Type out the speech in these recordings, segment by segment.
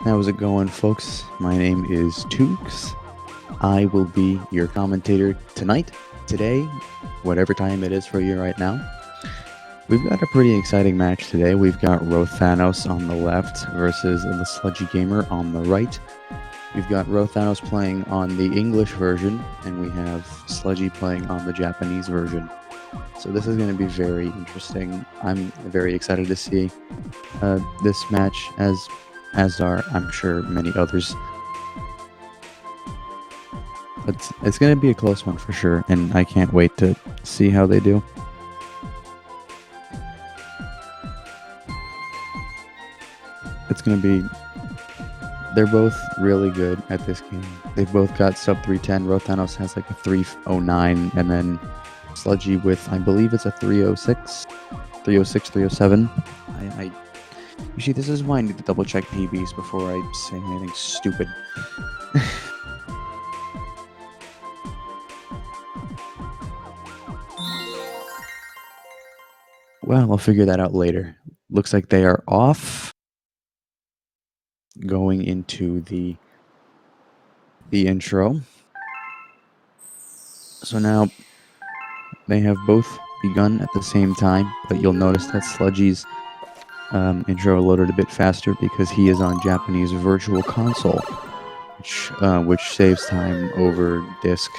How's it going, folks? My name is Tukes. I will be your commentator tonight, today, whatever time it is for you right now. We've got a pretty exciting match today. We've got RhoThanos on the left versus TheSludgyGamer on the right. We've got RhoThanos playing on the English version, and we have Sludgy playing on the Japanese version. So this is going to be very interesting. I'm very excited to see this match, as are, I'm sure, many others. But it's going to be a close one for sure, and I can't wait to see how they do. It's going to be... They're both really good at this game. They've both got sub 310. RhoThanos has like a 309, and then Sludgy with, I believe it's a 306, 307. You see, this is why I need to double check PBs before I say anything stupid. Well, I'll figure that out later. Looks like they are off. Going into the intro. So now they have both begun at the same time, but you'll notice that Sludgy's intro loaded a bit faster because he is on Japanese Virtual Console, which saves time over disk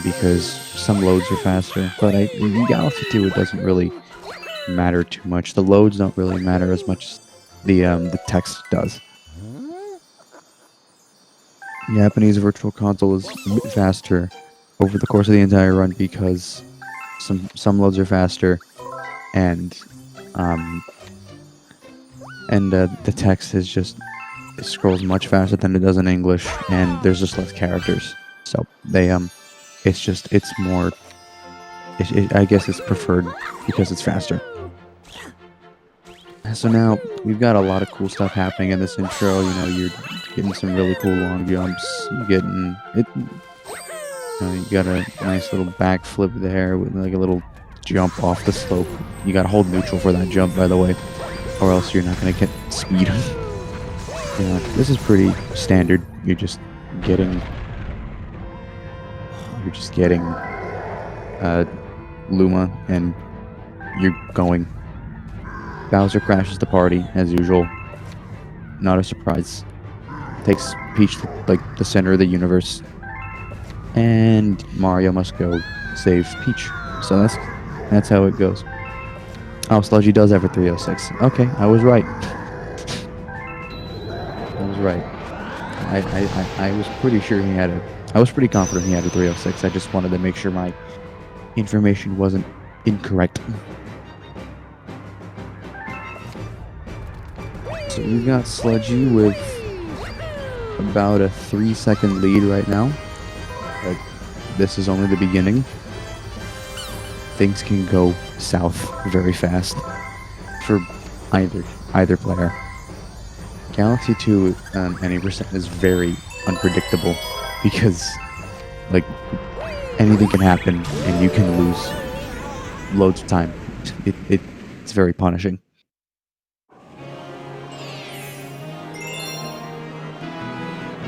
because some loads are faster. But in Galaxy 2, it doesn't really matter too much. The loads don't really matter as much as the text does. Japanese Virtual Console is a bit faster over the course of the entire run because some loads are faster, and the text is just, it scrolls much faster than it does in English, and there's just less characters. So they it's more. I guess it's preferred because it's faster. So now we've got a lot of cool stuff happening in this intro. You know, you're getting some really cool long jumps. You're getting it. You got a nice little backflip there with like a little jump off the slope. You got to hold neutral for that jump, by the way, or else you're not gonna get speed. Yeah, this is pretty standard. You're just getting Luma, and you're going. Bowser crashes the party, as usual. Not a surprise. Takes Peach to, like, the center of the universe. And Mario must go save Peach. So that's how it goes. Oh, Sludgy does have a 306. Okay, I was right. I was right. I was pretty sure he had I was pretty confident he had a 306. I just wanted to make sure my information wasn't incorrect. So we've got Sludgy with about a 3-second lead right now. But this is only the beginning. Things can go south very fast for either player. Galaxy 2 any percent is very unpredictable because, like, anything can happen and you can lose loads of time. It's very punishing.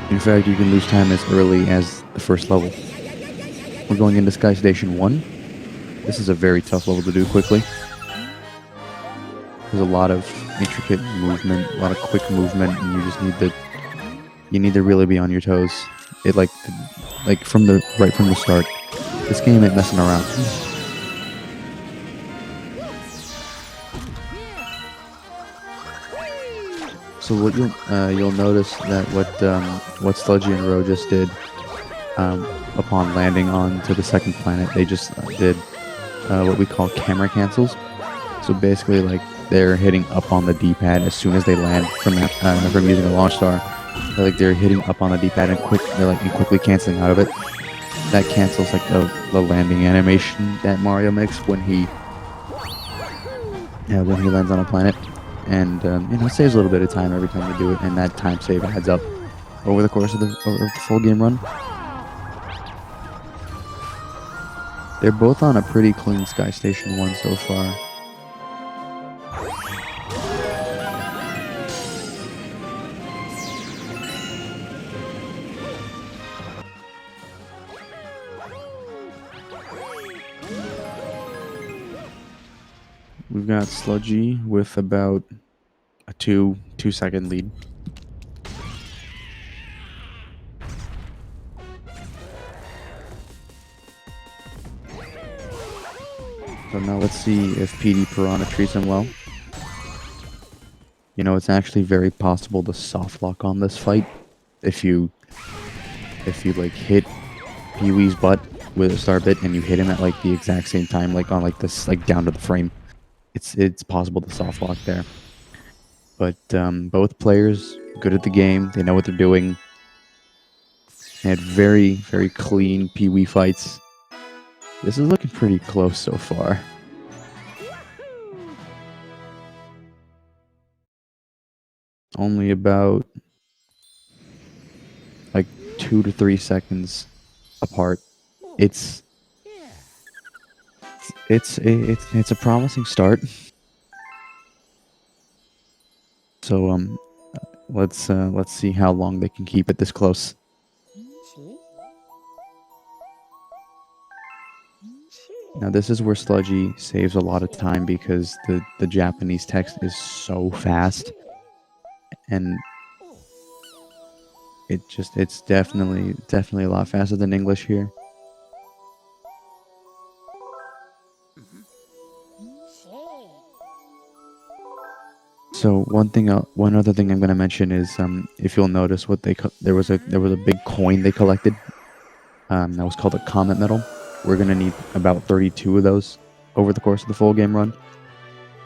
In fact, you can lose time as early as the first level. We're going into Sky Station 1. This is a very tough level to do quickly. There's a lot of intricate movement, a lot of quick movement, and you just need to really be on your toes. It right from the start. This game ain't messing around. So what you'll notice that what Sludgy and Ro just did upon landing onto the second planet, they just did what we call camera cancels. So basically, like, they're hitting up on the D-pad as soon as they land from using a launch star. They're hitting up on the D-pad and quickly canceling out of it. That cancels like the landing animation that Mario makes when he lands on a planet. And it saves a little bit of time every time you do it, and that time save adds up over the course of the full game run. They're both on a pretty clean Sky Station 1 so far. we've got Sludgy with about a 2-second lead. So now let's see if PD Piranha treats him well. You know, it's actually very possible to soft lock on this fight if you like hit Pee-wee's butt with a star bit and you hit him at like the exact same time, like on like this, like down to the frame. It's possible to soft lock there. But both players good at the game. They know what they're doing. They had very clean Pee-wee fights. This is looking pretty close so far. Only about like 2 to 3 seconds apart. It's a promising start. So let's see how long they can keep it this close. Now this is where Sludgy saves a lot of time because the Japanese text is so fast, and it's definitely a lot faster than English here. So one other thing I'm going to mention is if you'll notice what there was a big coin they collected that was called a comet medal. We're going to need about 32 of those over the course of the full game run,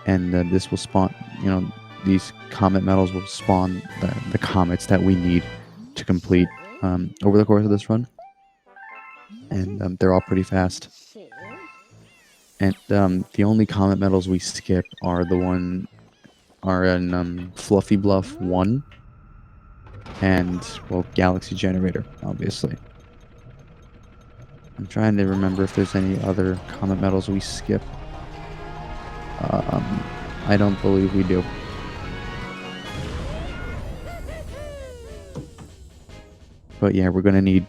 and this will spawn, you know, these comet medals will spawn the comets that we need to complete over the course of this run, and they're all pretty fast. And the only comet medals we skip are in Fluffy Bluff 1 and, well, Galaxy Generator, obviously. I'm trying to remember if there's any other comet medals we skip. I don't believe we do. But yeah, we're gonna need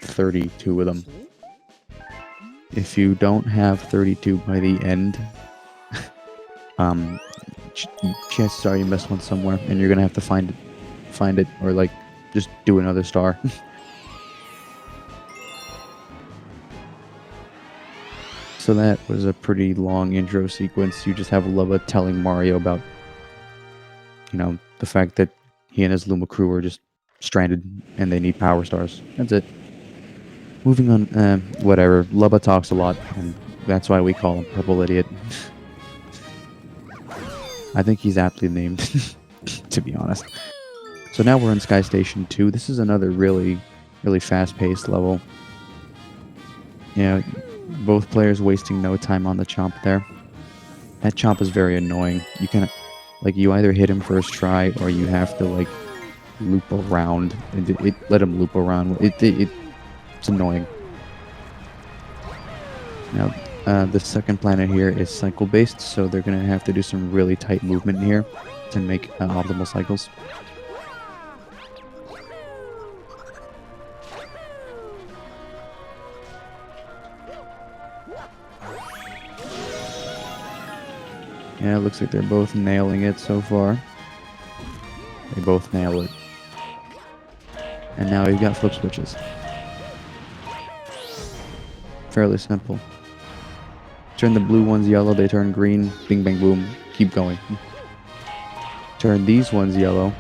32 of them. If you don't have 32 by the end, chances are you missed one somewhere, and you're gonna have to find it, or like just do another star. So that was a pretty long intro sequence. You just have Lubba telling Mario about, you know, the fact that he and his Luma crew are just stranded and they need power stars. That's it. Moving on, whatever. Lubba talks a lot, and that's why we call him Purple Idiot. I think he's aptly named, to be honest. So now we're in Sky Station 2. This is another really fast-paced level. Yeah, both players wasting no time on the Chomp there. That Chomp is very annoying. You can, like, you either hit him first try or you have to, like, loop around. Let him loop around. It's annoying. Now, the second planet here is cycle-based, so they're going to have to do some really tight movement here to make optimal cycles. Yeah, it looks like they're both nailing it so far. They both nail it. And now we've got flip switches. Fairly simple. Turn the blue ones yellow, they turn green. Bing, bang, boom. Keep going. Turn these ones yellow.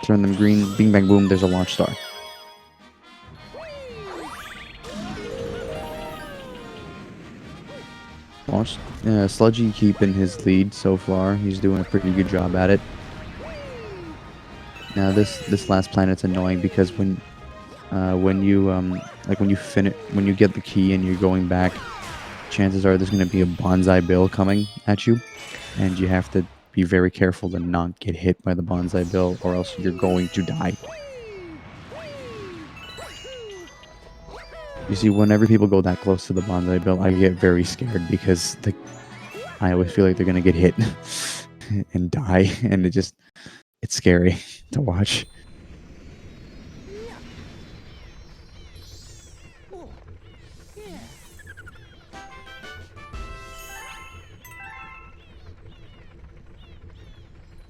Turn them green. Bing, bang, boom. There's a launch star. Sludgy keeping his lead so far. He's doing a pretty good job at it. Now this last planet's annoying because when you get the key and you're going back, chances are there's going to be a bonsai bill coming at you, and you have to be very careful to not get hit by the bonsai bill, or else you're going to die. You see, whenever people go that close to the bonsai bill, I get very scared because I always feel like they're gonna get hit and die, and it's scary to watch.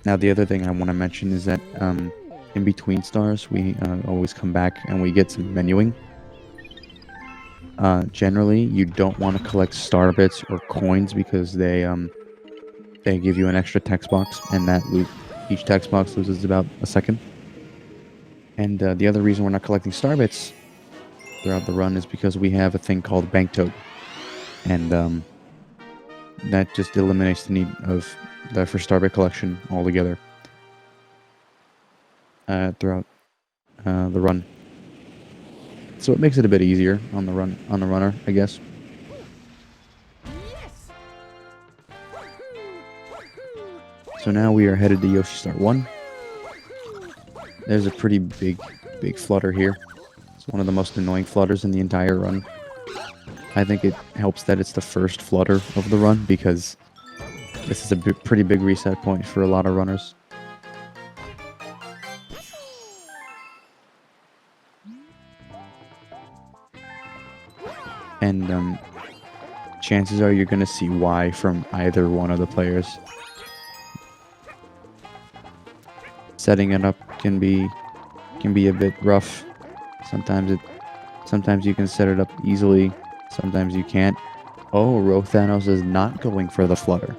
Now, the other thing I want to mention is that in between stars, we always come back and we get some menuing. Generally, you don't want to collect star bits or coins because they give you an extra text box, and each text box loses about a second. And the other reason we're not collecting star bits throughout the run is because we have a thing called bank toad, and that just eliminates the need of for star bit collection altogether throughout the run. So it makes it a bit easier on the runner, I guess. So now we are headed to Yoshi Star 1. There's a pretty big flutter here. It's one of the most annoying flutters in the entire run. I think it helps that it's the first flutter of the run because this is a pretty big reset point for a lot of runners. And chances are you're going to see Y from either one of the players. Setting it up can be a bit rough. Sometimes you can set it up easily, sometimes you can't. Oh, RhoThanos is not going for the flutter.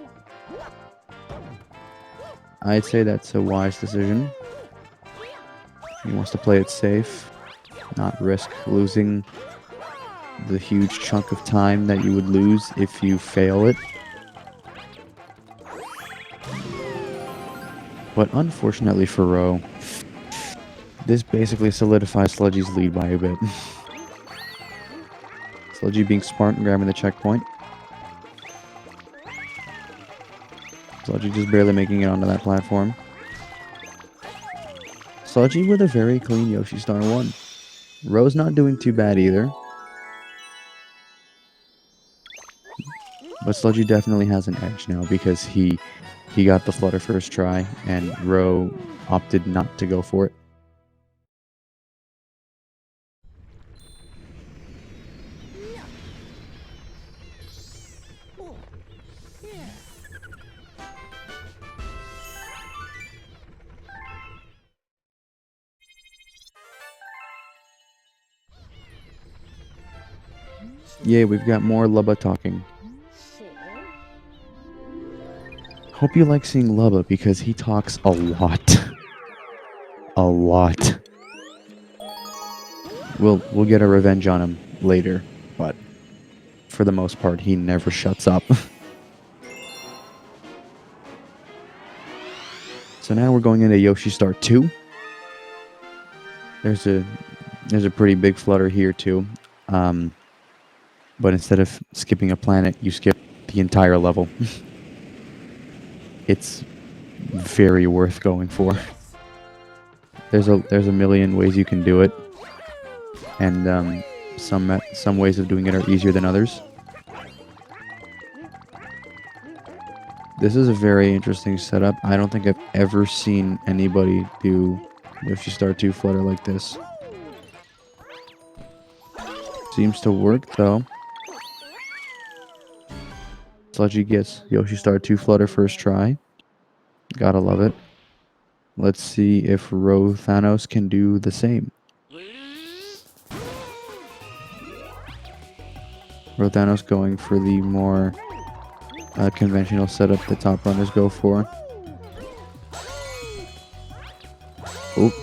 I'd say that's a wise decision. He wants to play it safe, not risk losing the huge chunk of time that you would lose if you fail it. But unfortunately for Rho, this basically solidifies Sludgy's lead by a bit. Sludgy being smart and grabbing the checkpoint. Sludgy just barely making it onto that platform. Sludgy with a very clean Yoshi Star 1. Rho's not doing too bad either. But Sludgy definitely has an edge now because he got the flutter first try and Rho opted not to go for it. Yeah, we've got more Lubba talking. Hope you like seeing Lubba because he talks a lot. A lot. We'll get a revenge on him later, but for the most part, he never shuts up. So now we're going into Yoshi Star 2. There's a pretty big flutter here too. But instead of skipping a planet, you skip the entire level. It's very worth going for. There's a million ways you can do it, and some ways of doing it are easier than others. This is a very interesting setup. I don't think I've ever seen anybody do Yoshi Star 2 flutter like this. Seems to work though. Sludgy gets Yoshi Star 2 flutter first try. Gotta love it. Let's see if RhoThanos can do the same. RhoThanos going for the more conventional setup the top runners go for. Oh,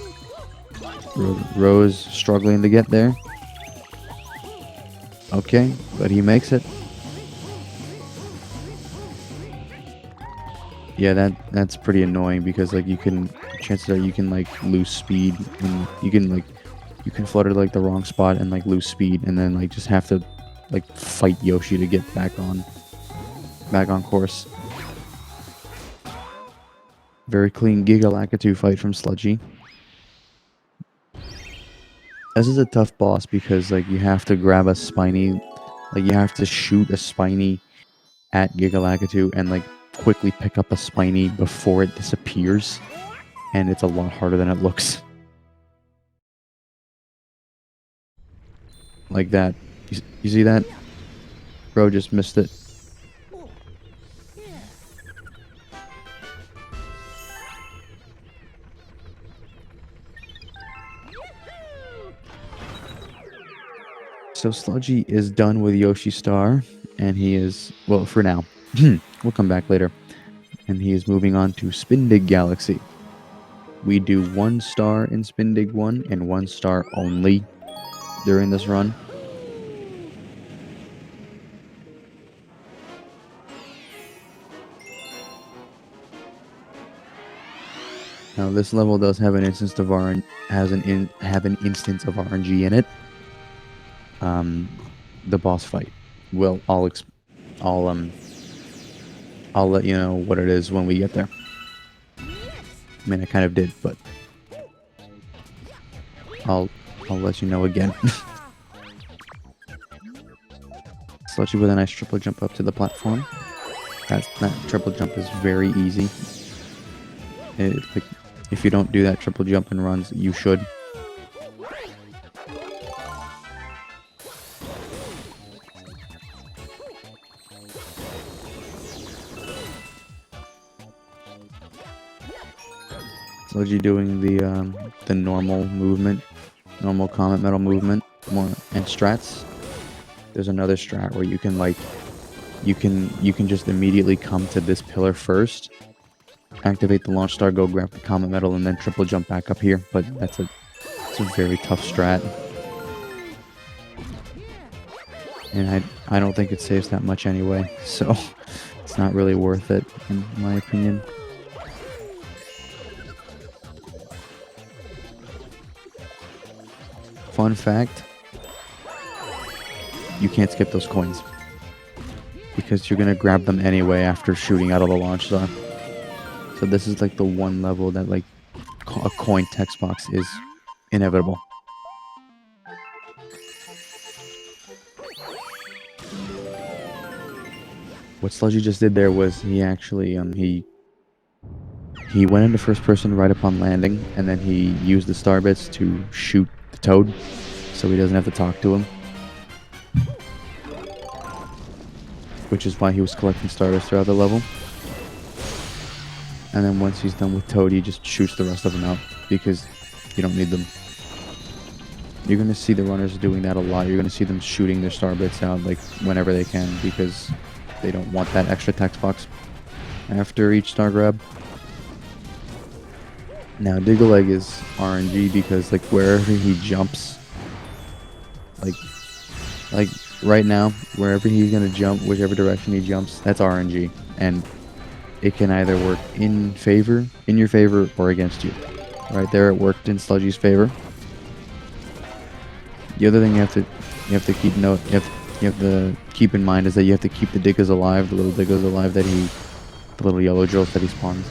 Rho is struggling to get there. Okay, but he makes it. Yeah, that's pretty annoying because like chances are you can like lose speed and you can flutter like the wrong spot and like lose speed and then like just have to like fight Yoshi to get back on course. Very clean Giga Lakitu fight from Sludgy. This is a tough boss because like you have to grab a spiny, like you have to shoot a spiny at Giga Lakitu and like quickly pick up a spiny before it disappears, and it's a lot harder than it looks. Like that. You see that? Bro just missed it. So Sludgy is done with Yoshi Star, and he is, well, for now. We'll come back later. And he is moving on to Spindig Galaxy. We do 1 star in Spindig 1 and 1 star only during this run. Now this level does have an instance of instance of RNG in it. The boss fight. Well, I'll let you know what it is when we get there. I mean, I kind of did, but I'll let you know again. Sludgy with a nice triple jump up to the platform. That triple jump is very easy. If you don't do that triple jump in runs, you should. Sludgy doing the normal movement, normal Comet Metal movement, and strats. There's another strat where you can you can just immediately come to this pillar first, activate the launch star, go grab the Comet Metal, and then triple jump back up here. But it's a very tough strat, and I don't think it saves that much anyway, so it's not really worth it in my opinion. Fun fact, you can't skip those coins because you're going to grab them anyway after shooting out of the launch star. So this is like the one level that like a coin text box is inevitable. What Sludgy just did there was he actually he went into first person right upon landing, and then he used the star bits to shoot the toad, so he doesn't have to talk to him. Which is why he was collecting stardust throughout the level. And then once he's done with Toad, he just shoots the rest of them out, because you don't need them. You're going to see the runners doing that a lot. You're going to see them shooting their star bits out like whenever they can, because they don't want that extra text box after each star grab. Now Diggle-Egg is RNG because like wherever he jumps, like right now, wherever he's gonna jump, whichever direction he jumps, that's RNG, and it can either work in your favor, or against you. Right there, it worked in Sludgy's favor. The other thing you have to keep in mind is that you have to keep the Diggas alive, the little Diggas alive the little yellow drills that he spawns.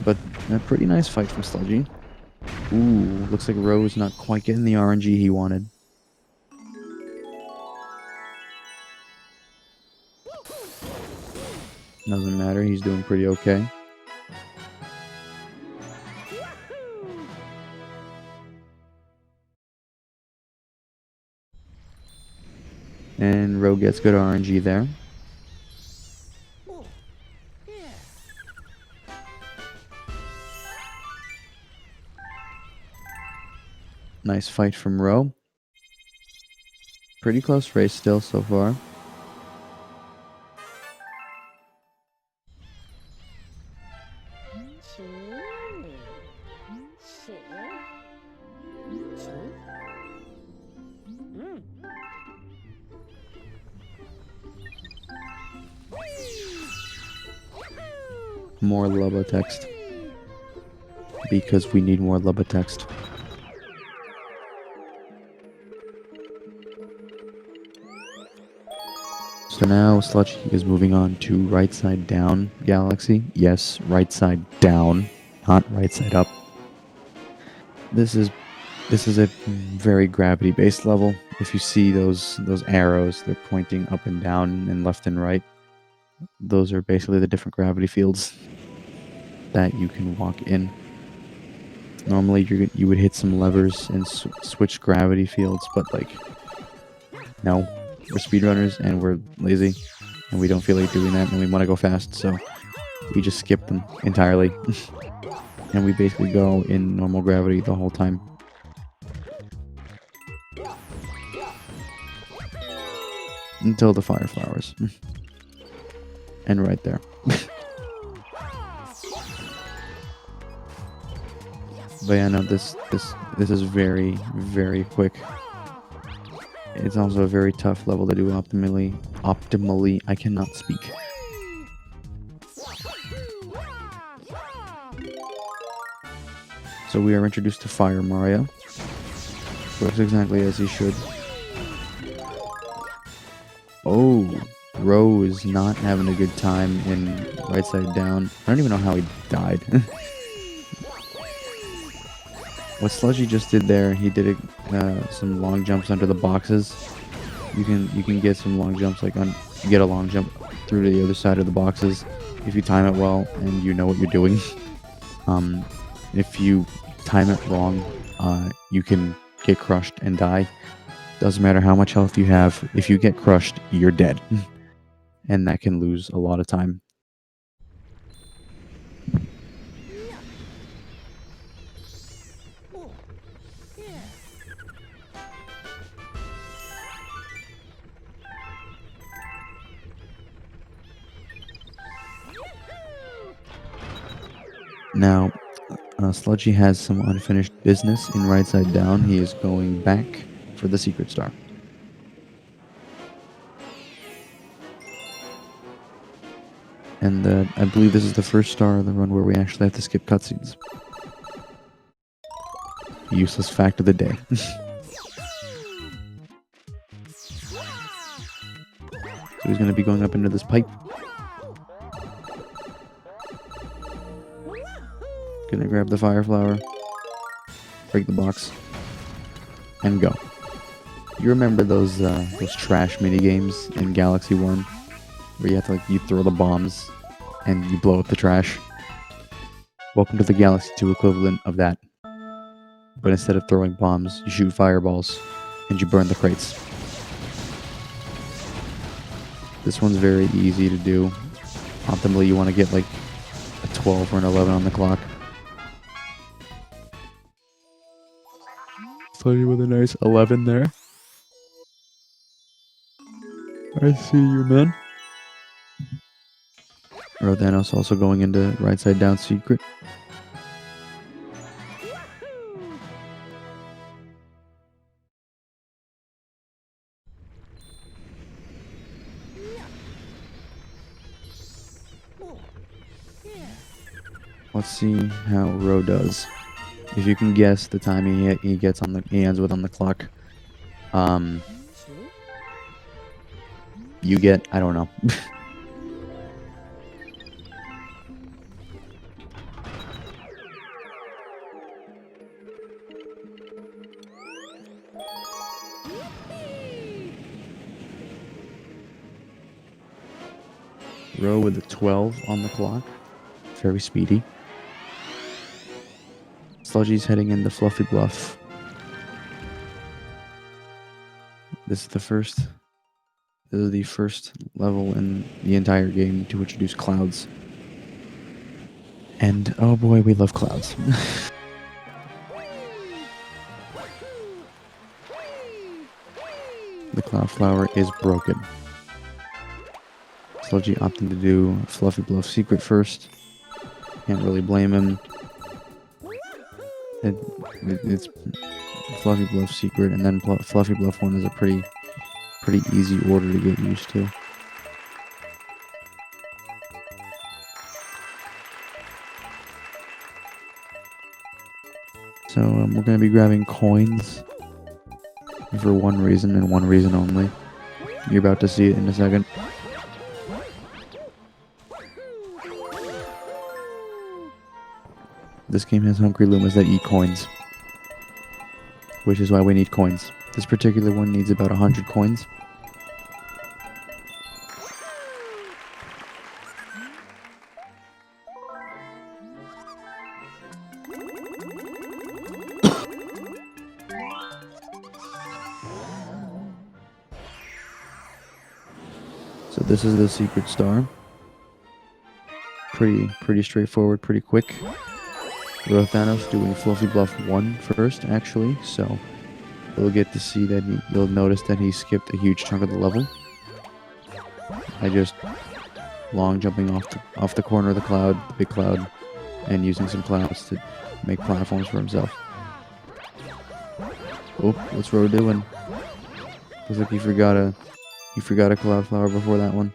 But a pretty nice fight from Sludgy. Ooh, looks like Rho's not quite getting the RNG he wanted. Doesn't matter, he's doing pretty okay. And Rho gets good RNG there. Nice fight from Rho. Pretty close race still so far. More Lubba text. Because we need more Lubba text. So now Sludgy is moving on to right side down Galaxy. Yes, right side down, not right side up. This is a very gravity based level. If you see those arrows, they're pointing up and down and left and right. Those are basically the different gravity fields that you can walk in. Normally you would hit some levers and switch gravity fields, but like, no, we're speedrunners and we're lazy and we don't feel like doing that and we want to go fast, so we just skip them entirely. And we basically go in normal gravity the whole time. until the fire flowers. And right there. But yeah, no, this is very, very quick. It's also a very tough level to do optimally. I cannot speak. So we are introduced to Fire Mario. Works exactly as he should. Oh, Ro is not having a good time in right side down. I don't even know how he died. What Sludgy just did there, he did some long jumps under the boxes. You can get some long jumps, like you get a long jump through to the other side of the boxes if you time it well and you know what you're doing. If you time it wrong, you can get crushed and die. Doesn't matter how much health you have. If you get crushed, you're dead, and that can lose a lot of time. Now, Sludgy has some unfinished business in right side down. He is going back for the secret star. And I believe this is the first star of the run where we actually have to skip cutscenes. Useless fact of the day. So he's going to be going up into this pipe. Gonna grab the fire flower, break the box, and go. You remember those trash mini games in Galaxy 1 where you have to you throw the bombs and you blow up the trash? Welcome to the Galaxy 2 equivalent of that. But instead of throwing bombs, you shoot fireballs and you burn the crates. This one's very easy to do. Optimally, you want to get like a 12 or an 11 on the clock. Sludgy with a nice 11 there. I see you, man. RhoThanos also going into right side down secret. Let's see how Ro does. If you can guess the time he gets he ends with on the clock, you get, I don't know. Ro with a 12 on the clock, very speedy. Sludgy's heading into Fluffy Bluff. This is the first level in the entire game to introduce clouds. And oh boy, we love clouds. The cloud flower is broken. Sludgy opting to do Fluffy Bluff secret first. Can't really blame him. It's Fluffy Bluff secret, and then Fluffy Bluff 1 is a pretty easy order to get used to. So we're going to be grabbing coins for one reason and one reason only. You're about to see it in a second. This game has hungry Lumas that eat coins, which is why we need coins. This particular one needs about 100 coins. So this is the secret star. Pretty straightforward, pretty quick. RhoThanos doing Fluffy Bluff 1 first, actually, so you'll get to see that you'll notice that he skipped a huge chunk of the level. by just long jumping off the corner of the cloud, the big cloud, and using some clouds to make platforms for himself. Oh, what's Ro doing? Looks like he forgot a cloud flower before that one.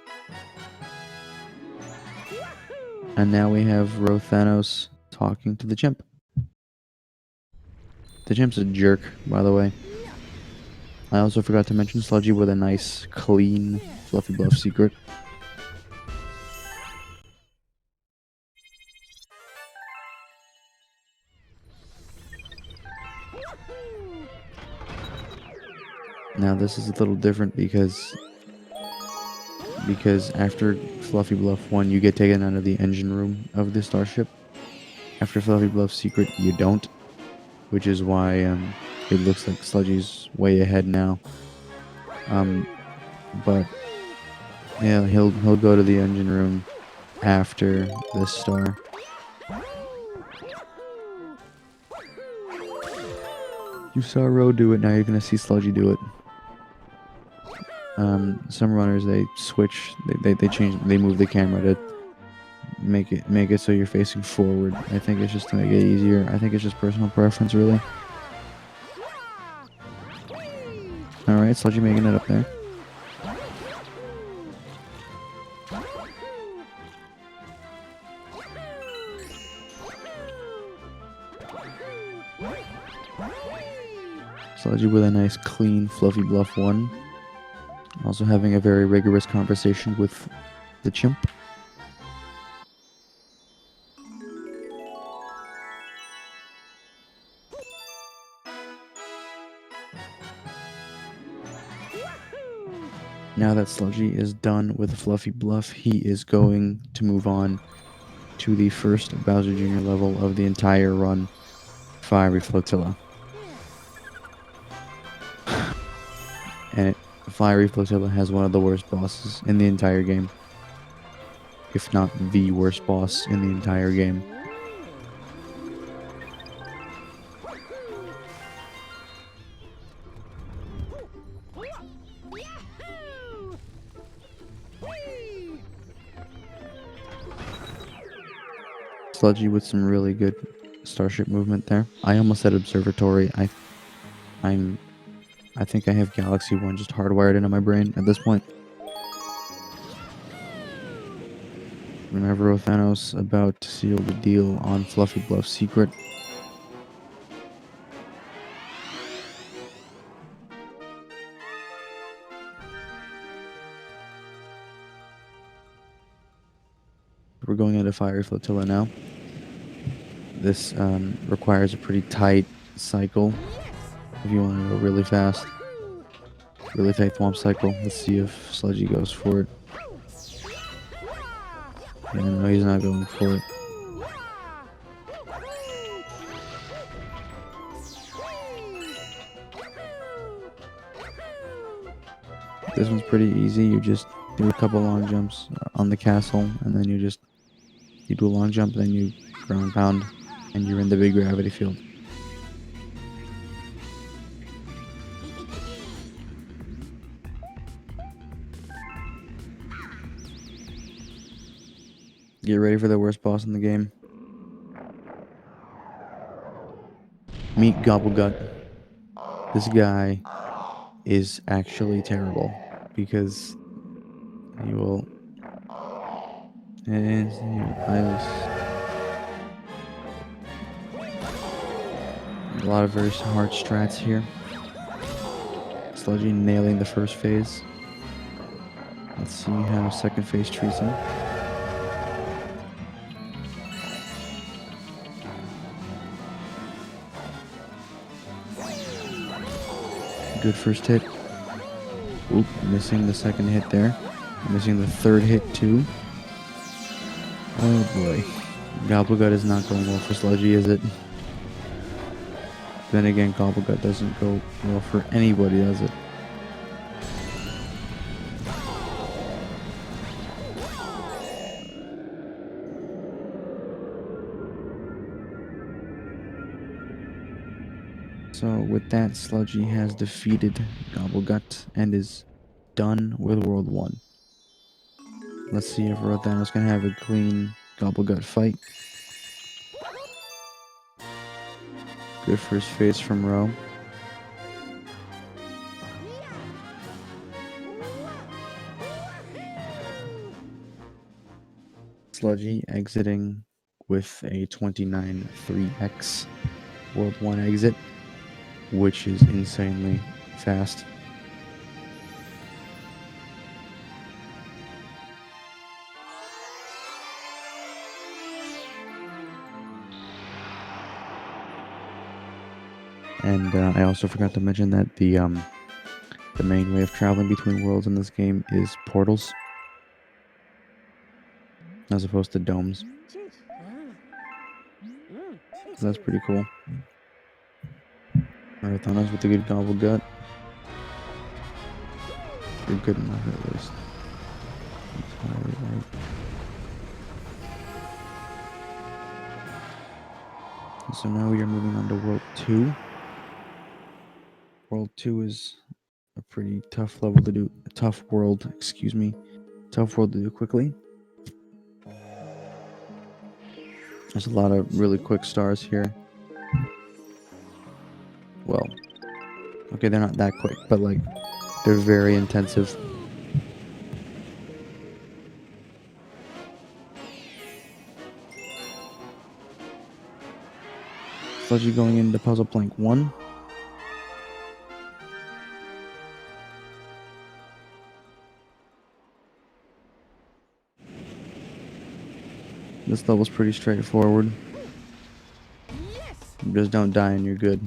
And now we have RhoThanos talking to the chimp. The chimp's a jerk, by the way. I also forgot to mention Sludgy with a nice, clean, fluffy bluff secret. Now this is a little different because after Fluffy Bluff 1, you get taken out of the engine room of the starship. After Fluffy Bluff Secret, you don't, which is why it looks like Sludgy's way ahead now. But yeah, he'll go to the engine room after this star. You saw Ro do it, now you're gonna see Sludgy do it. Some runners, they switch, they change, they move the camera to make it so you're facing forward. I think it's just to make it easier. I think it's just personal preference, really. Alright, Sludgy making it up there. Sludgy with a nice, clean, fluffy bluff 1. Also having a very rigorous conversation with the chimp. Now that Sludgy is done with Fluffy Bluff, he is going to move on to the first Bowser Jr. level of the entire run, Fiery Flotilla. And Fiery Flotilla has one of the worst bosses in the entire game. If not the worst boss in the entire game. Sludgy with some really good starship movement there. I almost said Observatory. I think I have Galaxy 1 just hardwired into my brain at this point. Remember RhoThanos about to seal the deal on Fluffy Bluff Secret. We're going into Fiery Flotilla now. This requires a pretty tight cycle if you want to go really fast. Really tight thwomp cycle. Let's see if Sludgy goes for it. Yeah, no, he's not going for it. This one's pretty easy. You just do a couple long jumps on the castle, and then you do a long jump, then you ground pound, and you're in the big gravity field. Get ready for the worst boss in the game. Meet Gobblegut. This guy is actually terrible because he will. And a lot of very hard strats here. Sludgy nailing the first phase. Let's see how second phase treats him. Good first hit. Oop, missing the second hit there. Missing the third hit too. Oh boy. Gobblegut is not going well for Sludgy, is it? Then again, Gobblegut doesn't go well for anybody, does it? So with that, Sludgy has defeated Gobblegut and is done with World 1. Let's see if RhoThanos can have a clean gobble gut fight. Good first face from Ro. Sludgy exiting with a 29-3x World 1 exit, which is insanely fast. And I also forgot to mention that the main way of traveling between worlds in this game is portals, as opposed to domes. So that's pretty cool. RhoThanos with a good gobble gut. You're good enough at least. So now we are moving on to World 2. World 2 is a pretty tough level to do. A tough world, excuse me. Tough world to do quickly. There's a lot of really quick stars here. Well, okay, they're not that quick, but like, they're very intensive. Sludgy going into puzzle plank 1. This level's pretty straightforward. Just don't die and you're good.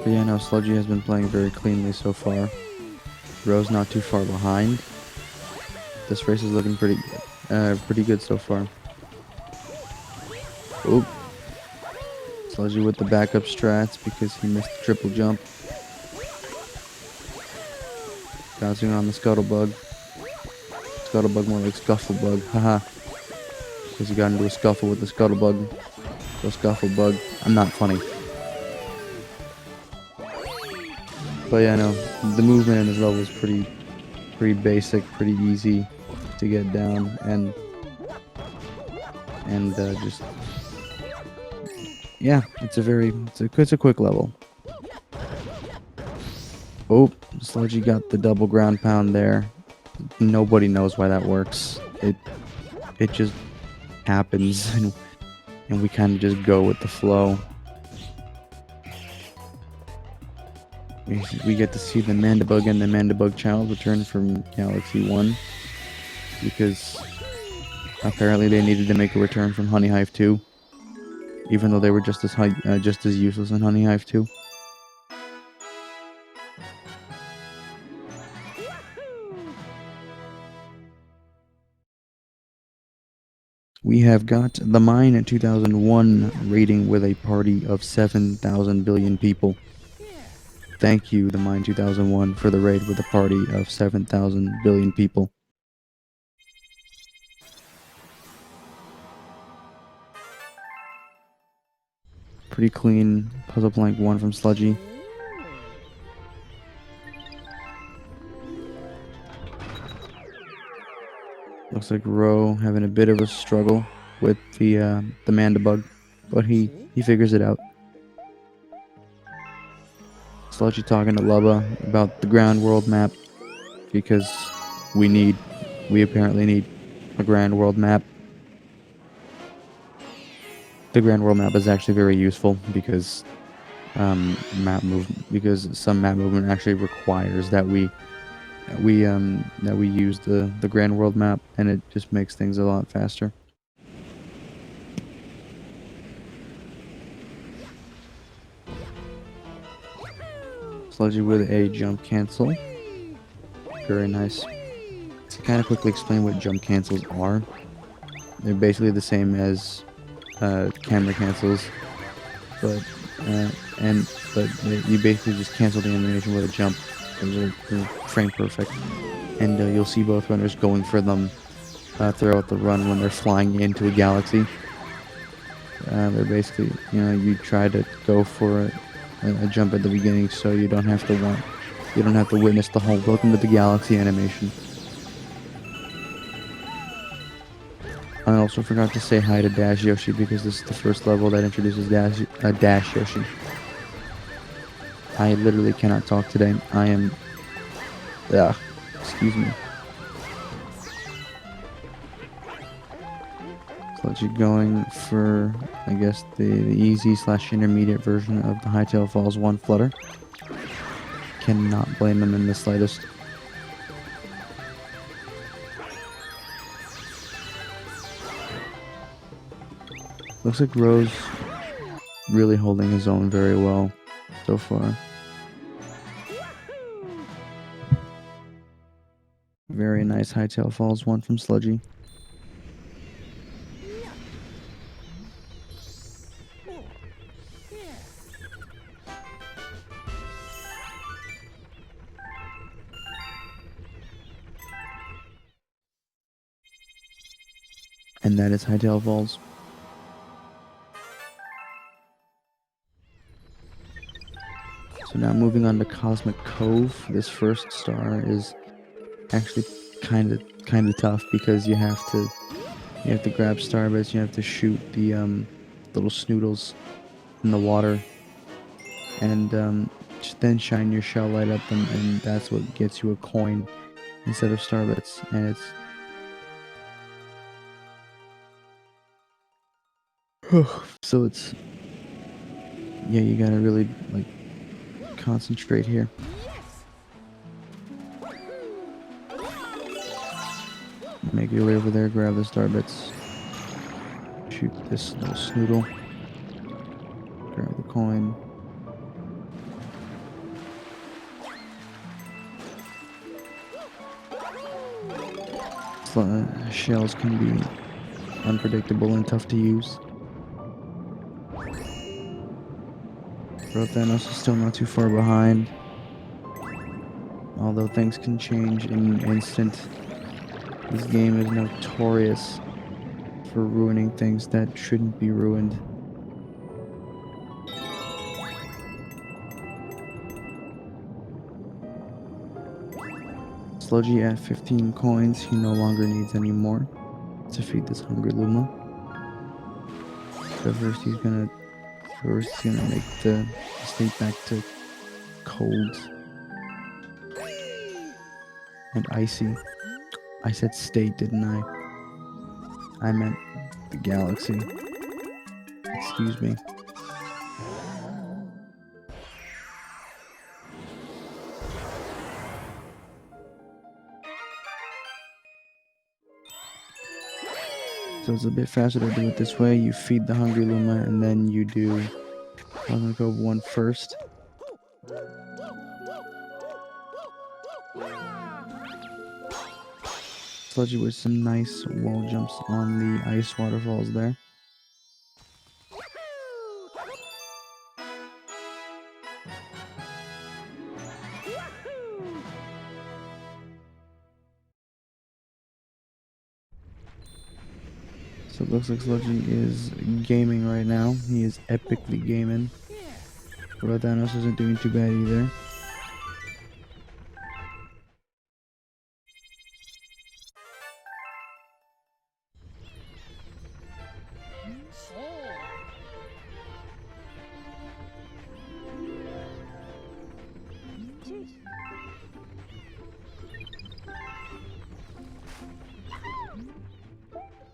But yeah, no, Sludgy has been playing very cleanly so far. Ro's not too far behind. This race is looking pretty good so far. Oop. Sludgy with the backup strats because he missed the triple jump. Bouncing on the Scuttlebug. Scuttlebug more like Scufflebug, haha. Because he got into a scuffle with the Scuttlebug. So Scufflebug. I'm not funny. But yeah, no, the movement in this level is pretty basic, pretty easy to get down, and just yeah, it's a quick level. Oh, Sludgy got the double ground pound there. Nobody knows why that works. It just happens, and we kind of just go with the flow. We get to see the Mandibug and the Mandibug child return from Galaxy 1 because apparently they needed to make a return from Honey Hive 2, even though they were just as useless in Honey Hive 2. We have got the mine in 2001 rating with a party of 7,000 billion people. Thank you, the Mine 2001, for the raid with a party of 7,000 billion people. Pretty clean puzzle plank 1 from Sludgy. Looks like Ro having a bit of a struggle with the Mandibug, but he figures it out. Sludgy talking to Lubba about the ground world map because we apparently need a grand world map. The grand world map is actually very useful because some map movement actually requires that we use the grand world map, and it just makes things a lot faster. Sludgy with a jump cancel. Very nice. To kind of quickly explain what jump cancels are, they're basically the same as camera cancels, but you basically just cancel the animation with a jump. They're frame perfect, and you'll see both runners going for them throughout the run when they're flying into a galaxy. They're basically, you try to go for a jump at the beginning, so you don't have to witness the whole "Welcome to the Galaxy" animation. I also forgot to say hi to Dash Yoshi because this is the first level that introduces Dash Yoshi. I literally cannot talk today. I am... excuse me. So let's get going for, I guess, the easy/intermediate version of the Hightail Falls 1 Flutter. Cannot blame him in the slightest. Looks like Rose really holding his own very well so far. Very nice Hightail Falls 1 from Sludgy. And that is Hightail Falls. So now moving on to Cosmic Cove. This first star is actually kind of tough because you have to grab starbits, you have to shoot the little snoodles in the water, and then shine your shell light at them, and that's what gets you a coin instead of starbits. And so it's, yeah, you gotta really like concentrate here. Make your way over there, grab the starbits, shoot this little snoodle, grab the coin. Shells can be unpredictable and tough to use. RhoThanos is still not too far behind, although things can change in an instant. This game is notorious for ruining things that shouldn't be ruined. Sludgy at 15 coins, he no longer needs any more to feed this hungry Luma. So first he's gonna make the state back to cold and icy. I said state, didn't I? I meant the galaxy. Excuse me. So it's a bit faster to do it this way. You feed the hungry Luma and then you do Cosmic Cove 1 first. Sludgy with some nice wall jumps on the ice waterfalls there. So it looks like Sludgy is gaming right now. He is epically gaming. RhoThanos isn't doing too bad either.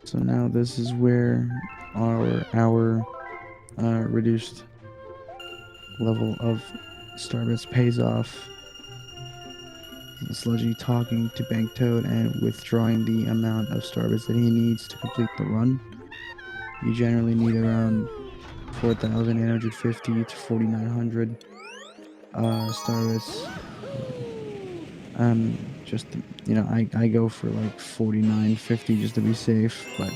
So now this is where our reduced level of starbits pays off. Sludgy talking to Bank Toad and withdrawing the amount of starbits that he needs to complete the run. You generally need around 4,850 to 4,900 starbits. Just, I go for like 49.50 just to be safe, but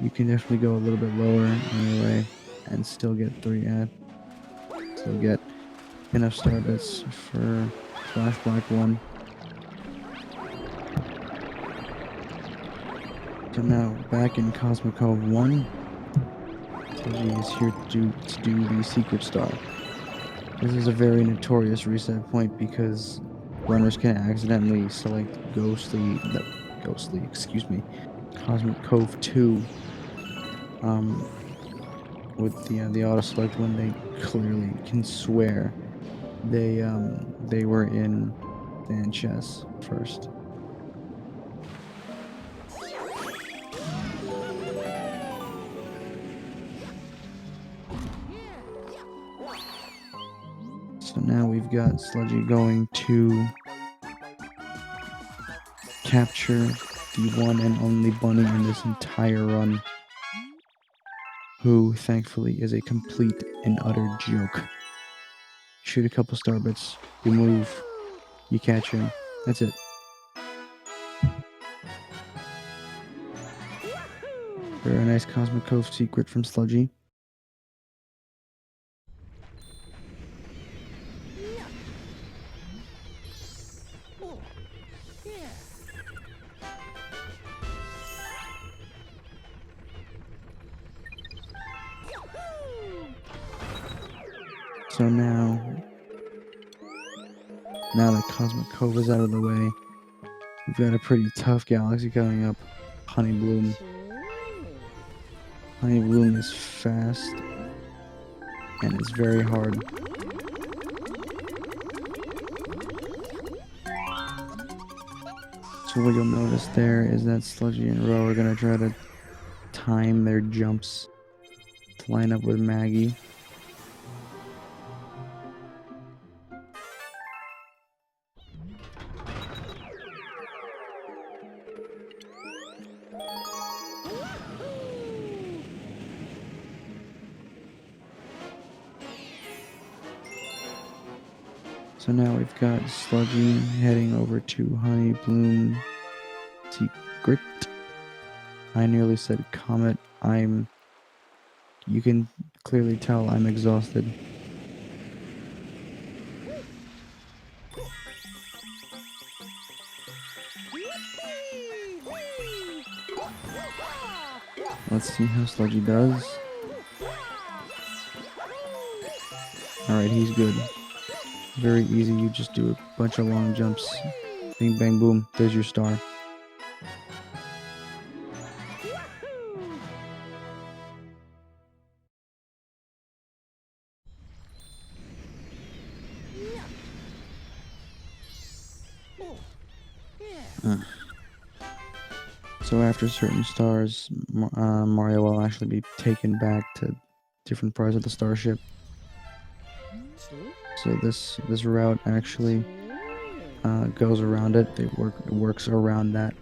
you can definitely go a little bit lower anyway and still get still get enough starbits for Flash Black 1. So now, back in Cosmic Cove 1, Sludgy is here to do the Secret Star. This is a very notorious reset point because runners can accidentally select Cosmic Cove 2 with the auto select when they clearly can swear they were in Dan Chess first. So now we've got Sludgy going to capture the one and only bunny in this entire run, who thankfully is a complete and utter joke. Shoot a couple star bits, you move, you catch him, that's it. Very nice Cosmic Cove secret from Sludgy. So now that Cosmic Cove is out of the way, we've got a pretty tough galaxy coming up. Honey Bloom. Honey Bloom is fast and it's very hard. So what you'll notice there is that Sludgy and Ro are gonna try to time their jumps to line up with Maggie. So now we've got Sludgy heading over to Honey Bloom Secret. I nearly said Comet. You can clearly tell I'm exhausted. Let's see how Sludgy does. Alright, he's good. Very easy, you just do a bunch of long jumps. Bing, bang, boom, there's your star. So after certain stars, Mario will actually be taken back to different parts of the starship. So this route actually goes around it. It works around that.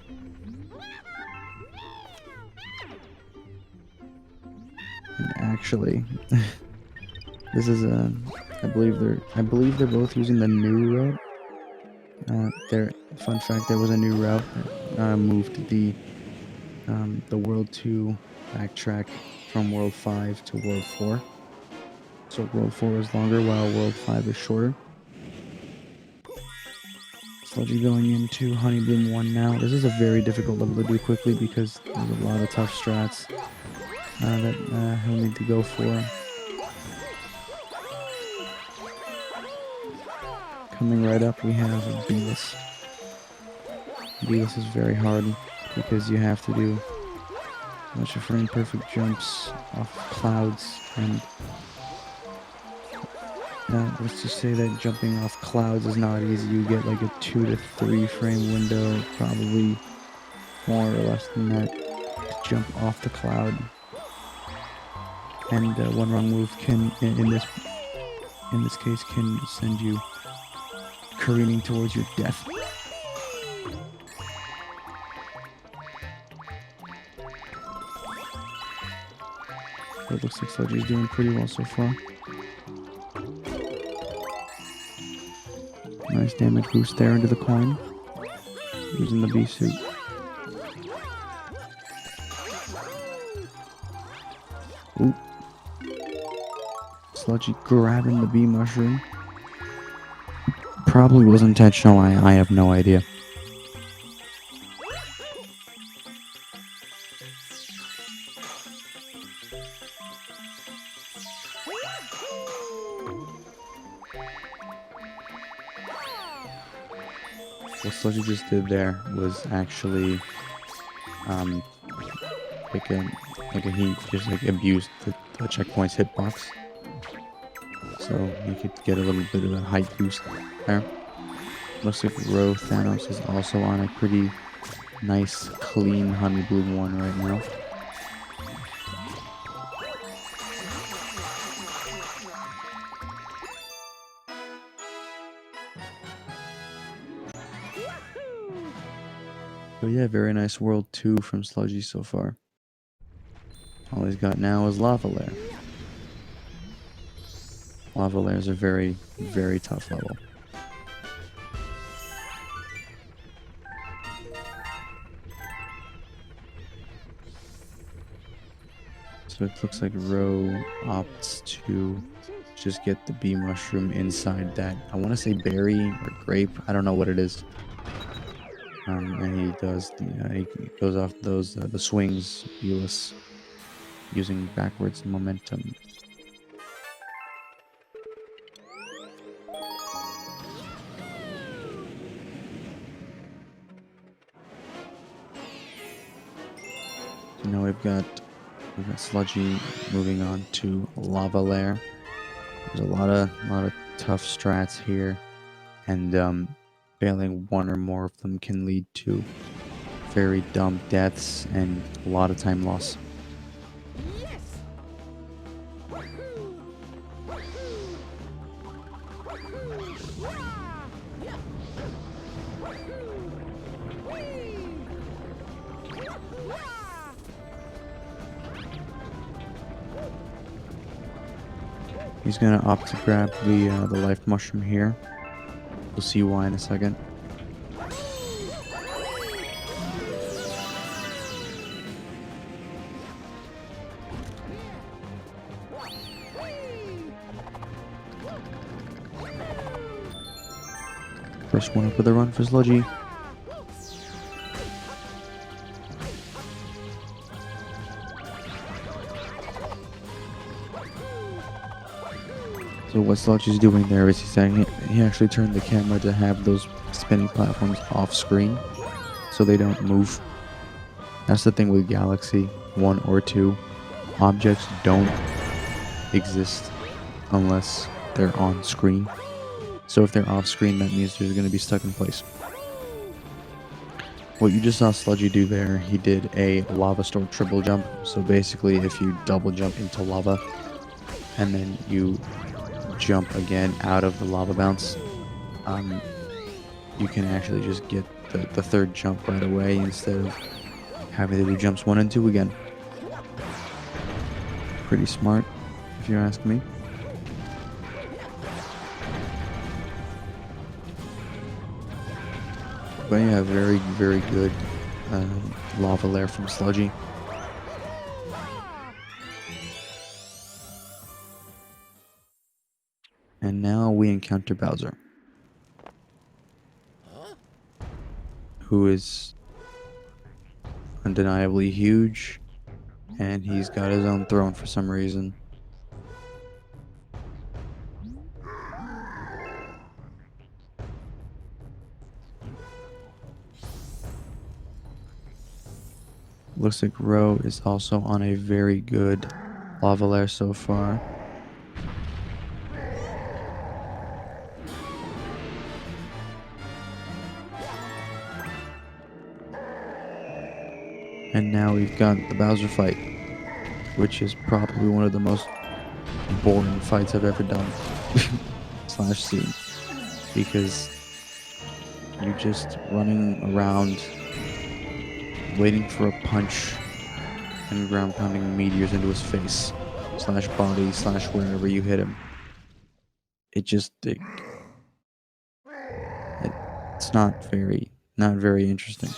And actually, this is I believe they're both using the new route. Fun fact: there was a new route that moved the World 2 backtrack from World 5 to World 4. So World 4 is longer while World 5 is shorter. Sludgy going into Honey Bloom 1 now. This is a very difficult level to do quickly because there's a lot of tough strats that he'll need to go for. Coming right up, we have Beavis. Beavis is very hard because you have to do a bunch of frame perfect jumps off clouds, and let's just say that jumping off clouds is not easy. You get like a 2 to 3 frame window, probably more or less than that, to jump off the cloud. And one wrong move can, in this case, can send you careening towards your death. But it looks like Sludgy's doing pretty well so far. Nice damage boost there into the coin, using the bee suit. Ooh. Sludgy grabbing the bee mushroom. Probably was intentional, I have no idea. Sludgy just did there was actually like a he just like abused the checkpoint's hitbox, so he could get a little bit of a height boost there. Looks like RhoThanos is also on a pretty nice clean honey bloom one right now. But yeah, very nice world 2 from Sludgy so far. All he's got now is Lava Lair. Lava Lair is a very, very tough level. So it looks like Rho opts to just get the bee mushroom inside that, I want to say berry or grape, I don't know what it is. And he does he goes off those the swings Beelus using backwards momentum. So now we've got Sludgy moving on to Lava Lair. There's a lot of tough strats here, and failing one or more of them can lead to very dumb deaths and a lot of time loss. He's gonna opt to grab the life mushroom here. We'll see why in a second. First one up with a run for Sludgy. So what Sludgy's doing there is he's saying he actually turned the camera to have those spinning platforms off screen so they don't move. That's the thing with Galaxy 1 or 2. Objects don't exist unless they're on screen. So if they're off screen, that means they're going to be stuck in place. What you just saw Sludgy do there, he did a lava store triple jump. So basically if you double jump into lava and then you jump again out of the lava bounce, you can actually just get the third jump right away instead of having to do jumps 1 and 2 again. Pretty smart, if you ask me. But yeah, very, very good lava lair from Sludgy. And now we encounter Bowser, who is undeniably huge, and he's got his own throne for some reason. Looks like Rho is also on a very good lava lair so far. And now we've got the Bowser fight, which is probably one of the most boring fights I've ever done / seen, because you're just running around waiting for a punch and ground pounding meteors into his face / body / wherever you hit him. It's not very interesting.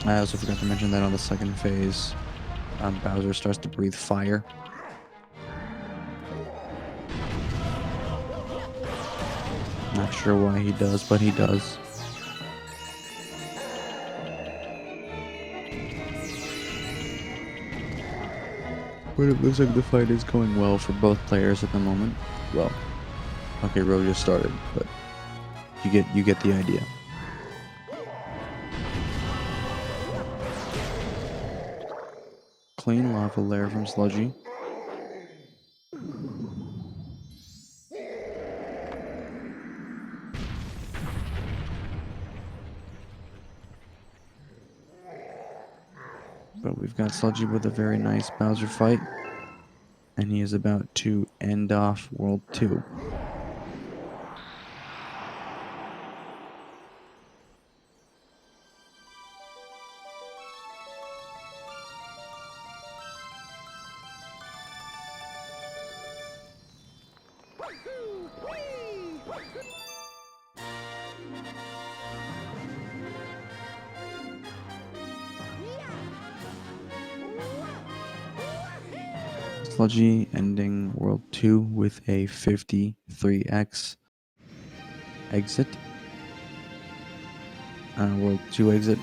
I also forgot to mention that on the second phase, Bowser starts to breathe fire. Not sure why he does, but he does. But it looks like the fight is going well for both players at the moment. Well, okay, Ro just started, but you get the idea. Clean lava layer from Sludgy. But we've got Sludgy with a very nice Bowser fight. And he is about to end off World 2. Sludgy ending World 2 with a 53x exit. World 2 exit.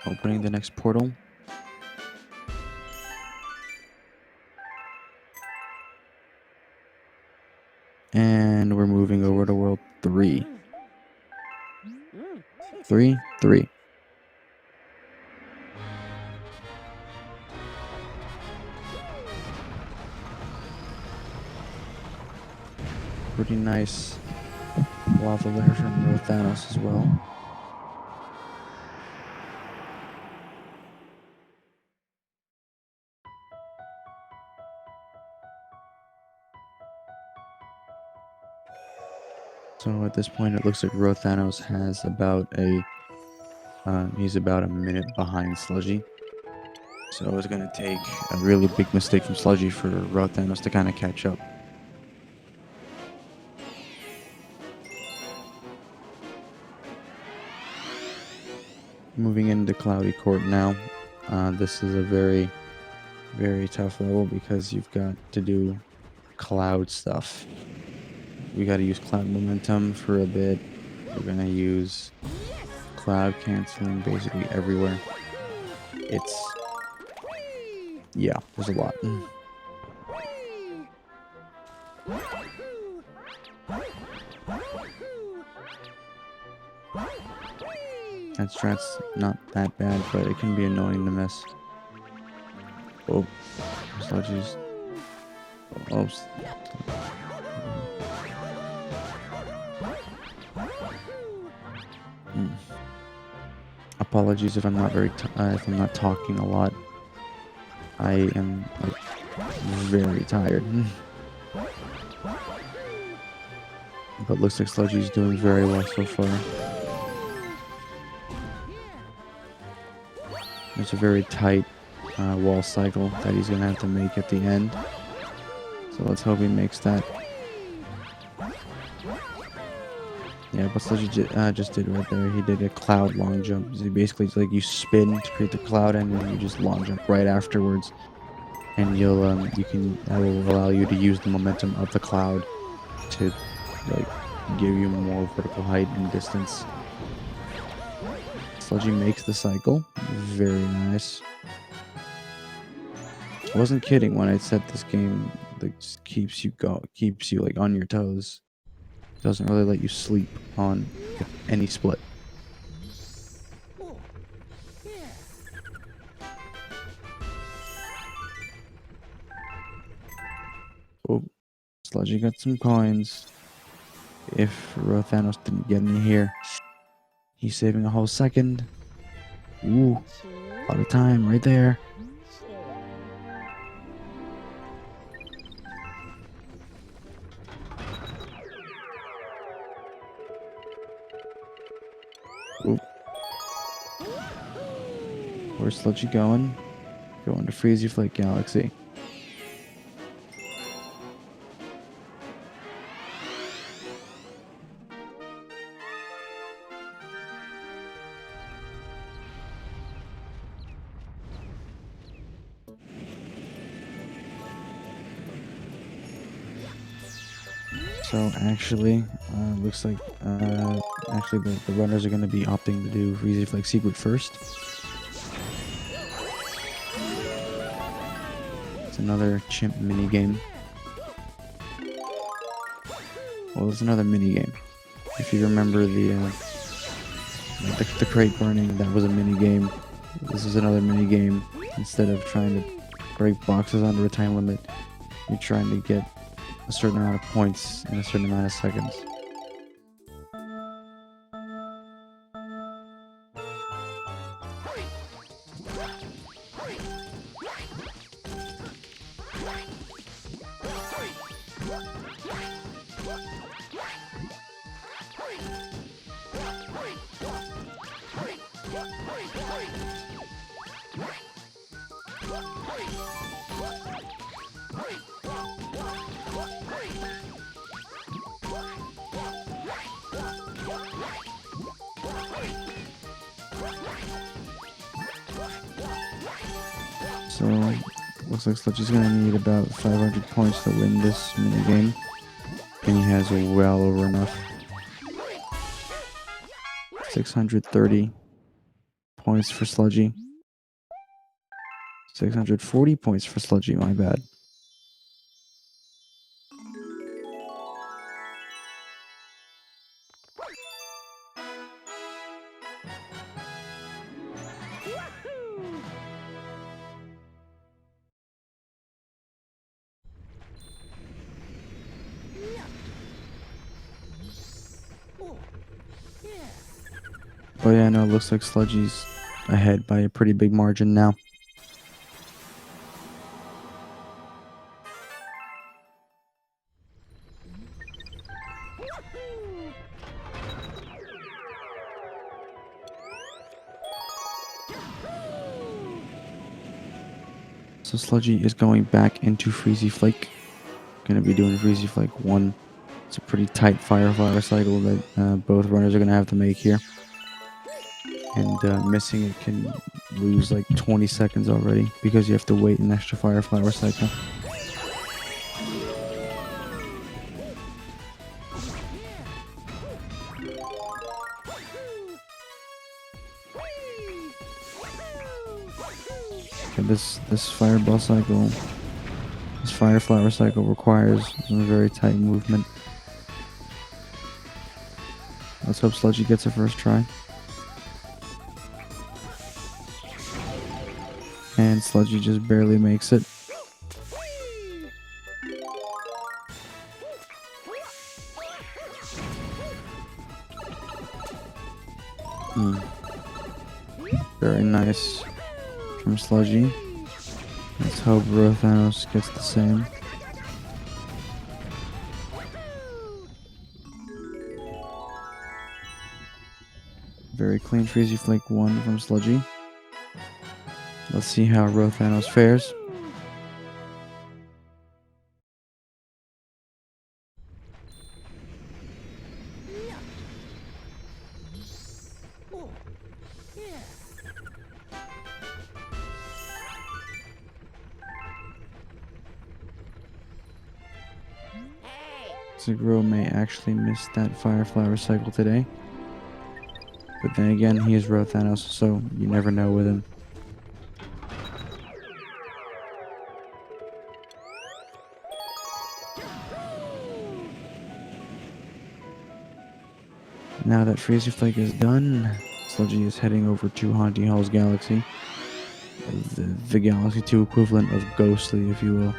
Opening the next portal. And we're moving over to World 3. 3. Pretty nice lava layer from RhoThanos as well. So at this point, it looks like RhoThanos has about he's about a minute behind Sludgy. So it's going to take a really big mistake from Sludgy for RhoThanos to kind of catch up. Moving into Cloudy Court now. This is a very, very tough level because you've got to do cloud stuff. We got to use cloud momentum for a bit. We're going to use cloud canceling basically everywhere. Yeah, there's a lot. That strat's not that bad, but it can be annoying to miss. Oh, Sludgy's. Oh. Apologies if I'm not if I'm not talking a lot. I am like very tired. But looks like Sludgy's doing very well so far. There's a very tight wall cycle that he's gonna have to make at the end. So let's hope he makes that. Yeah, but Sludgy just did right there. He did a cloud long jump. So basically, it's like you spin to create the cloud, and then you just long jump right afterwards, and that will allow you to use the momentum of the cloud to like give you more vertical height and distance. Sludgy makes the cycle. Very nice. I wasn't kidding when I said this game like just keeps you like on your toes. Doesn't really let you sleep on any split. Oh, Sludgy got some coins. If RhoThanos didn't get any here, he's saving a whole second. Ooh, a lot of time right there. Ooh. Where's Sludgy going? Going to Freezy Flake Galaxy. So actually, looks like actually the runners are going to be opting to do Freezy Flag Secret first. It's another chimp mini game. Well, it's another mini game. If you remember the crate burning, that was a mini game. This is another mini game. Instead of trying to break boxes under a time limit, you're trying to get a certain amount of points in a certain amount of seconds. So, looks like Sludgy's gonna need about 500 points to win this minigame. And he has well over enough. 630 points for Sludgy. 640 points for Sludgy, my bad. But yeah, no, it looks like Sludgy's ahead by a pretty big margin now. So Sludgy is going back into Freezy Flake. Gonna be doing Freezy Flake 1. It's a pretty tight fire flower cycle that both runners are gonna have to make here. And missing it can lose like 20 seconds already because you have to wait an extra fire flower cycle. Okay, this fireball cycle, this fire flower cycle requires some very tight movement. Let's hope Sludgy gets a first try. And Sludgy just barely makes it. Very nice from Sludgy. Let's hope RhoThanos gets the same. Very clean Freezy Flake 1 from Sludgy. Let's see how RhoThanos fares. Zigro may actually miss that fire flower cycle today. But then again, he is RhoThanos, so you never know with him. Now that Freezy Flake is done, Sludgy is heading over to Haunty Hall's Galaxy. The Galaxy 2 equivalent of Ghostly, if you will.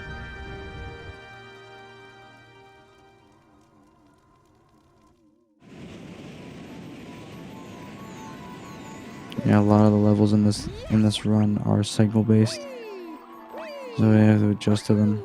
Yeah, a lot of the levels in this run are cycle based, so I have to adjust to them.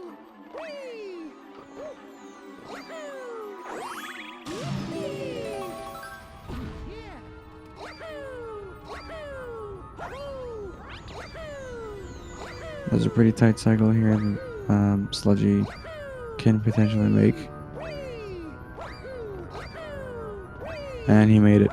There's a pretty tight cycle here that Sludgy can potentially make. And he made it.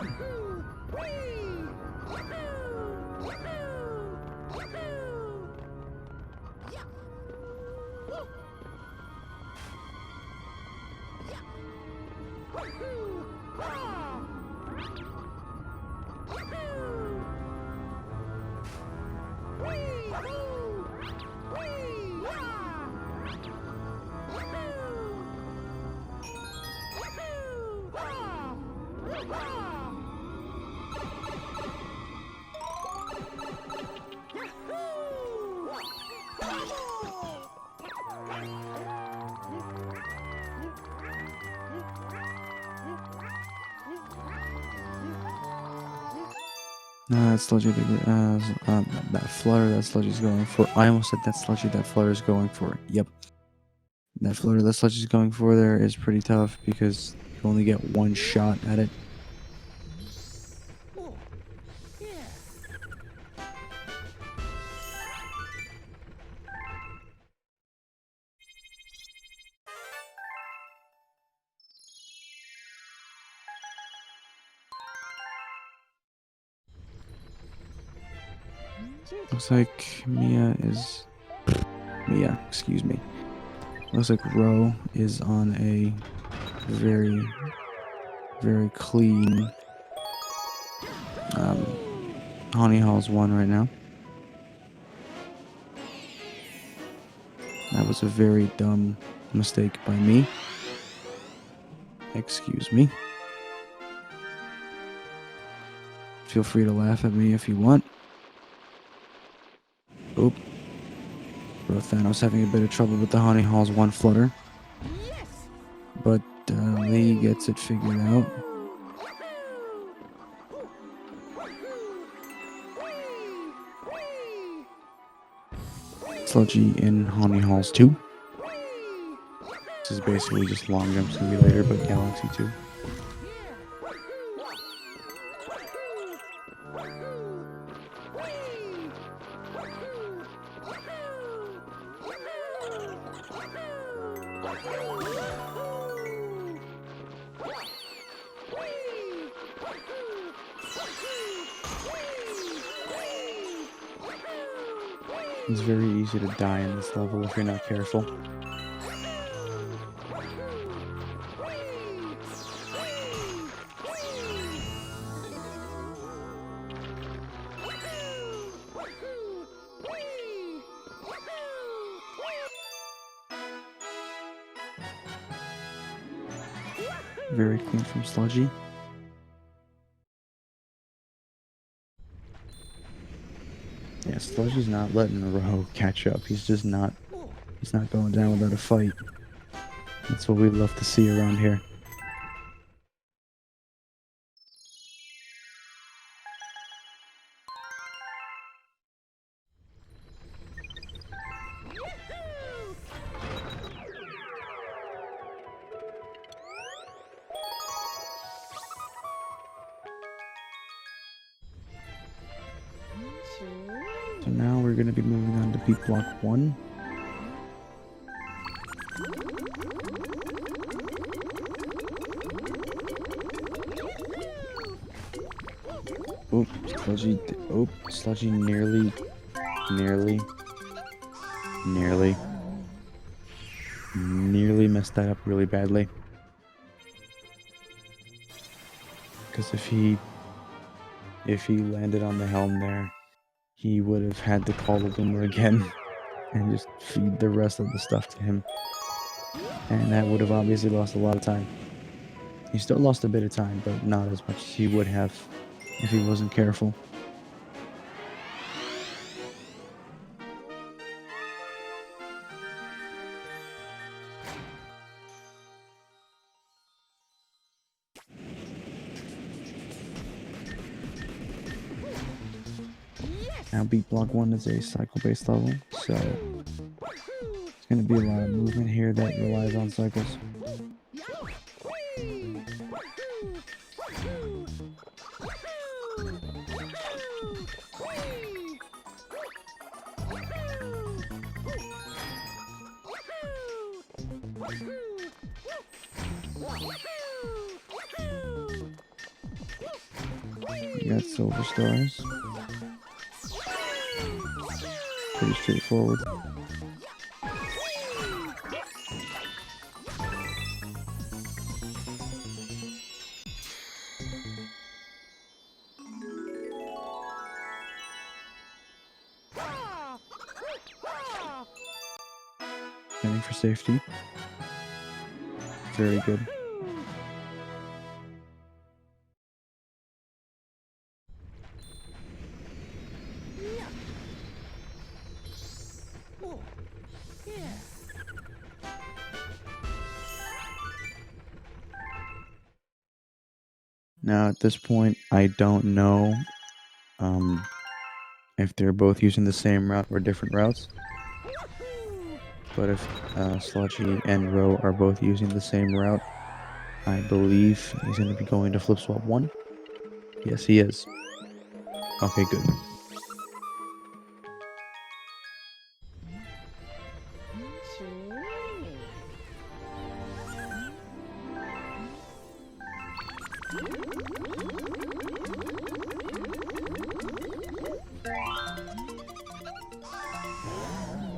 That Sludgy, that Flutter that Sludgy's going for. I almost said that Sludgy that Flutter's going for. Yep. That Flutter that Sludgy's going for there is pretty tough because you only get one shot at it. Looks like Mia, excuse me. Looks like Ro is on a very, very clean Honey Halls 1 right now. That was a very dumb mistake by me. Excuse me. Feel free to laugh at me if you want. Oop. RhoThanos having a bit of trouble with the Honey Halls 1 Flutter. But Lee gets it figured out. Sludgy in Honey Halls 2. This is basically just Long Jump Simulator, but Galaxy 2. It's very easy to die in this level if you're not careful. Very clean from Sludgy. Yeah, Sludgy's not letting Ro catch up. He's not going down without a fight. That's what we love to see around here. So now we're going to be moving on to beat block 1. Oop, Sludgy nearly messed that up really badly. Because if he landed on the helm there, he would have had to call the winner again and just feed the rest of the stuff to him. And that would have obviously lost a lot of time. He still lost a bit of time, but not as much as he would have if he wasn't careful. Now beat block 1 is a cycle-based level, so it's going to be a lot of movement here that relies on cycles. You got silver stars. Pretty straightforward. Heading for safety. Very good. Now at this point, I don't know if they're both using the same route or different routes. But if Sludgy and Ro are both using the same route, I believe he's going to be going to flip swap 1. Yes, he is. Okay, good.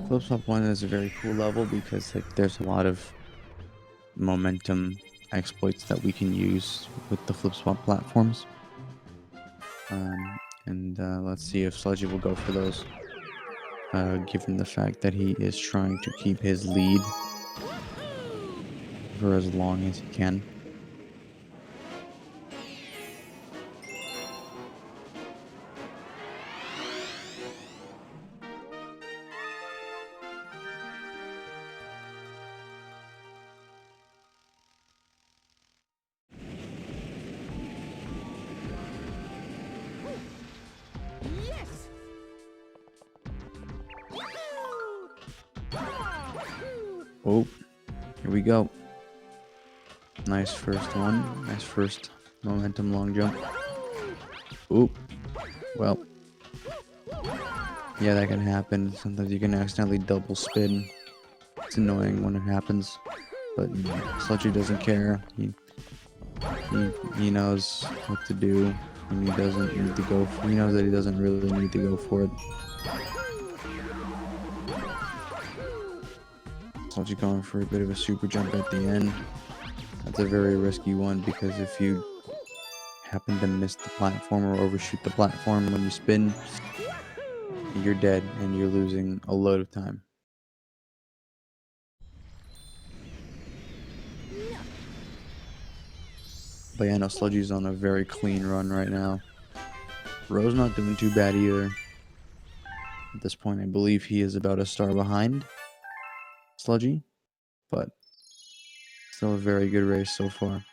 Flip swap 1 is a very cool level because like there's a lot of momentum exploits that we can use with the flip swap platforms. And let's see if Sludgy will go for those. Given the fact that he is trying to keep his lead for as long as he can. Oh, here we go. Nice first one. Nice first momentum long jump. Oop. Well. Yeah, that can happen. Sometimes you can accidentally double spin. It's annoying when it happens. But Sludgy doesn't care. He knows what to do. And he doesn't need to go for, he knows that he doesn't really need to go for it. Sludgy going for a bit of a super jump at the end. That's a very risky one because if you happen to miss the platform or overshoot the platform when you spin, you're dead and you're losing a load of time. But yeah, no, Sludgy's on a very clean run right now. Ro's not doing too bad either. At this point, I believe he is about a star behind Sludgy, but still a very good race so far.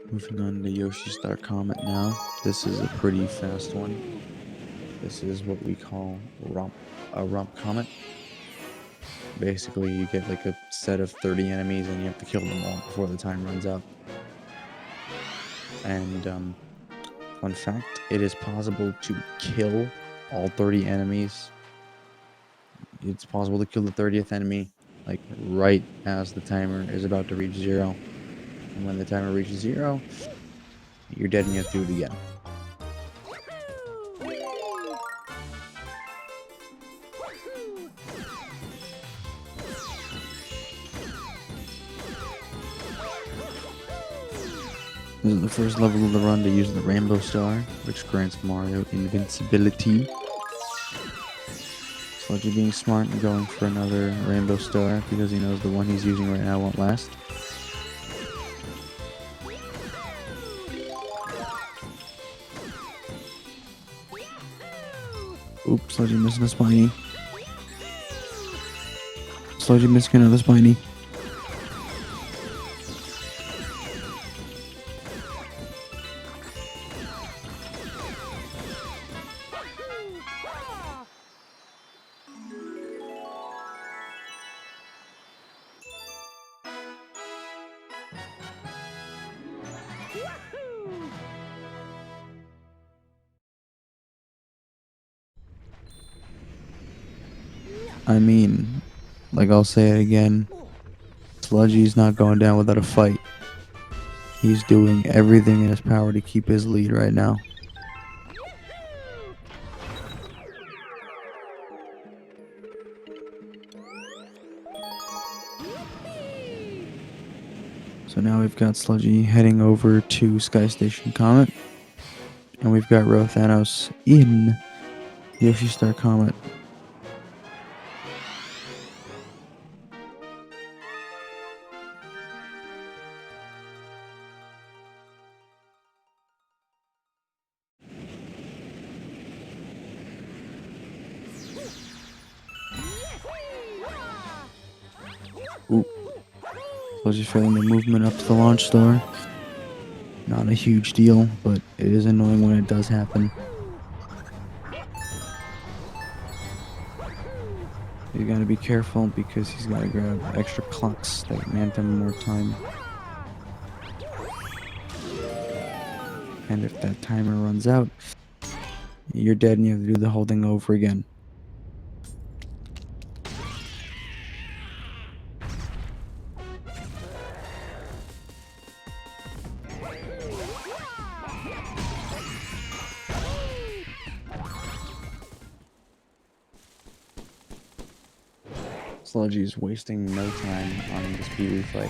Moving on to Yoshi Star Comet now. This is a pretty fast one. This is what we call a romp comet. Basically, you get like a set of 30 enemies and you have to kill them all before the time runs out. And fun fact, it is possible to kill all 30 enemies. It's possible to kill the 30th enemy like right as the timer is about to reach 0. And when the timer reaches 0, you're dead and you have to do it again. This is the first level of the run to use the Rainbow Star, which grants Mario invincibility. Sludgy being smart and going for another Rainbow Star because he knows the one he's using right now won't last. Oops, Sludgy missing a spiny. Sludgy missing another spiny. I mean, like I'll say it again, Sludgy's not going down without a fight. He's doing everything in his power to keep his lead right now. So now we've got Sludgy heading over to Sky Station Comet. And we've got RhoThanos in Yoshi Star Comet. Ooh. Sludgy failing the movement up to the launch star. Not a huge deal, but it is annoying when it does happen. You gotta be careful because he's gotta grab extra clocks that grant him more time. And if that timer runs out, you're dead and you have to do the whole thing over again. Sludgy is wasting no time on this PB fight.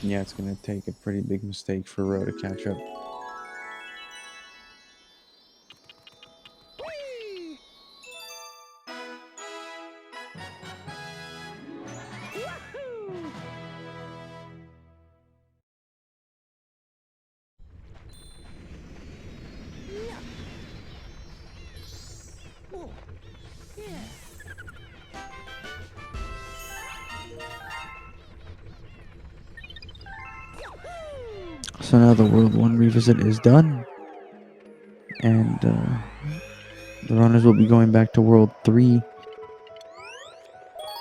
Yeah, it's gonna take a pretty big mistake for Rho to catch up. So now the World 1 revisit is done, and the runners will be going back to World 3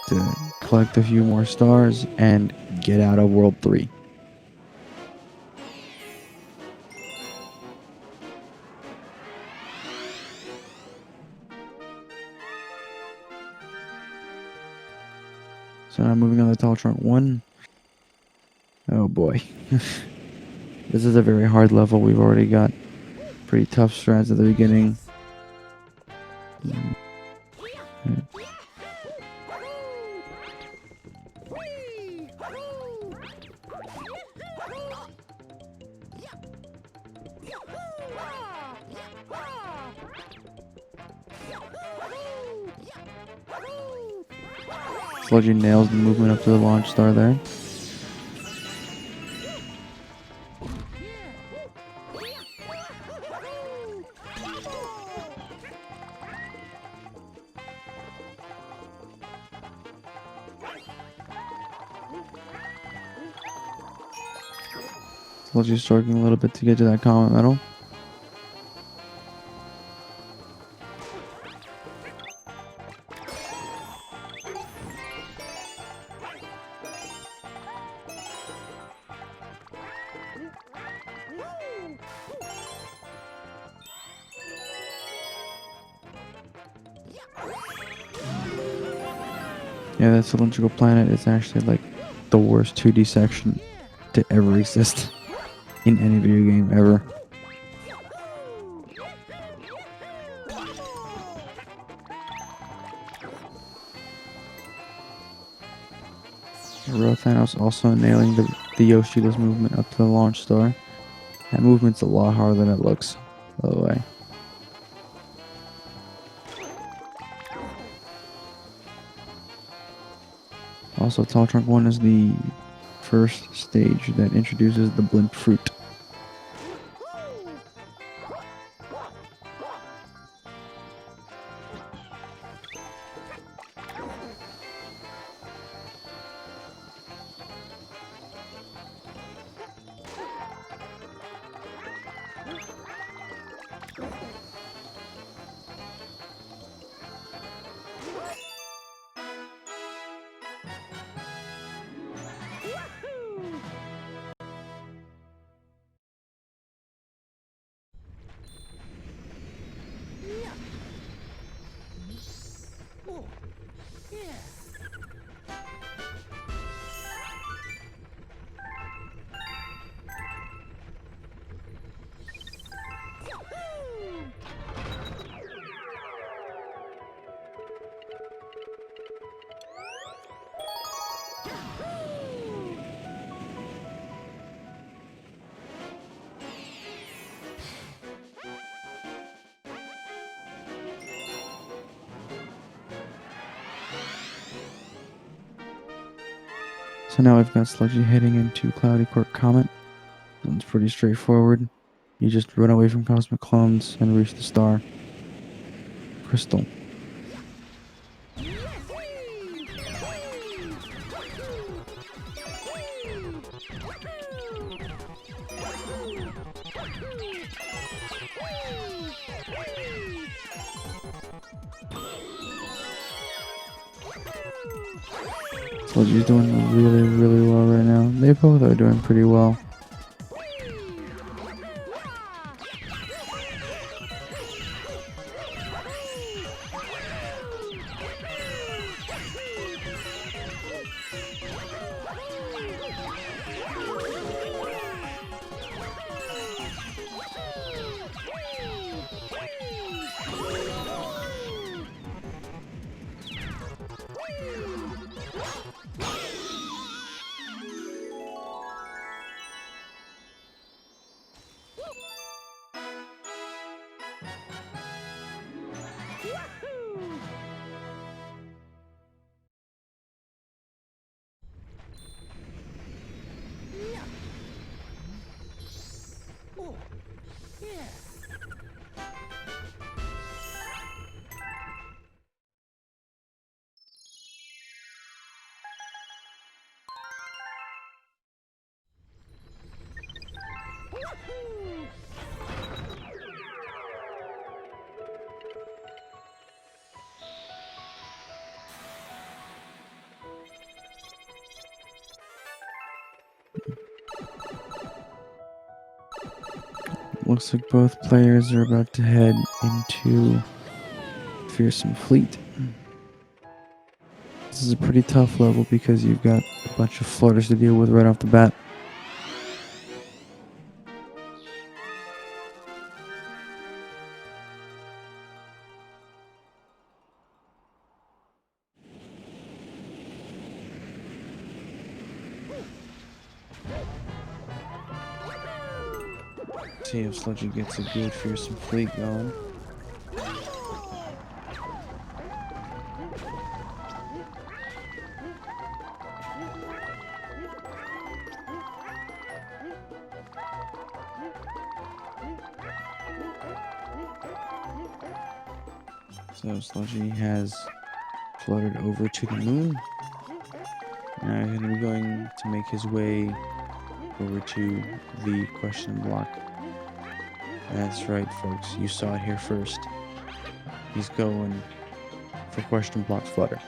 to collect a few more stars and get out of World 3. So now moving on to Tall Trunk 1. Oh boy. This is a very hard level. We've already got pretty tough strats at the beginning. Sludgy nails the movement up to the launch star there. Sludgy's struggling a little bit to get to that comet medal. Yeah, that cylindrical planet is actually like the worst 2D section to ever exist in any video game ever. RhoThanos also nailing the Yoshida's movement up to the launch star. That movement's a lot harder than it looks, by the way. Also, Tall Trunk 1 is the first stage that introduces the blimp fruit. So now we've got Sludgy heading into Cloudy Court Comet. It's pretty straightforward. You just run away from cosmic clones and reach the star. Crystal. Sludgy's doing really, really well right now. They both are doing pretty well. Looks like both players are about to head into Fearsome Fleet. This is a pretty tough level because you've got a bunch of floaters to deal with right off the bat. See if Sludgy gets a good Fearsome Fleet going. So Sludgy has floated over to the moon. Now he's going to make his way over to the question block. That's right, folks. You saw it here first. He's going for question block flutter.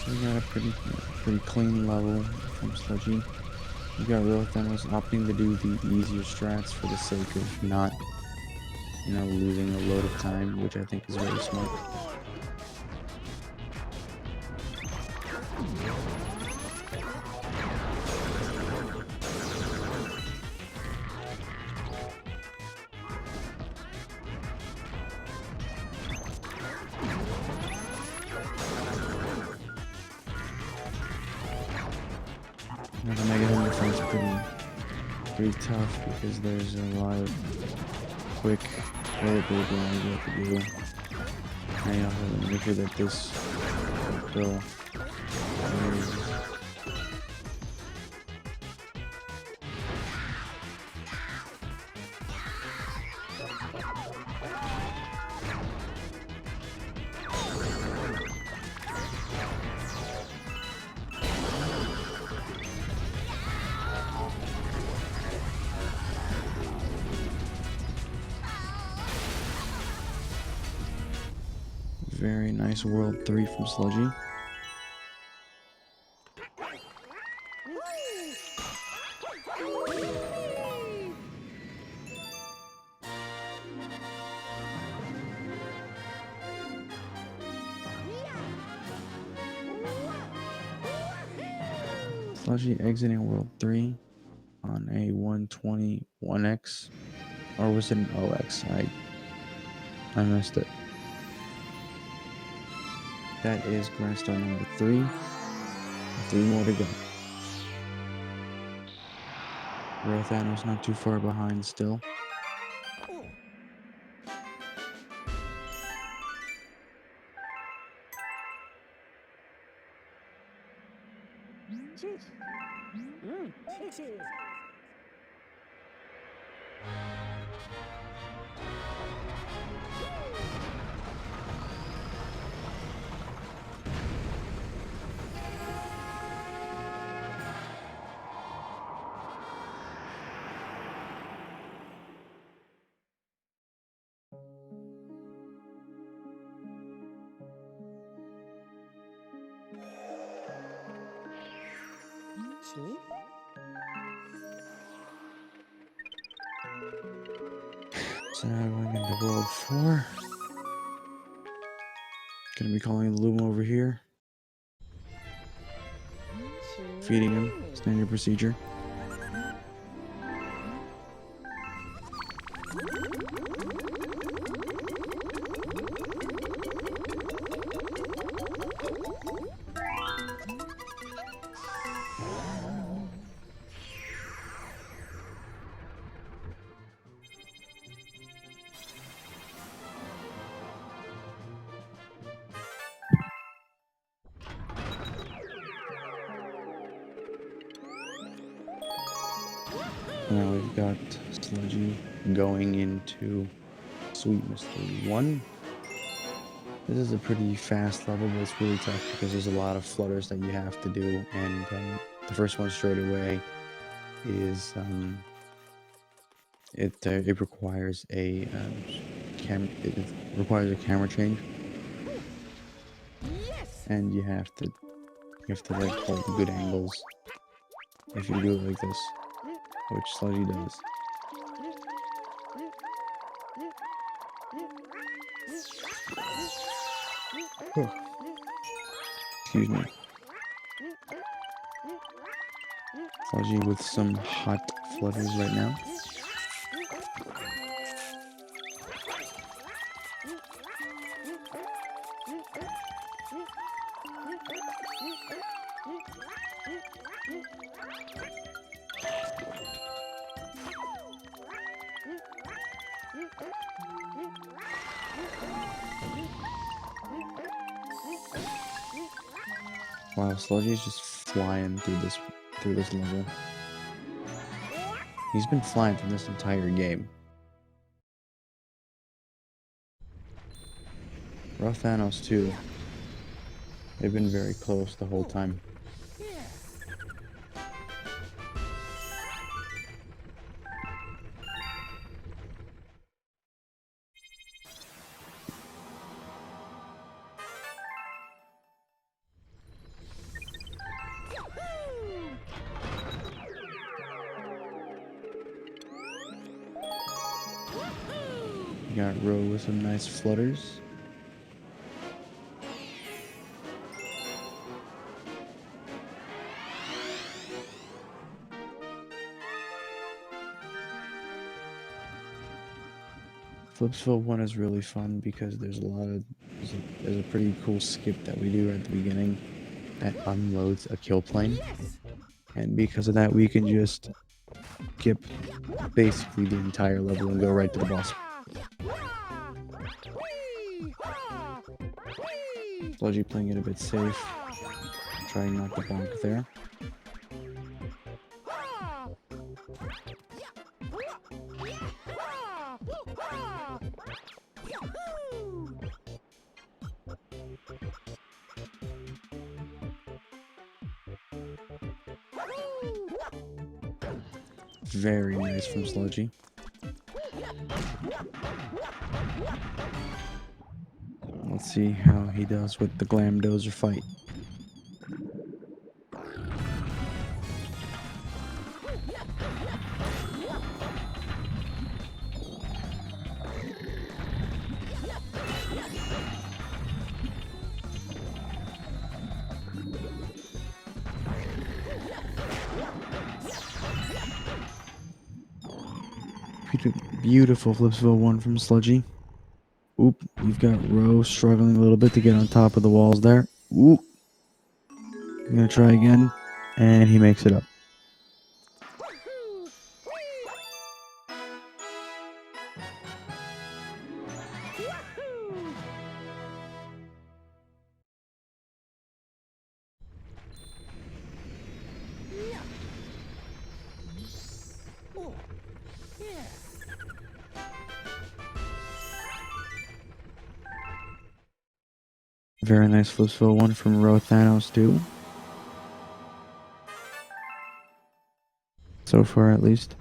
So we got a pretty clean level from Sludgy. We got RhoThanos opting to do the easier strats for the sake of not, losing a load of time, which I think is very smart. Now the Mega Hit defense is pretty tough because there's a lot of quick bullet grind you have to do. And you have to make sure that this will very nice World 3 from Sludgy. Sludgy exiting World 3 on a 120 1x Or was it an OX? I missed it. That is Grand Star number 3. 3 more to go. RhoThanos not too far behind still. So now going into World 4. Gonna be calling the Luma over here. Feeding him. Standard procedure. Now we've got Sludgy going into Sweet Mystery 1. This is a pretty fast level, but it's really tough because there's a lot of flutters that you have to do, and the first one straight away is it requires a camera change, and you have to like hold good angles if you do it like this, which Sludgy does. Excuse me. Sludgy with some hot flutters right now. Wow, Sludgy's just flying through this level. He's been flying through this entire game. RhoThanos too. They've been very close the whole time. You got Ro with some nice flutters. Flipsville 1 is really fun because there's a pretty cool skip that we do at the beginning that unloads a kill plane. And because of that, we can just skip basically the entire level and go right to the boss. Sludgy playing it a bit safe, trying not to bonk there. Very nice from Sludgy. Let's see how he does with the Glamdozer fight. Beautiful Flipsville 1 from Sludgy. Oop, you've got Ro struggling a little bit to get on top of the walls there. Oop. I'm going to try again, and he makes it up. Very nice Flipsville 1 from RhoThanos too. So far, at least.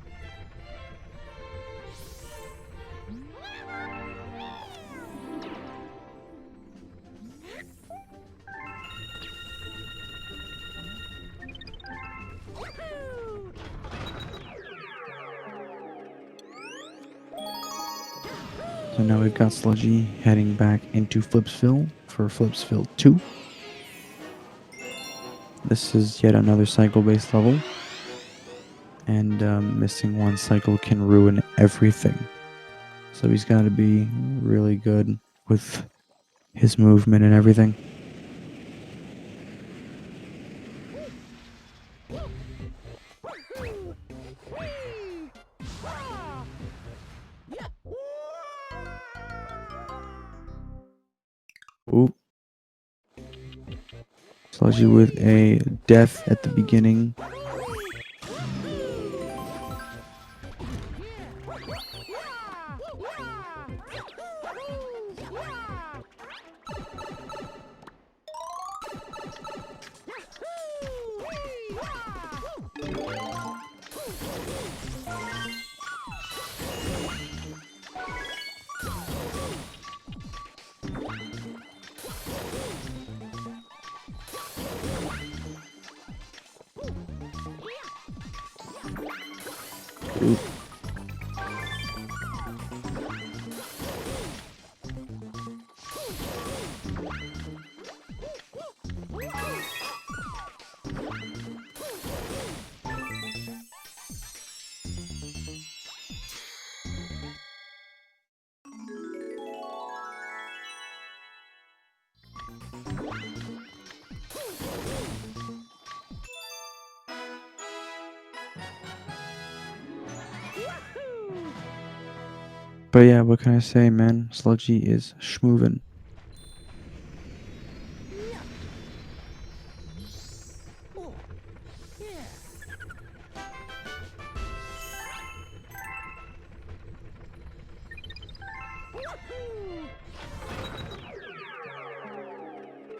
So now we've got Sludgy heading back into Flipsville for Flipsville 2. This is yet another cycle-based level. And missing one cycle can ruin everything. So he's got to be really good with his movement and everything. Ooh. Sludgy with a death at the beginning. Ooh. But yeah, what can I say, man? Sludgy is schmoovin'.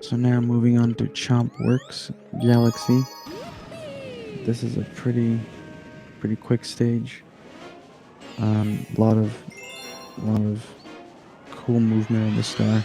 So now moving on to Chomp Works Galaxy. This is a pretty quick stage. Lot of cool movement of the star.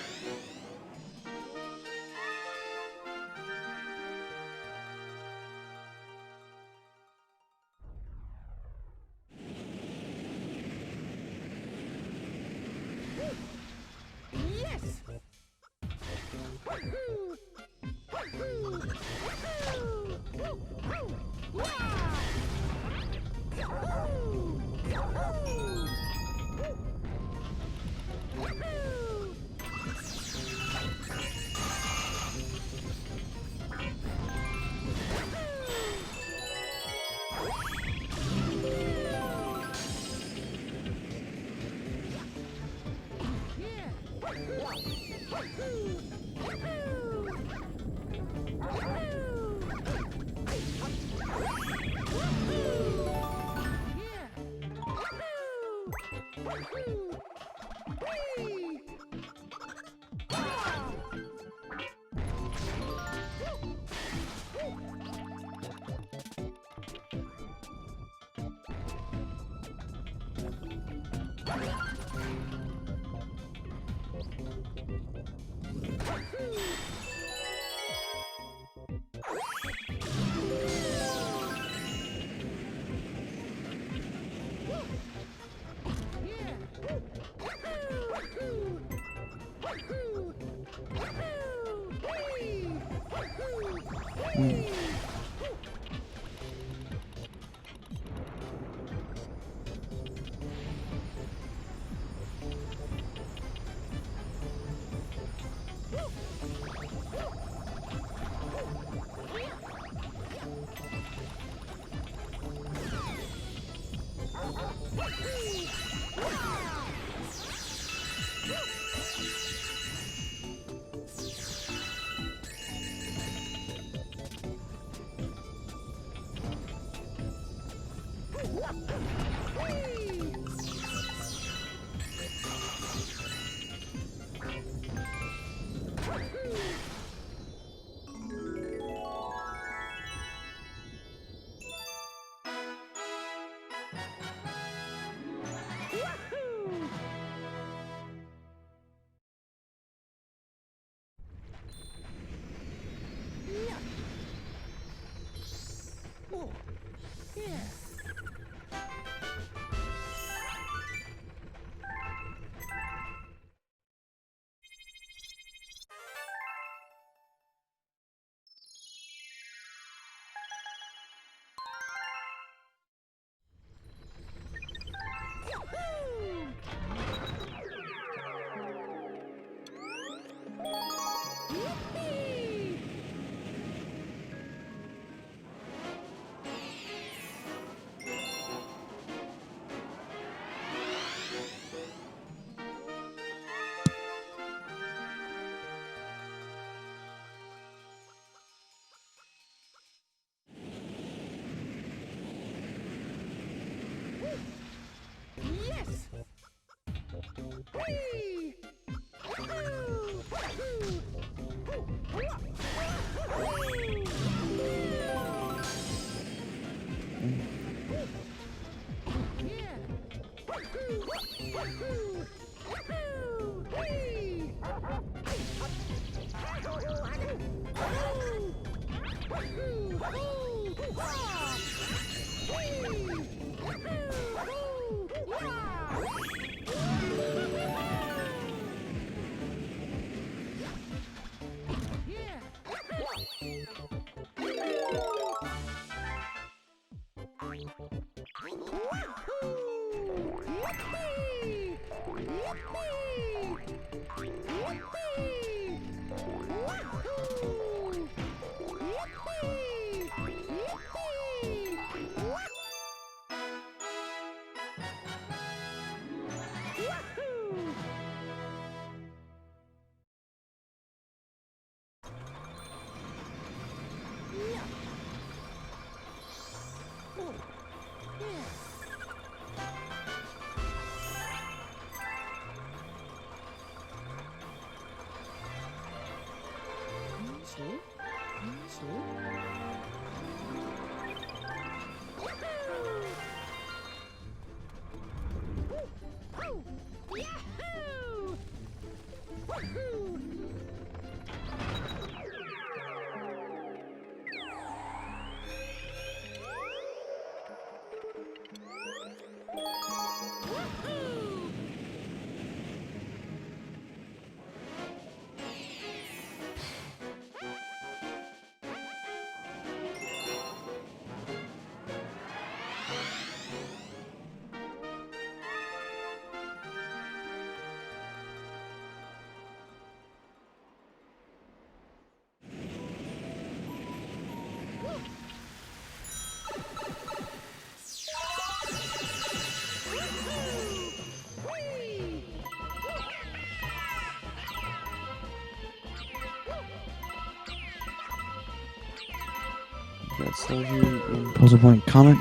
Got Sludgy in Puzzle Point Comet.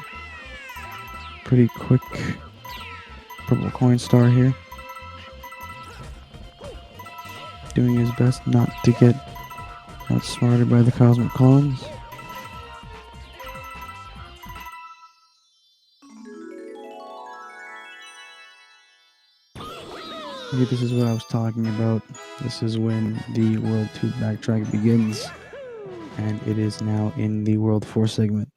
Pretty quick purple coin star here. Doing his best not to get outsmarted by the Cosmic Clones. Okay, this is what I was talking about. This is when the World 2 backtrack begins. And it is now in the World 4 segment.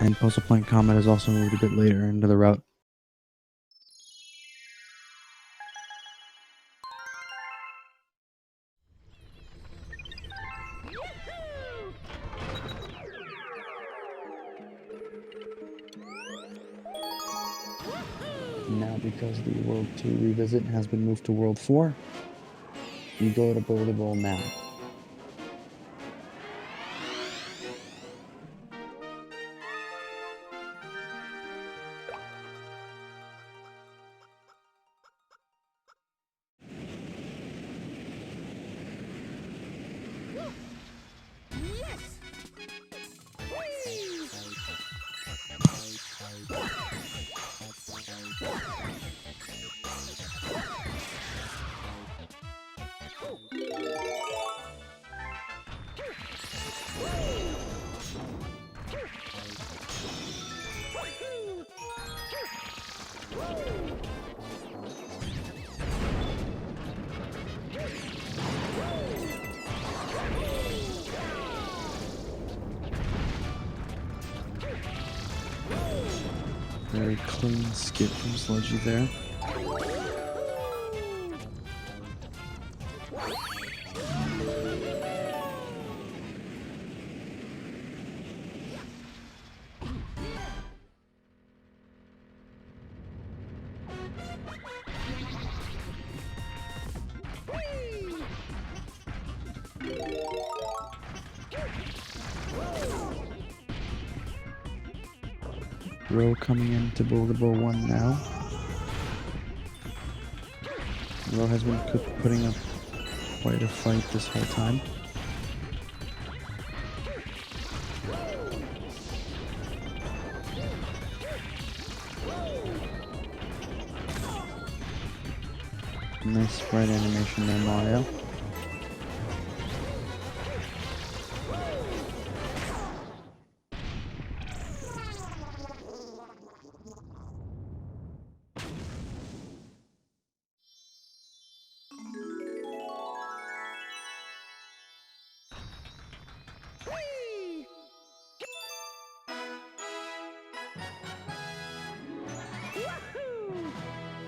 And Puzzle Point Comet has also moved a bit later into the route. Now, because the World 2 revisit has been moved to World 4, you go to Boulder Bowl now. Very clean skip from Sludgy there. Ro coming into Boulder Bowl 1 now. Ro has been putting up quite a fight this whole time. Nice sprite animation there, Mario.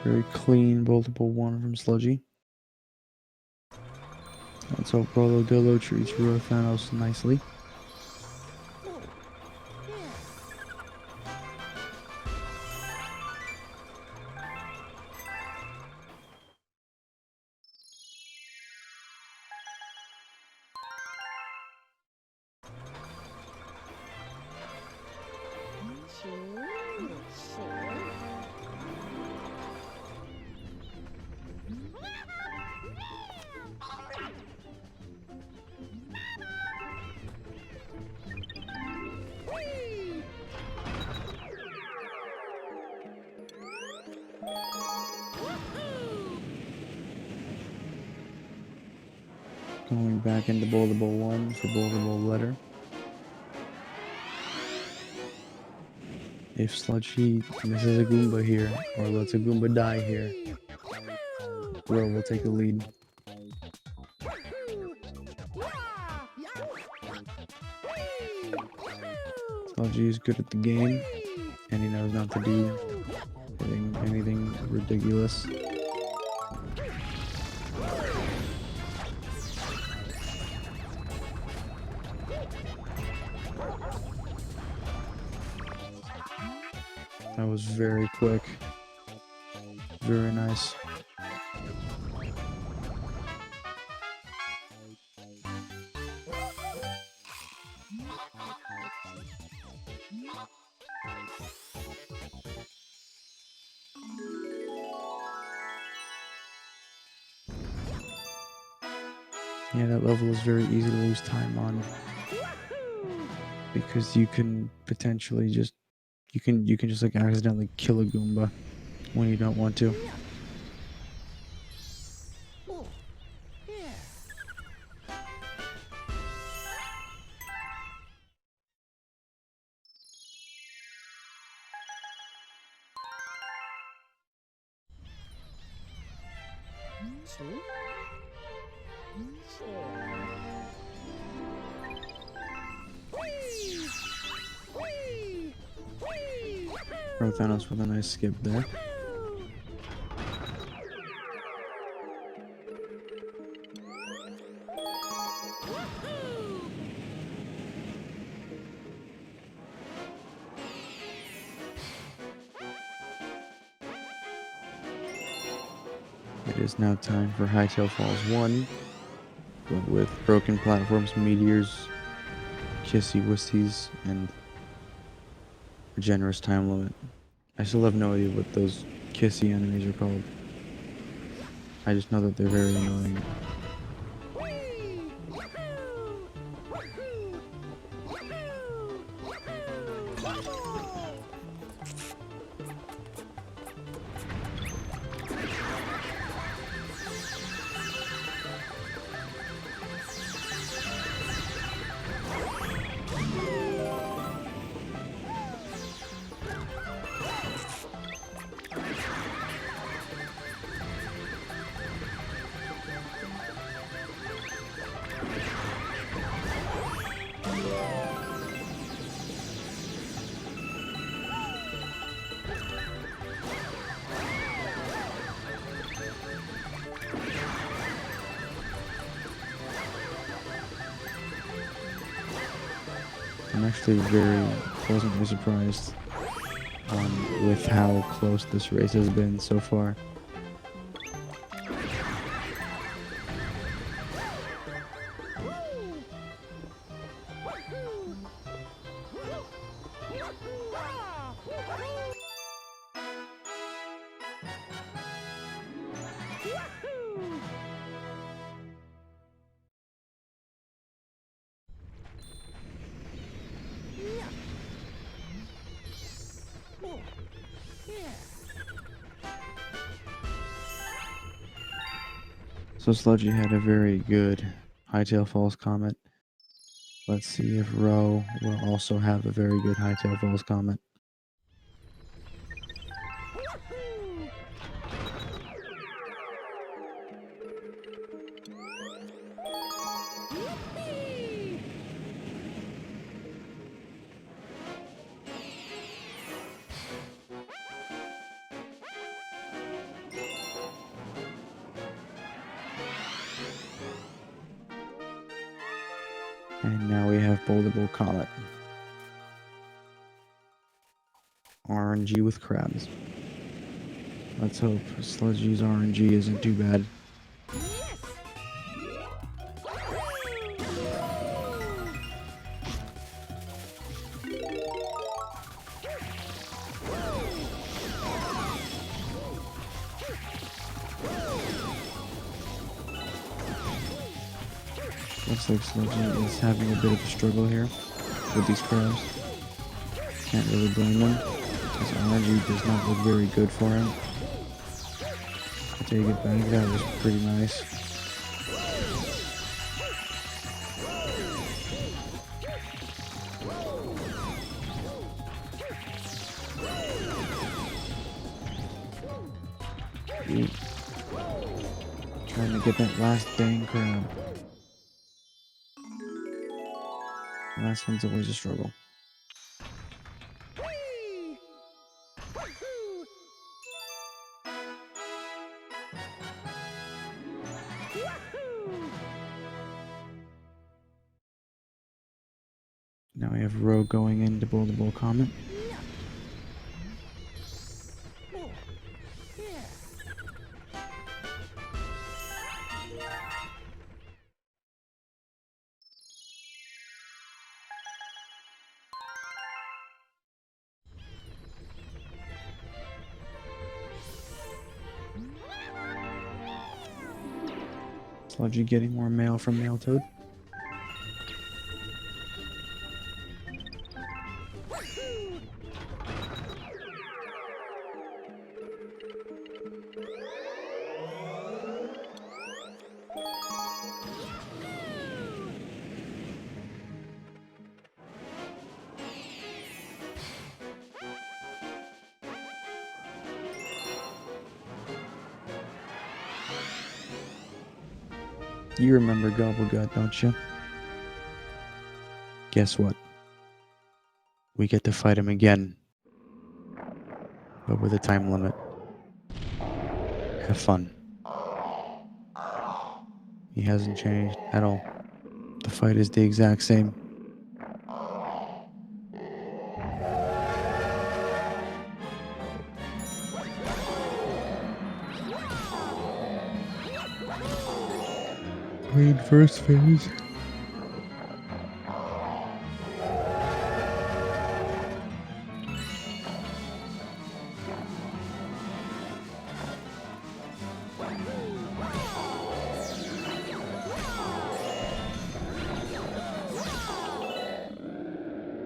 Very clean, multiple one from Sludgy. Let's hope RhoDillo treats RhoThanos nicely. Going back into Boulder Bowl 1 for Boulder Bowl letter. If Sludgy misses a Goomba here, or lets a Goomba die here, Ro will take the lead. Sludgy is good at the game, and he knows not to do anything ridiculous. That was very quick. Very nice. Yeah, that level is very easy to lose time on, because you can potentially just you can just like accidentally kill a Goomba when you don't want to. RhoThanos with a nice skip there. It is now time for Hightail Falls 1, but with broken platforms, meteors, kissy wussies, and a generous time limit. I still have no idea what those kissy enemies are called. I just know that they're very annoying. I'm actually very pleasantly surprised with how close this race has been so far. So Sludgy had a very good Hightail Falls comment. Let's see if Ro will also have a very good Hightail Falls comment. And now we have Boulderable Comet. RNG with crabs. Let's hope Sludgy's RNG isn't too bad. Looks like Sludgy is having a bit of a struggle here with these crabs. Can't really blame him. His energy does not look very good for him. I take it back, that was pretty nice. Ooh. Trying to get that last dang crab. Last one's always a struggle. Now we have Ro going into Boulderable Comet. Sludgy getting more mail from Mail Toad. You remember Gobblegut, don't you? Guess what? We get to fight him again. But with a time limit. Have fun. He hasn't changed at all. The fight is the exact same. Raid first phase.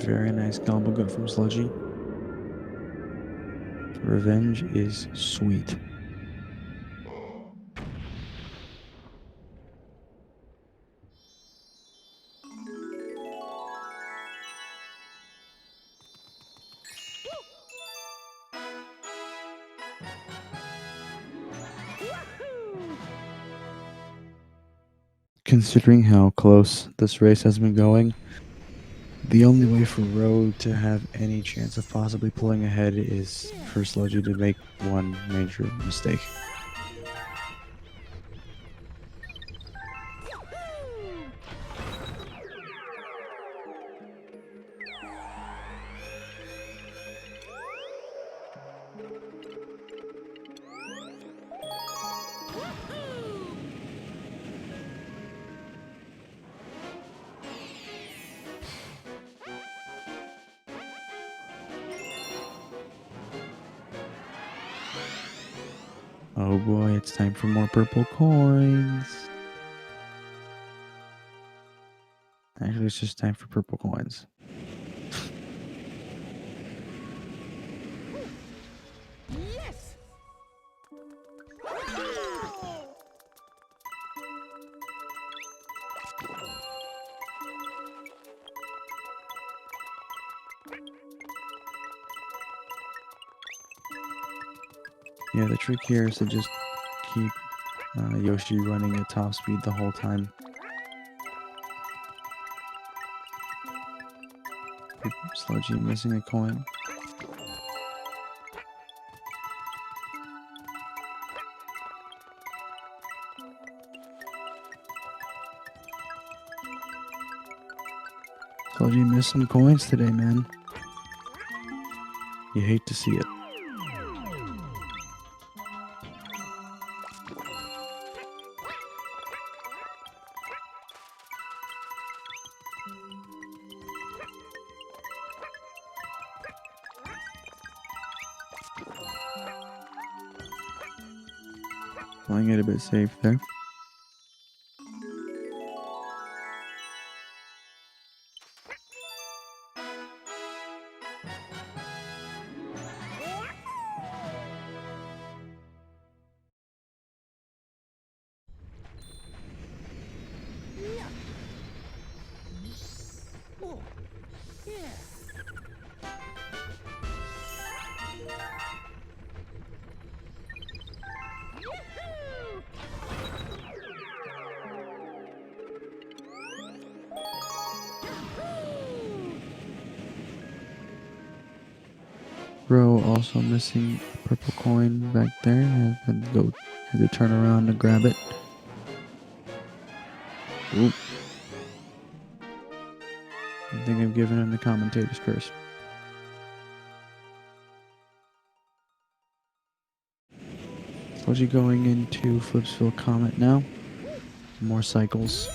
Very nice Gobblegut from Sludgy. Revenge is sweet. Considering how close this race has been going, the only way for Ro to have any chance of possibly pulling ahead is for Sludgy to make one major mistake. Oh boy, it's time for more purple coins. Actually, it's just time for purple coins. Yeah, the trick here is to just keep Yoshi running at top speed the whole time. Sludgy missing a coin. Sludgy missed some coins today, man. You hate to see it. Playing it a bit safe there. Bro also missing a purple coin back there. Had to turn around to grab it. Oop. I think I've given him the commentator's curse. Sludgy going into Flipsville Comet now. More cycles.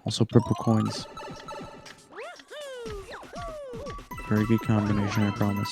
Also purple coins. Very good combination, I promise.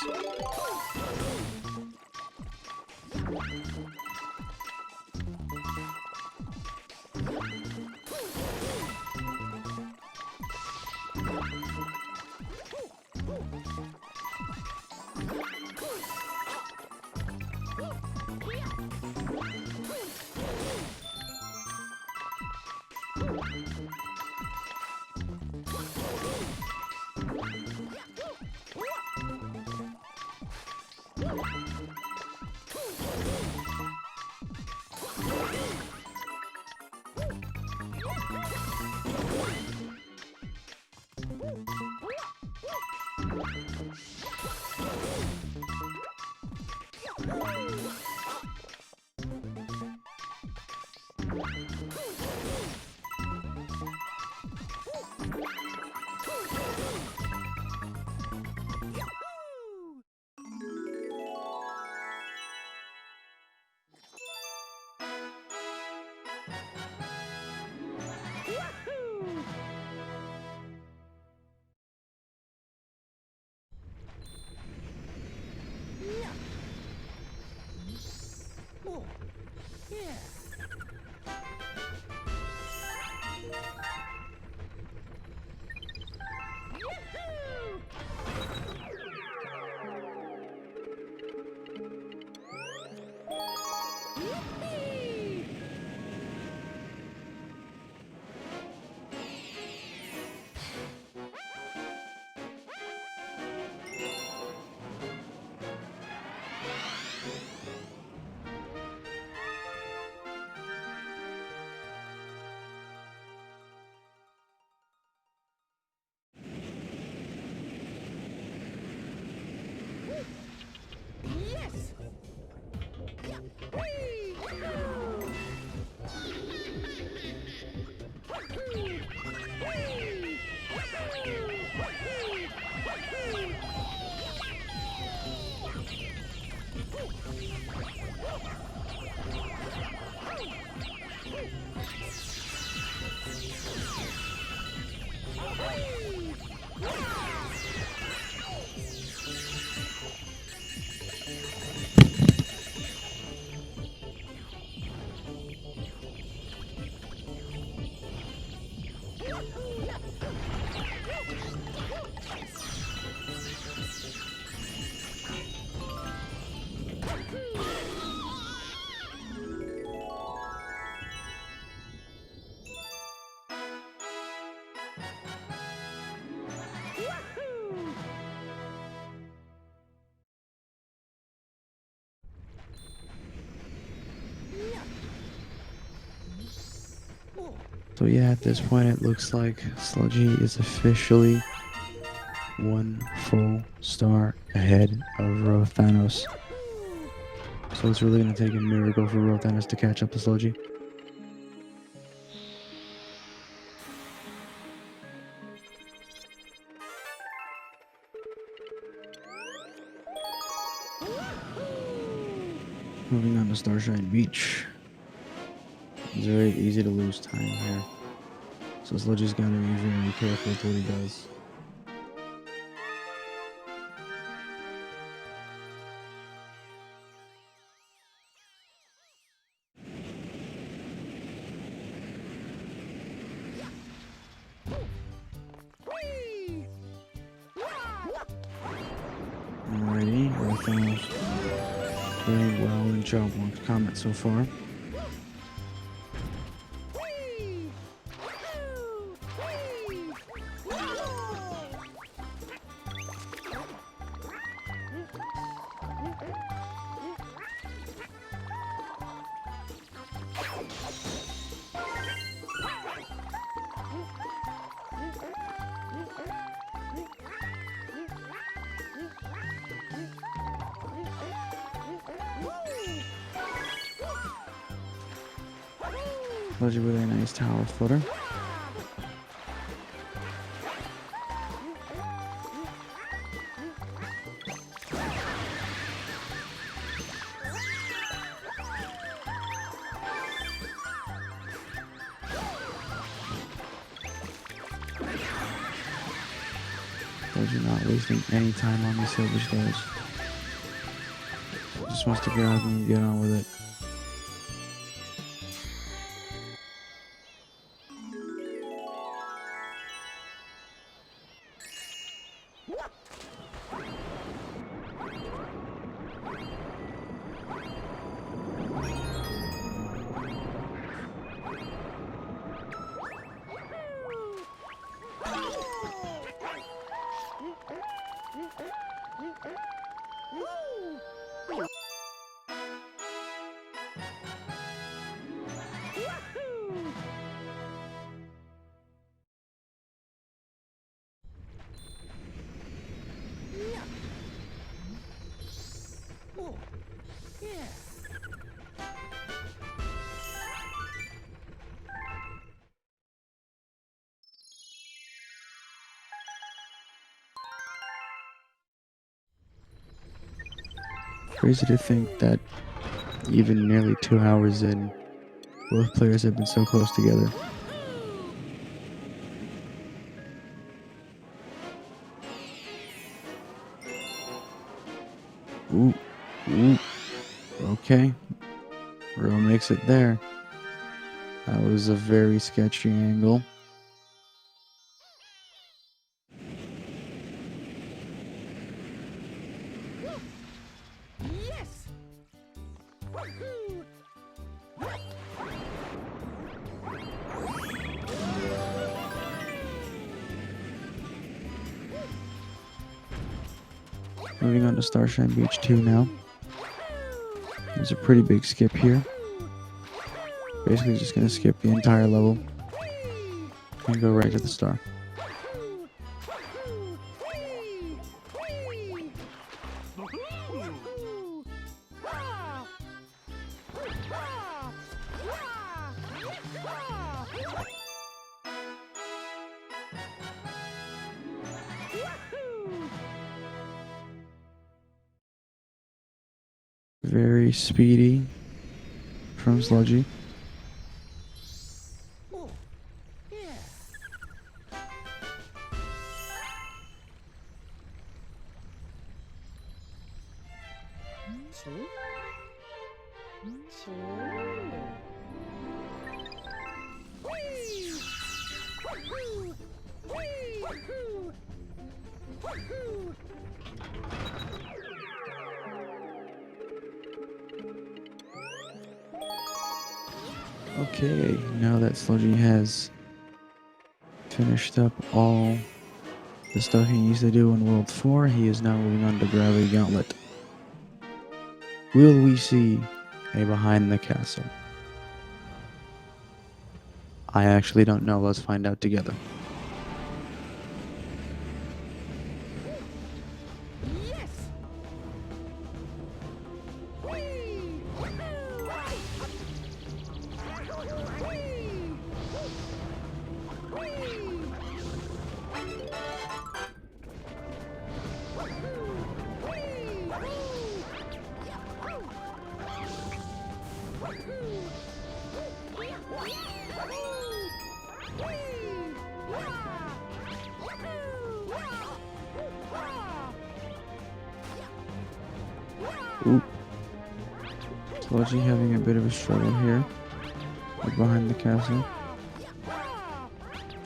So yeah, at this point it looks like Sludgy is officially 1 full star ahead of RhoThanos. So it's really going to take a miracle for RhoThanos to catch up to Sludgy. Moving on to Starshine Beach. It's very easy to lose time here. So Sludgy's got to be very careful with what he does. Alrighty, RhoThanos doing well in Job 1's comment so far. Sludgy with a nice tower footer. Sludgy not wasting any time on these silver stars. Just wants to grab them and get on with it. Crazy to think that even nearly 2 hours in, both players have been so close together. Ooh, ooh, okay. Ro makes it there. That was a very sketchy angle. Yes! Woohoo! Moving on to Starshine Beach 2 now. There's a pretty big skip here. Basically just going to skip the entire level and go right to the star. Very speedy from Sludgy. Okay, now that Sludgy has finished up all the stuff he needs to do in World 4, he is now moving on to Gravity Gauntlet. Will we see a behind the castle? I actually don't know. Let's find out together. Yes! Whee! Woohoo! Whee! Ooh. Sludgy having a bit of a struggle here. We're behind the castle.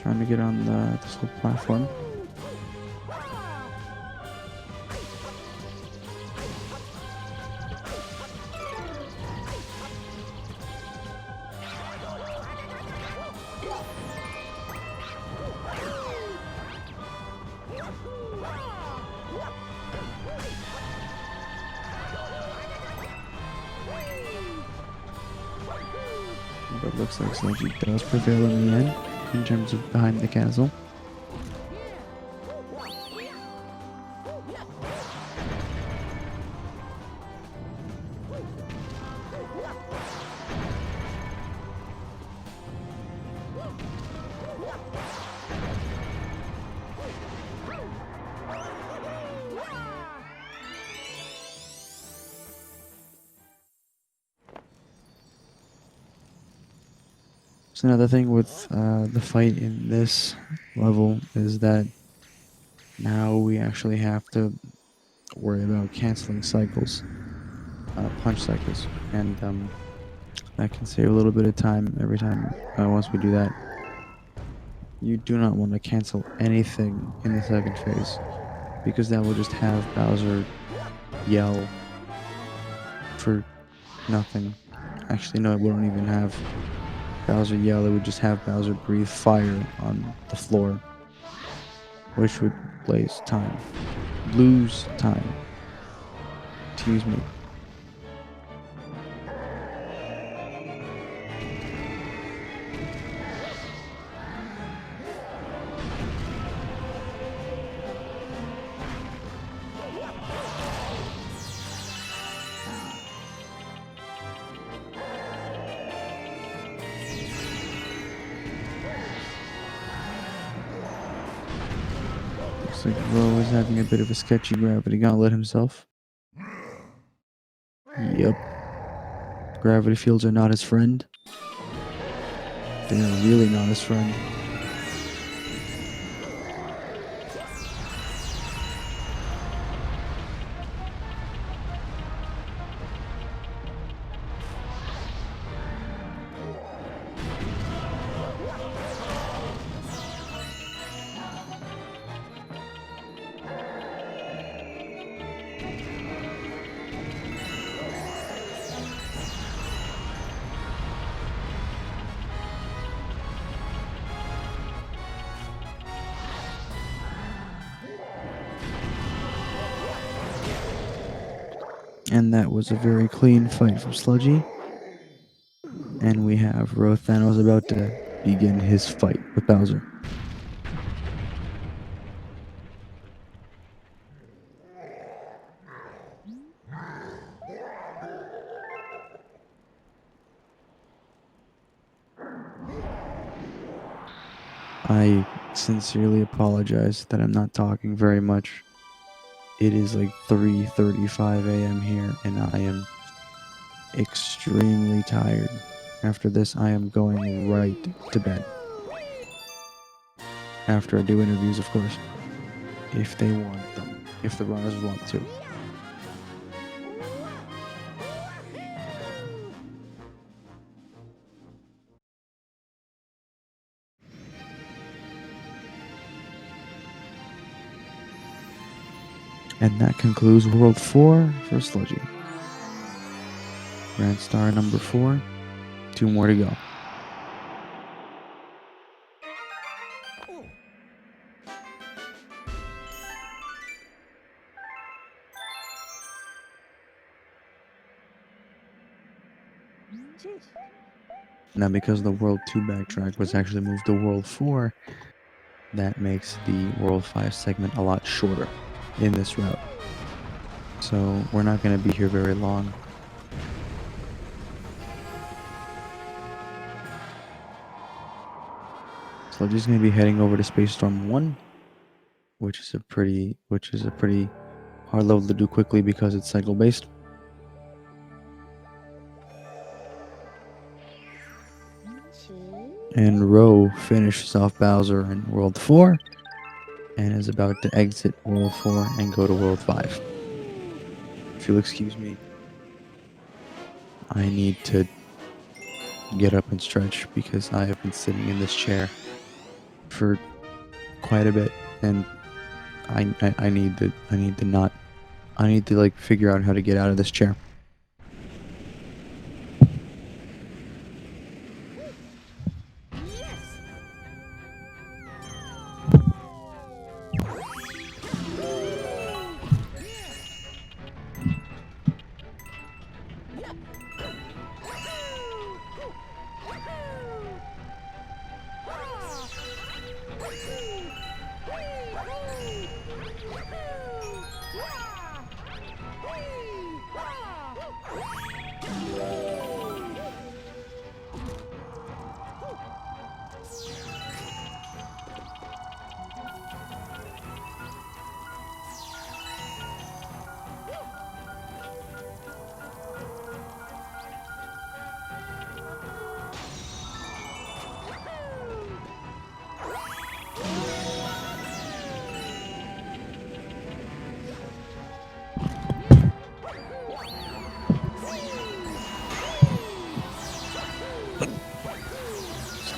Trying to get on this whole platform. But looks like Sludgy does prevail in the end in terms of behind the castle. So another thing with the fight in this level is that now we actually have to worry about canceling cycles, punch cycles, and that can save a little bit of time every time once we do that. You do not want to cancel anything in the second phase because that will just have Bowser yell for nothing. Actually, no, it wouldn't even have Bowser yell. It would just have Bowser breathe fire on the floor, which would lose time. Excuse me. Looks like Ro is having a bit of a sketchy gravity gauntlet himself. Yep. Gravity fields are not his friend. They are really not his friend. And that was a very clean fight from Sludgy. And we have RhoThanos about to begin his fight with Bowser. I sincerely apologize that I'm not talking very much. It is like 3:35 a.m. here, and I am extremely tired. After this, I am going right to bed. After I do interviews, of course. If they want them. If the runners want to. And that concludes World 4 for Sludgy. Grand Star number 4. 2 more to go. Now, because the World 2 backtrack was actually moved to World 4, that makes the World 5 segment a lot shorter in this route. So we're not going to be here very long. So we're just going to be heading over to Space Storm 1, which is a pretty hard level to do quickly because it's cycle based. And Ro finishes off Bowser in World 4 and is about to exit World 4 and go to World 5. If you'll excuse me, I need to get up and stretch because I have been sitting in this chair for quite a bit, and I need to like figure out how to get out of this chair.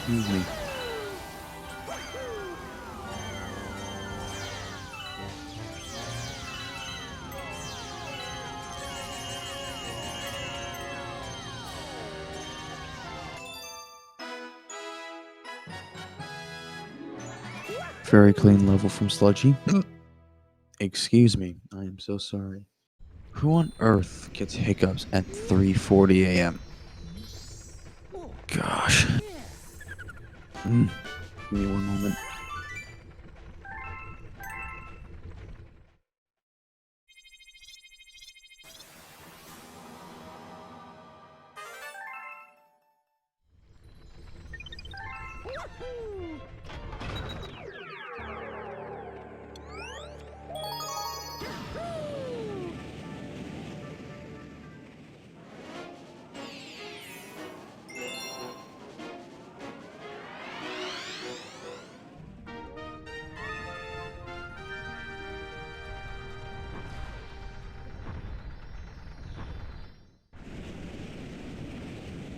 Excuse me. Very clean level from Sludgy. Excuse me. I am so sorry. Who on earth gets hiccups at 3:40 a.m.? Gosh. Give me one moment.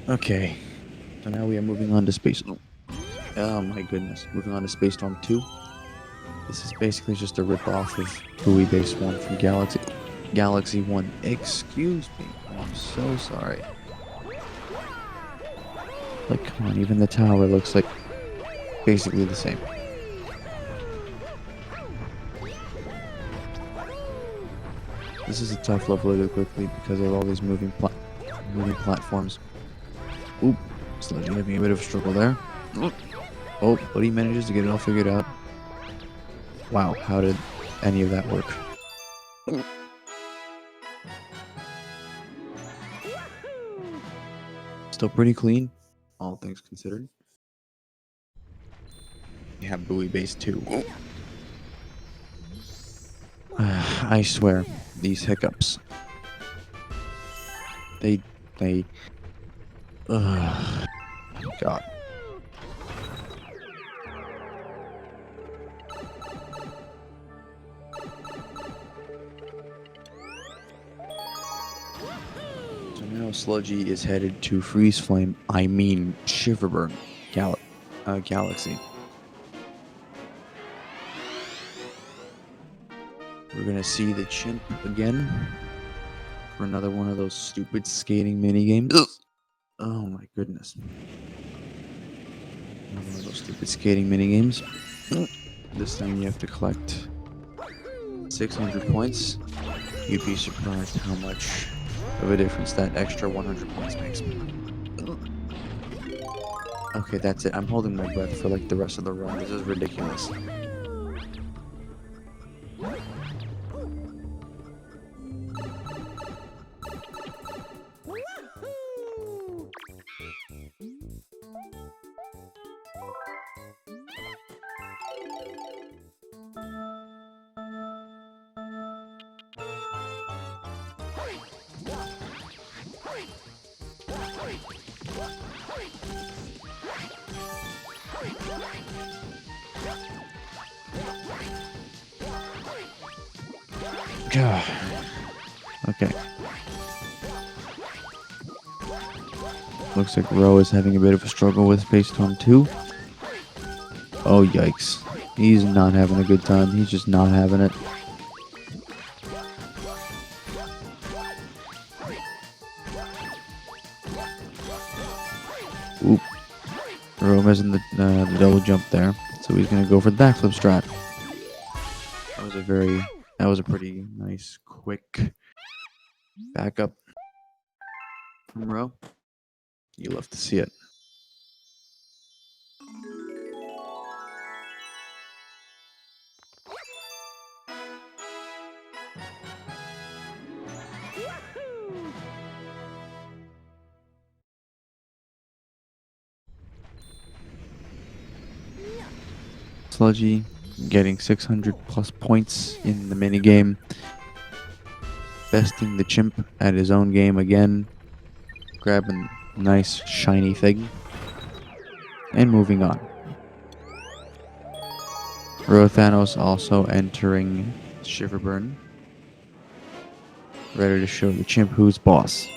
Okay, so now we are moving on to Space. Oh my goodness, moving on to Space Storm 2. This is basically just a rip-off of Buoy Base 1 from Galaxy 1. Excuse me, I'm so sorry. Like, come on, even the tower looks like basically the same. This is a tough level to do quickly because of all these moving platforms. Oop, Sludgy having a bit of a struggle there. Oh, but he manages to get it all figured out. Wow, how did any of that work? Still pretty clean, all things considered. We have Buoy Base 2. I swear, these hiccups. They God. So now Sludgy is headed to Freeze Flame, Shiverburn Galaxy. We're gonna see the chimp again for another one of those stupid skating minigames. Oh my goodness. Another one of those stupid skating minigames. This time you have to collect 600 points. You'd be surprised how much of a difference that extra 100 points makes. Okay, that's it. I'm holding my breath for like the rest of the run. This is ridiculous. Wahoo! Okay. Looks like Ro is having a bit of a struggle with Space Storm 2. Oh, yikes. He's not having a good time. He's just not having it. Oop. Ro missing the double jump there. So he's going to go for the backflip strat. That was a pretty nice, quick backup from Ro. You love to see it. Wahoo! Sludgy getting 600 plus points in the minigame. Besting the chimp at his own game again. Grabbing a nice shiny thing. And moving on. RhoThanos also entering Shiverburn. Ready to show the chimp who's boss.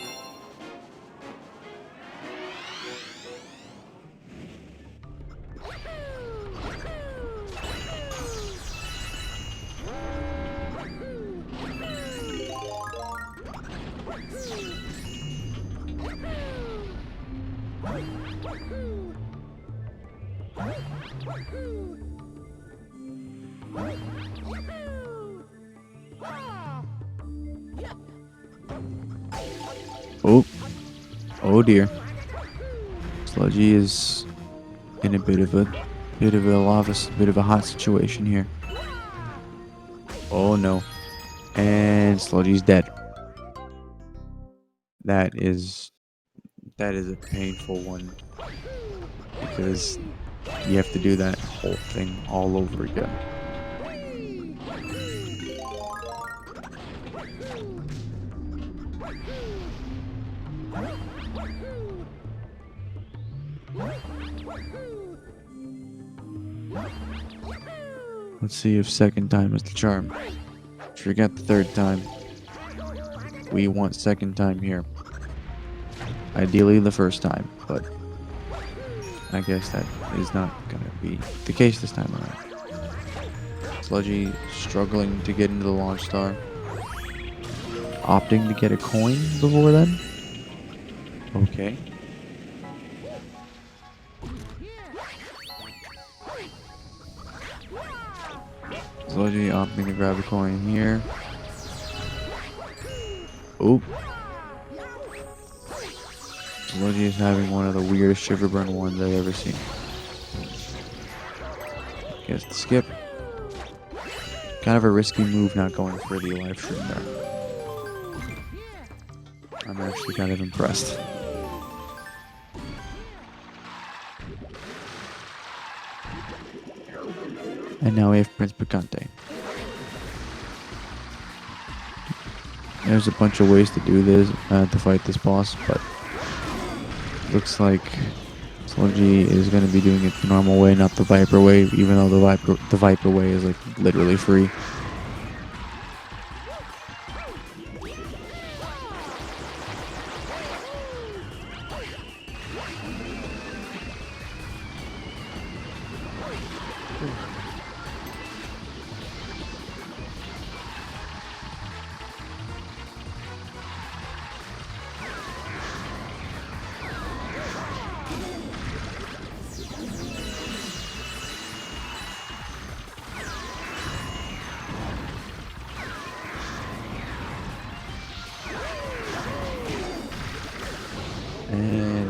Oh, oh dear. Sludgy is in a bit of a hot situation here. Oh no. And Sludgy's dead. That is a painful one because you have to do that whole thing all over again. Let's see if second time is the charm. Forget the third time. We want second time here. Ideally the first time, but I guess that is not gonna be the case this time around. Sludgy struggling to get into the launch star. Opting to get a coin before then? Okay. Sludgy opting to grab a coin here. Oop. Sludgy is having one of the weirdest Shiverburn ones I've ever seen. Gets the skip. Kind of a risky move not going for the live stream there. I'm actually kind of impressed. And now we have Prince Picante. There's a bunch of ways to do this, to fight this boss, but looks like Sludgy is going to be doing it the normal way, not the Viper way, even though the Viper way is like literally free.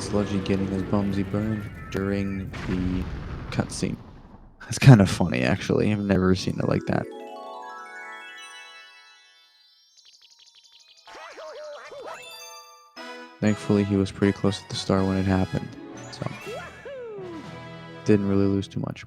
Sludgy getting his bumsy burn during the cutscene. That's kind of funny, actually. I've never seen it like that. Thankfully, he was pretty close to the star when it happened, so didn't really lose too much.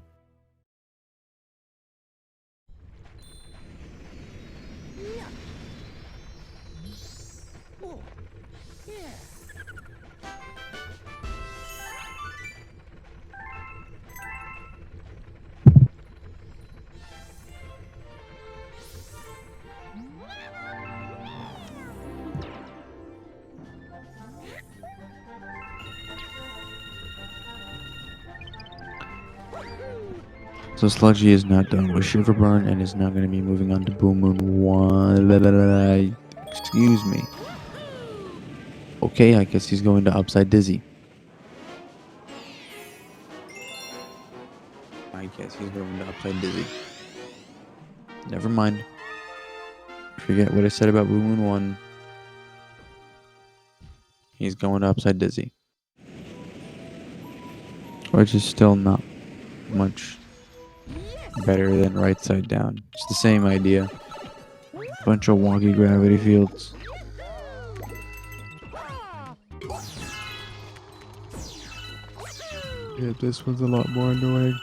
So Sludgy is not done with Shiverburn and is now going to be moving on to Boom Moon 1. Excuse me. Okay, I guess he's going to Upside Dizzy. I guess he's moving to Upside Dizzy. Never mind. Forget what I said about Boom Moon 1. He's going to Upside Dizzy. Which is still not much better than Right Side Down. It's the same idea. Bunch of wonky gravity fields. Yeah, this one's a lot more annoying.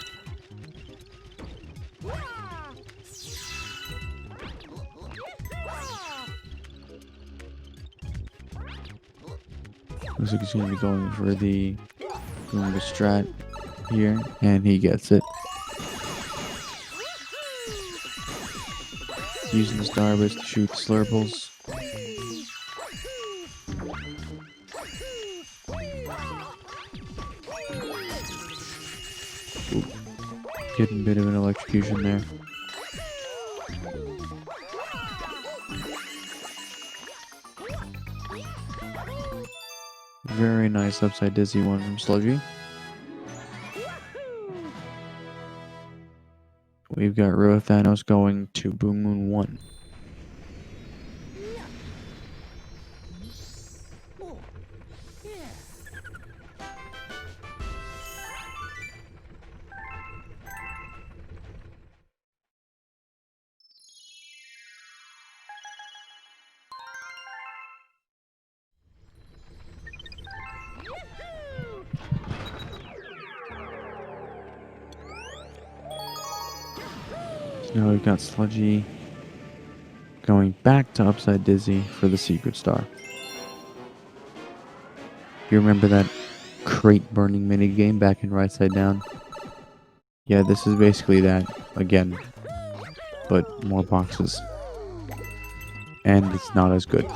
Looks like he's going to be going for the strat here, and he gets it. Using the Starburst to shoot the Slurples. Oop. Getting a bit of an electrocution there. Very nice Upside Dizzy one from Sludgy. We've got RhoThanos going to Boom Moon 1. Now we've got Sludgy going back to Upside Dizzy for the Secret Star. You remember that crate burning minigame back in Right Side Down? Yeah, this is basically that again, but more boxes. And it's not as good.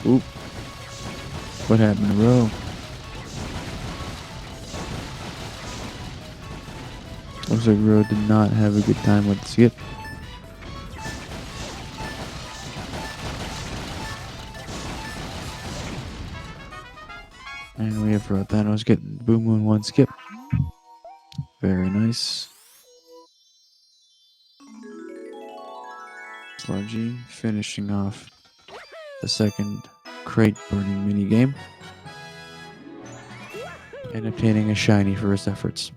Oop. What happened to Ro? Looks like Ro did not have a good time with the skip. And we have RhoThanos getting Boom Moon 1 skip. Very nice. Sludgy finishing off the second crate burning minigame. And obtaining a shiny for his efforts.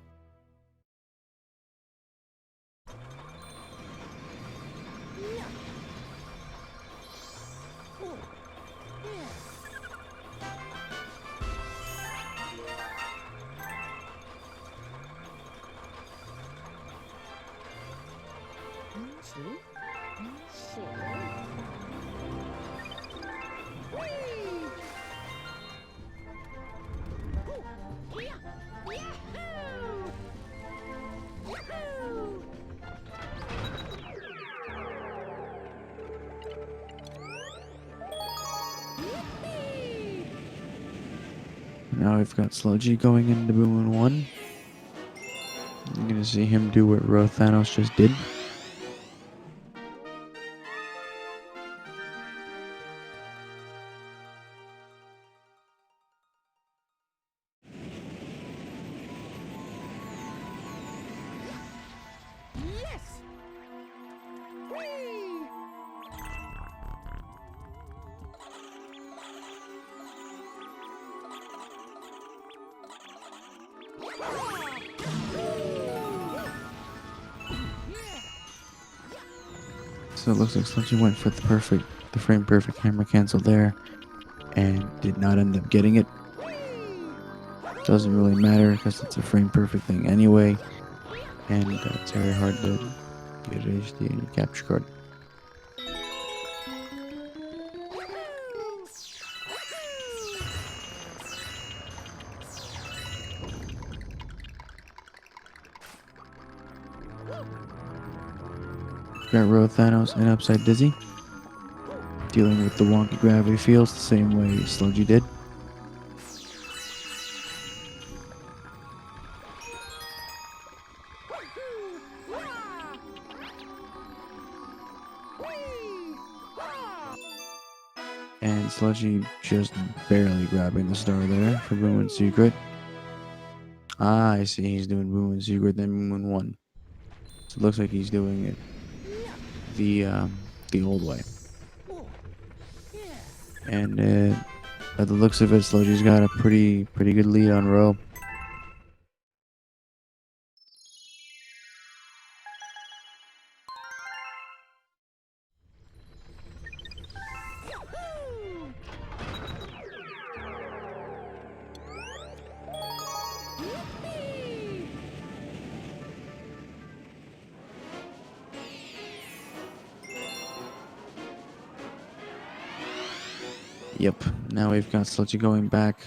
Now we've got Sludgy going into Boom and 1. You're gonna see him do what RhoThanos just did. Yes! Whee! So it looks like Sludgy went for the frame perfect hammer cancel there, and did not end up getting it. Doesn't really matter because it's a frame perfect thing anyway, and it's very hard to get HD in your capture card. Got RhoThanos and Upside Dizzy, dealing with the wonky gravity fields the same way Sludgy did. And Sludgy just barely grabbing the star there for Boom and Secret. Ah, I see he's doing Boom and Secret, then Boom and 1. So it looks like he's doing it the old way. And by the looks of it, Sludgy's got a pretty good lead on Rho. Yep, now we've got Sludgy going back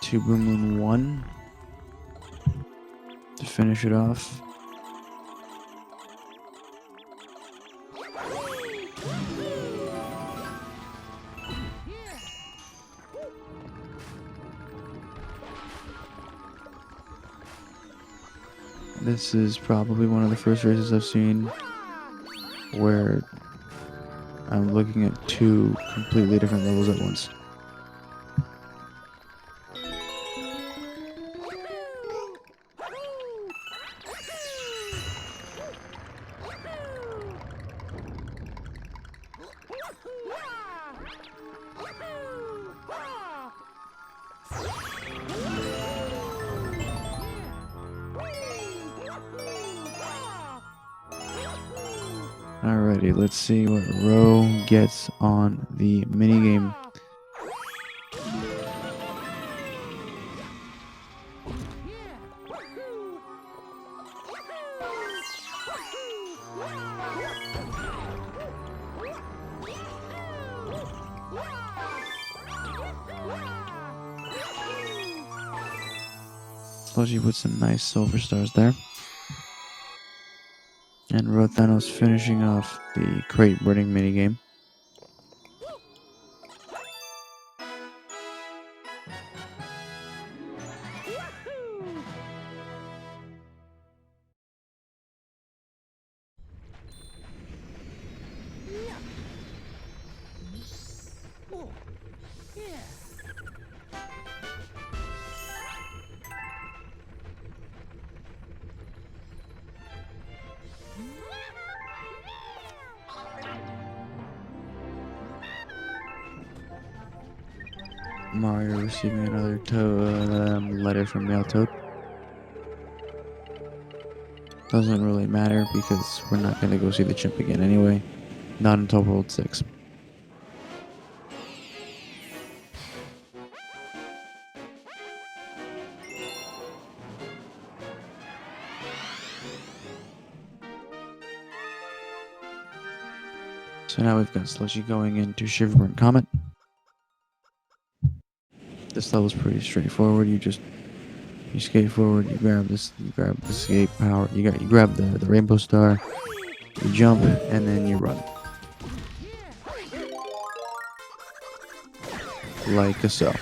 to Boom Moon 1 to finish it off. This is probably one of the first races I've seen where I'm looking at two completely different levels at once. Alrighty, let's see what Rho gets on the minigame. Sludgy with some nice silver stars there. And RhoThanos finishing off the crate burning minigame. Mario receiving another letter from Mail Toad. Doesn't really matter because we're not going to go see the chimp again anyway. Not until World 6. So now we've got Sludgy going into Shiverburn Comet. This level's pretty straightforward. You skate forward, you grab the skate power, you grab the rainbow star, you jump, and then you run. Like so.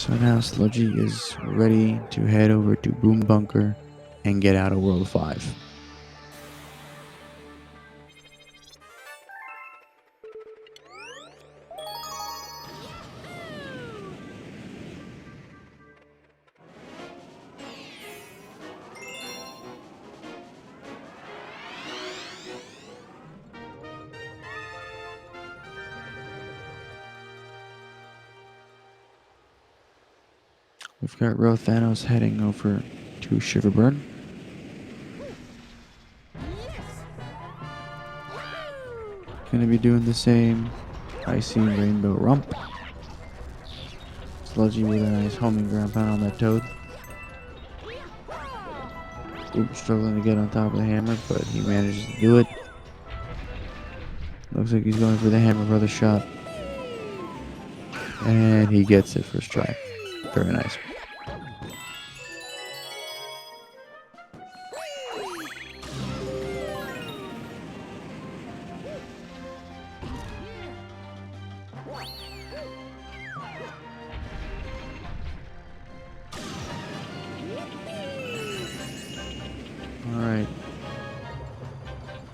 So now Sludgy is ready to head over to Boom Bunker and get out of World 5. We've got RhoThanos heading over to Shiverburn. Gonna be doing the same icy rainbow rump. Sludgy with a nice homing ground pound on that toad. Oops, struggling to get on top of the hammer, but he manages to do it. Looks like he's going for the Hammer Brother shot. And he gets it first try. Very nice. Alright.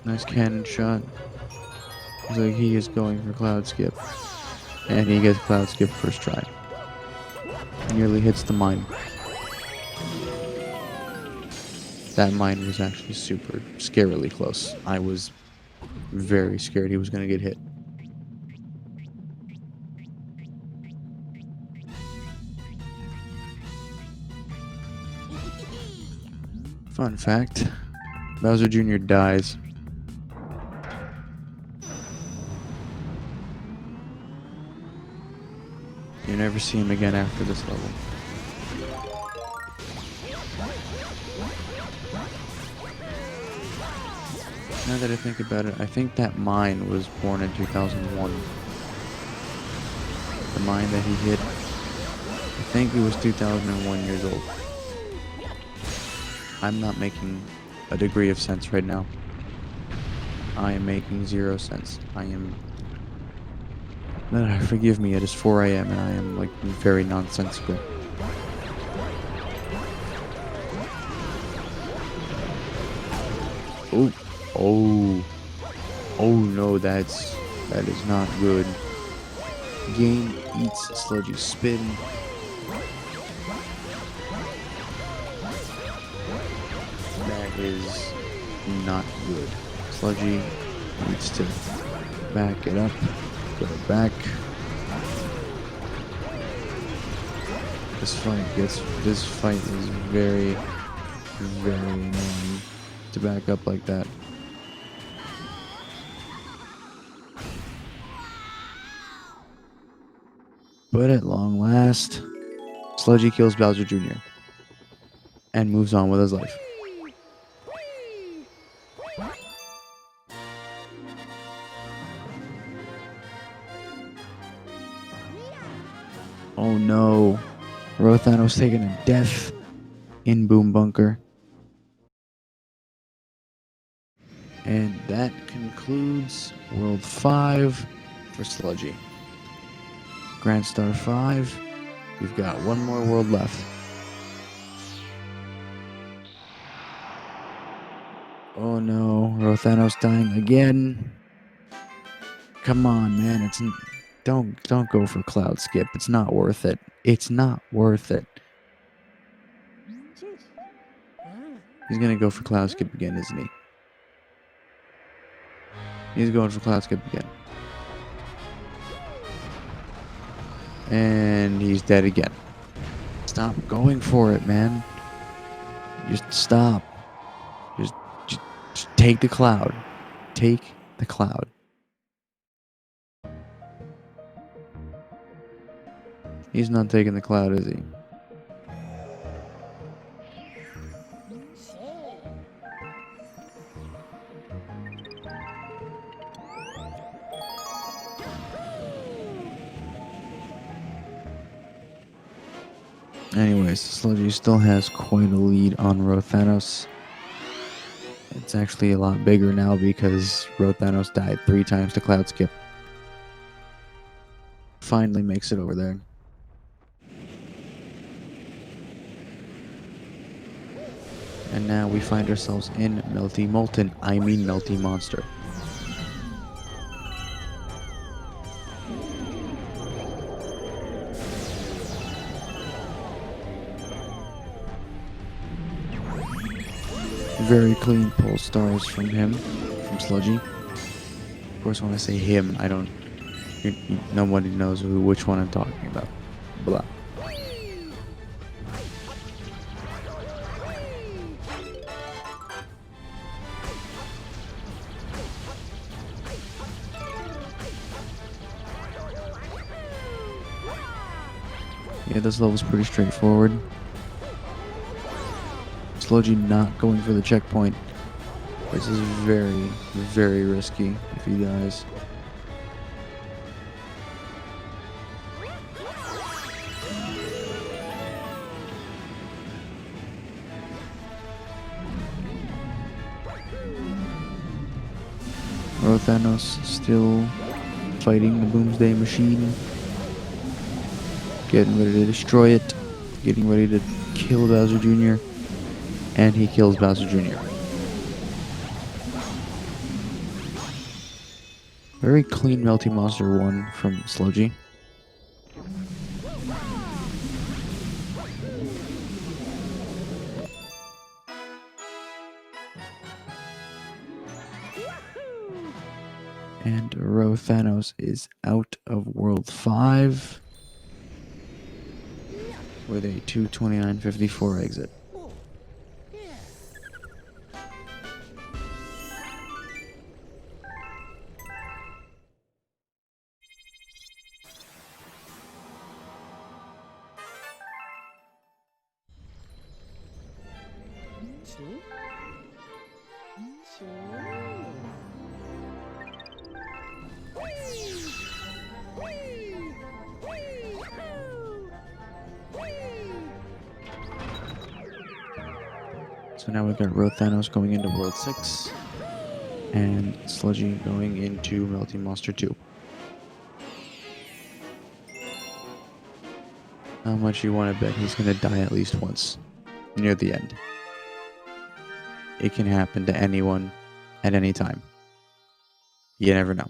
Nice cannon shot. Looks like he is going for Cloud Skip. And he gets Cloud Skip first try. Nearly hits the mine. That mine was actually super scarily close. I was very scared he was going to get hit. Fun fact, Bowser Jr. dies. You never see him again after this level. Now that I think about it, I think that mine was born in 2001. The mine that he hit, I think he was 2001 years old. I'm not making a degree of sense right now. I am making 0 sense. I am... Forgive me, it is 4 a.m. and I am like very nonsensical. Oh, oh no, that is not good. Game eats Sludgy spin. That is not good. Sludgy needs to back it up. Go back. This fight is very, very annoying to back up like that. But at long last, Sludgy kills Bowser Jr. and moves on with his life. Oh no, RhoThanos taking a death in Boom Bunker. And that concludes World 5 for Sludgy. Grand Star 5, we've got one more world left. Oh no, RhoThanos dying again. Come on, man, don't go for Cloud Skip. It's not worth it. It's not worth it. He's gonna go for Cloud Skip again, isn't he? He's going for Cloud Skip again. And he's dead again. Stop going for it, man. Just stop. Just take the cloud. Take the cloud. He's not taking the cloud, is he? Anyways, Sludgy still has quite a lead on RhoThanos. It's actually a lot bigger now because RhoThanos died 3 times to Cloud Skip. Finally makes it over there. And now we find ourselves in Melty Monster. Very clean pull stars from him, from Sludgy. Of course, when I say him, I don't. Nobody knows which one I'm talking about. Blah. Yeah, this level's pretty straightforward. Sludgy not going for the checkpoint. This is very, very risky if he dies. RhoThanos still fighting the Boomsday Machine. Getting ready to destroy it. Getting ready to kill Bowser Jr. And he kills Bowser Jr. Very clean Melty Monster 1 from Sludgy. And RhoThanos is out of World 5 with a 2:29.54 exit. So now we've got RhoThanos going into World 6 and Sludgy going into Melty Monster 2. How much you want to bet he's going to die at least once near the end? It can happen to anyone at any time. You never know.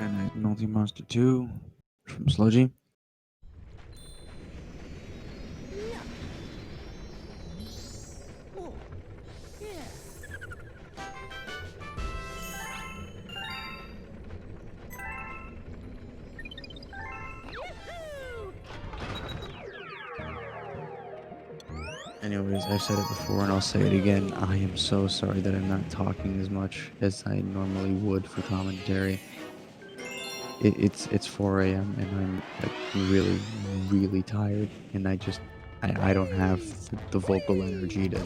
And Melty Monster 2 from Sludgy. Anyways, I've said it before and I'll say it again. I am so sorry that I'm not talking as much as I normally would for commentary. It's 4 a.m. and I'm like really tired, and I don't have the vocal energy to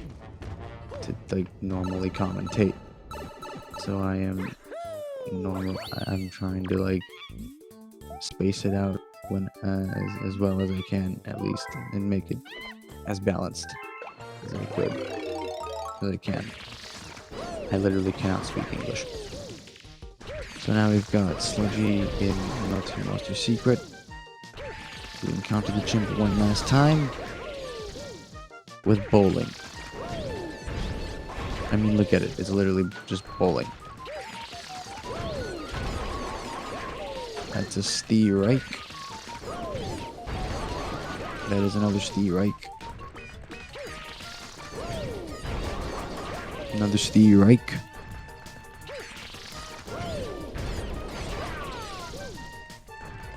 like normally commentate. So I'm trying to like space it out when as well as I can, at least, and make it as balanced as I can. I literally cannot speak English. So now we've got Sludgy in Melty Monster Secret. We encounter the chimp one last time with bowling. I mean, look at it. It's literally just bowling. That's a strike. That is another strike. Another strike.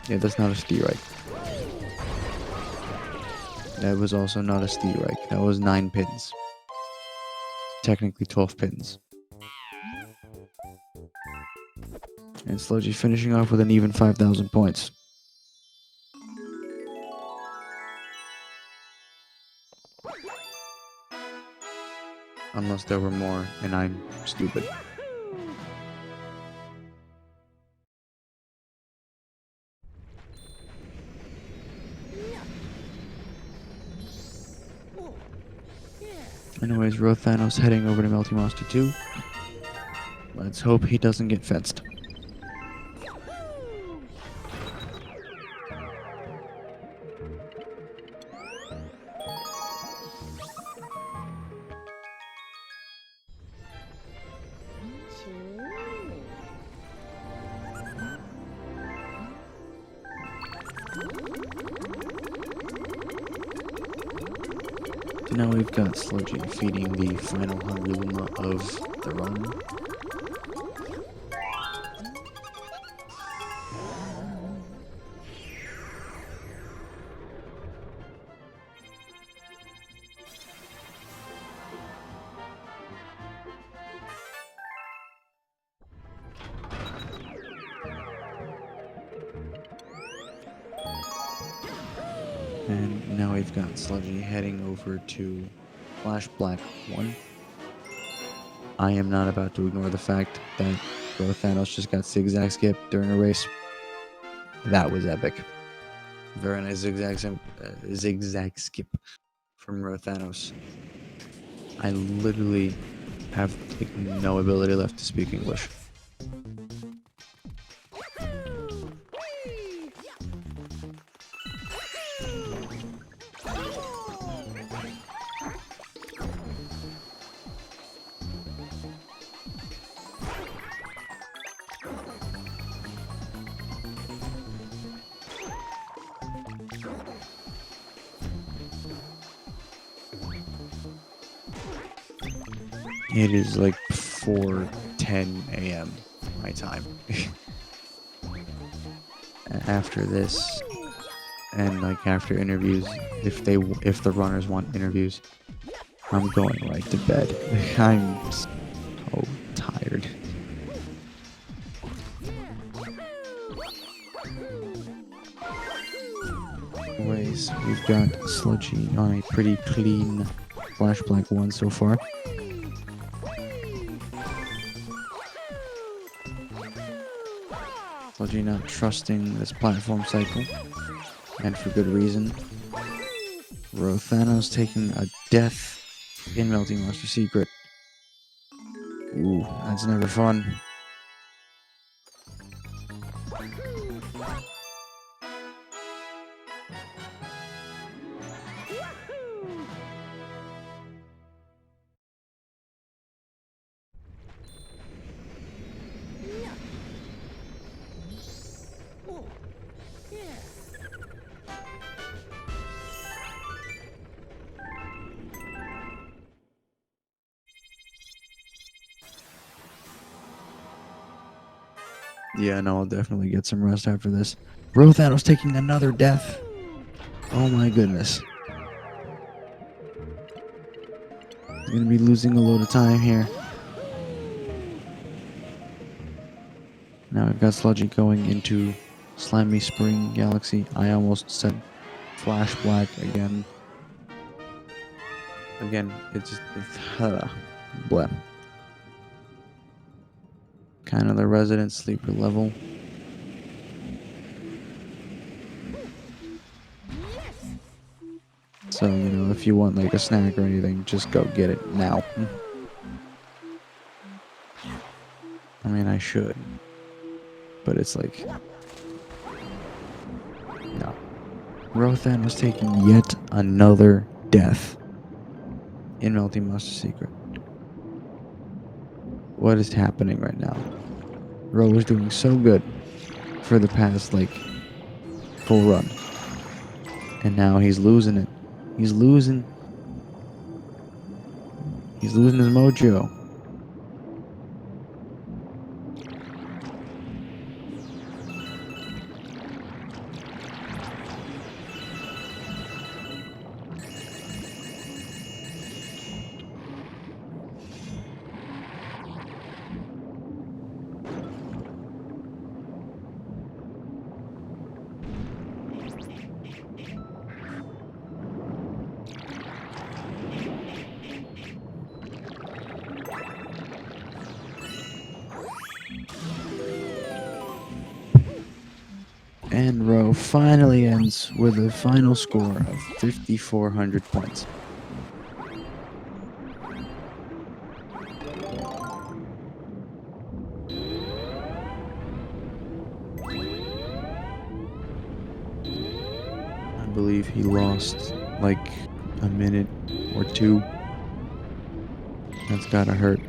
Yeah, that's not a strike. That was also not a strike. That was 9 pins. Technically 12 pins. And Sludgy finishing off with an even 5,000 points. Unless there were more and I'm stupid. Anyways, RhoThanos heading over to Melty Monster 2. Let's hope he doesn't get fenced. Now we've got Sludgy feeding the final Hungry Luma of the run. And now we've got Sludgy heading over to Flash Black 1. I am not about to ignore the fact that RhoThanos just got zigzag skip during a race. That was epic. Very nice zigzag skip from RhoThanos. I literally have like no ability left to speak English. It is like 4:10 a.m. my time. After this, and like after interviews, if the runners want interviews, I'm going right to bed. I'm so tired. Anyways, we've got Sludgy on a pretty clean Flash Black 1 so far. Sludgy not trusting this platform cycle, and for good reason. RhoThanos taking a death in Melting Monster Secret. Ooh, that's never fun. Yeah, no, I'll definitely get some rest after this. RhoThanos taking another death. Oh my goodness. He's gonna be losing a load of time here. Now we've got Sludgy going into Slimy Spring Galaxy. I almost said Flash Black again. Again, it's blah. Kind of the resident sleeper level. So, you know, if you want like a snack or anything, just go get it now. I mean, I should. But it's like... no. RhoThanos was taking yet another death in Melting Monster Secret. What is happening right now? Ro was doing so good for the past, like, full run. And now he's losing it. He's losing his mojo. And Ro finally ends with a final score of 5,400 points. I believe he lost like a minute or two. That's gotta hurt.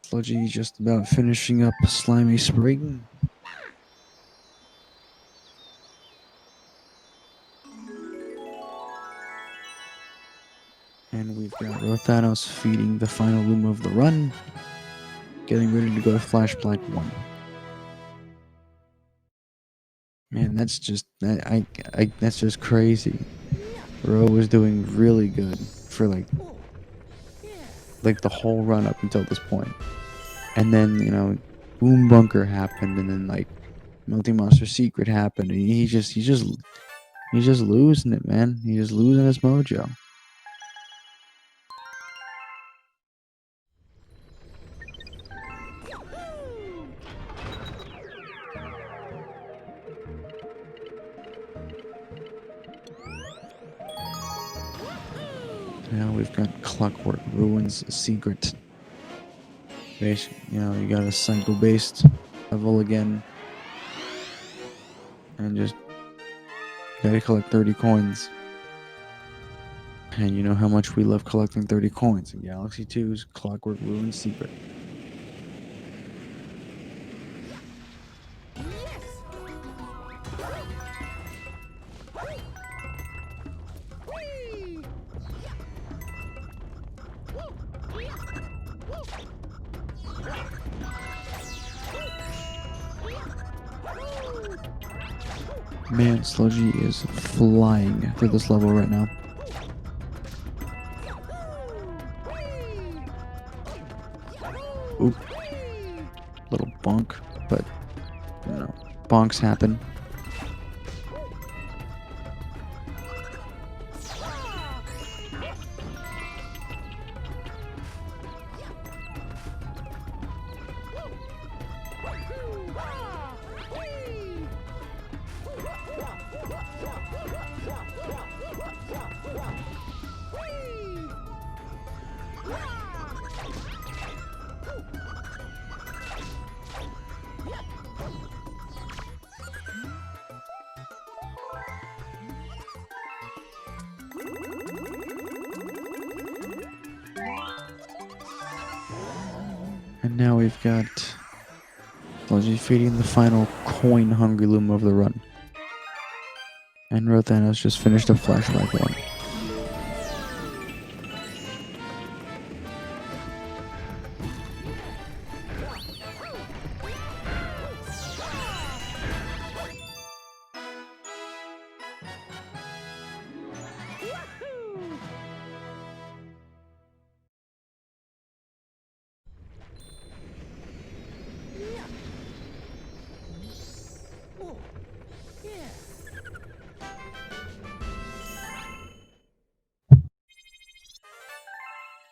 Sludgy just about finishing up Slimy Spring. And we've got RhoThanos feeding the final loom of the run, getting ready to go to Flash Black 1. Man, that's just that's just crazy. Ro was doing really good for like the whole run up until this point. And then, Boom Bunker happened, and then like Multi Monster Secret happened, and he's just losing it, man. He's just losing his mojo. Now we've got Clockwork Ruins Secret. You got a cycle-based level again. And just gotta collect 30 coins. And you know how much we love collecting 30 coins in Galaxy 2's Clockwork Ruins Secret. Man, Sludgy is flying for this level right now. Oop. Little bonk, but, bonks happen. And now we've got Sludgy feeding the final coin-hungry loom of the run. And RhoThanos just finished a flashback one.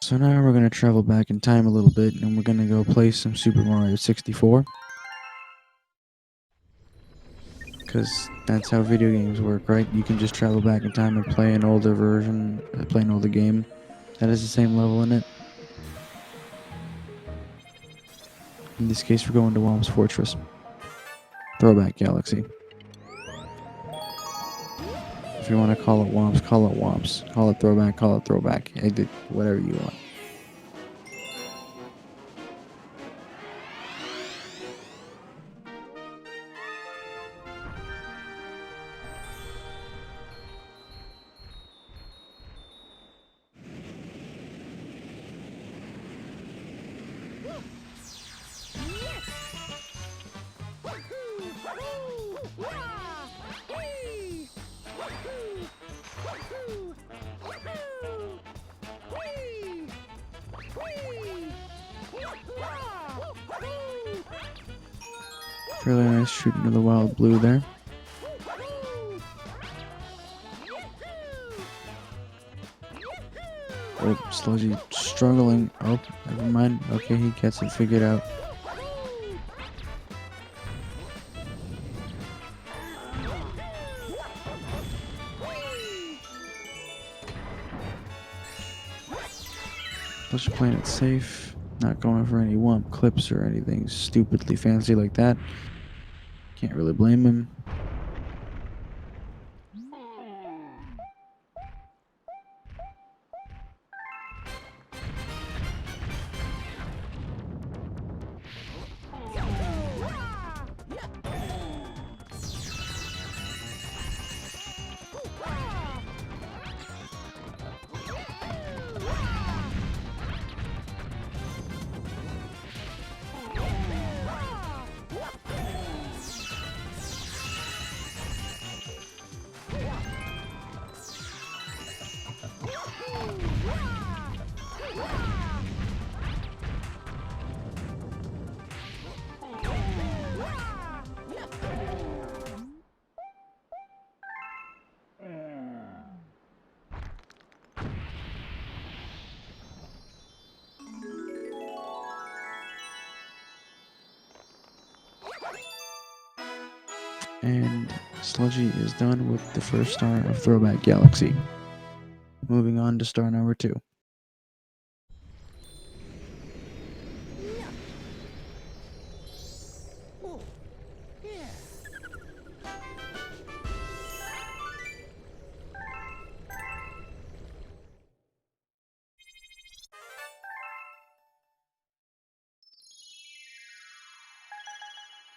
So now we're going to travel back in time a little bit, and we're going to go play some Super Mario 64. Because that's how video games work, right? You can just travel back in time and play an older version, play an older game that has the same level in it. In this case, we're going to Womp's Fortress. Throwback Galaxy. If you want to call it Womp's, call it Womp's. Call it Throwback, call it Throwback. I did whatever you want. Really nice shooting to the wild blue there. Oh, Sludgy struggling. Oh, never mind. Okay, he gets it figured out. Sludgy playing it safe. Not going for any Womp clips or anything stupidly fancy like that. Can't really blame him. And Sludgy is done with the first star of Throwback Galaxy. Moving on to star number 2.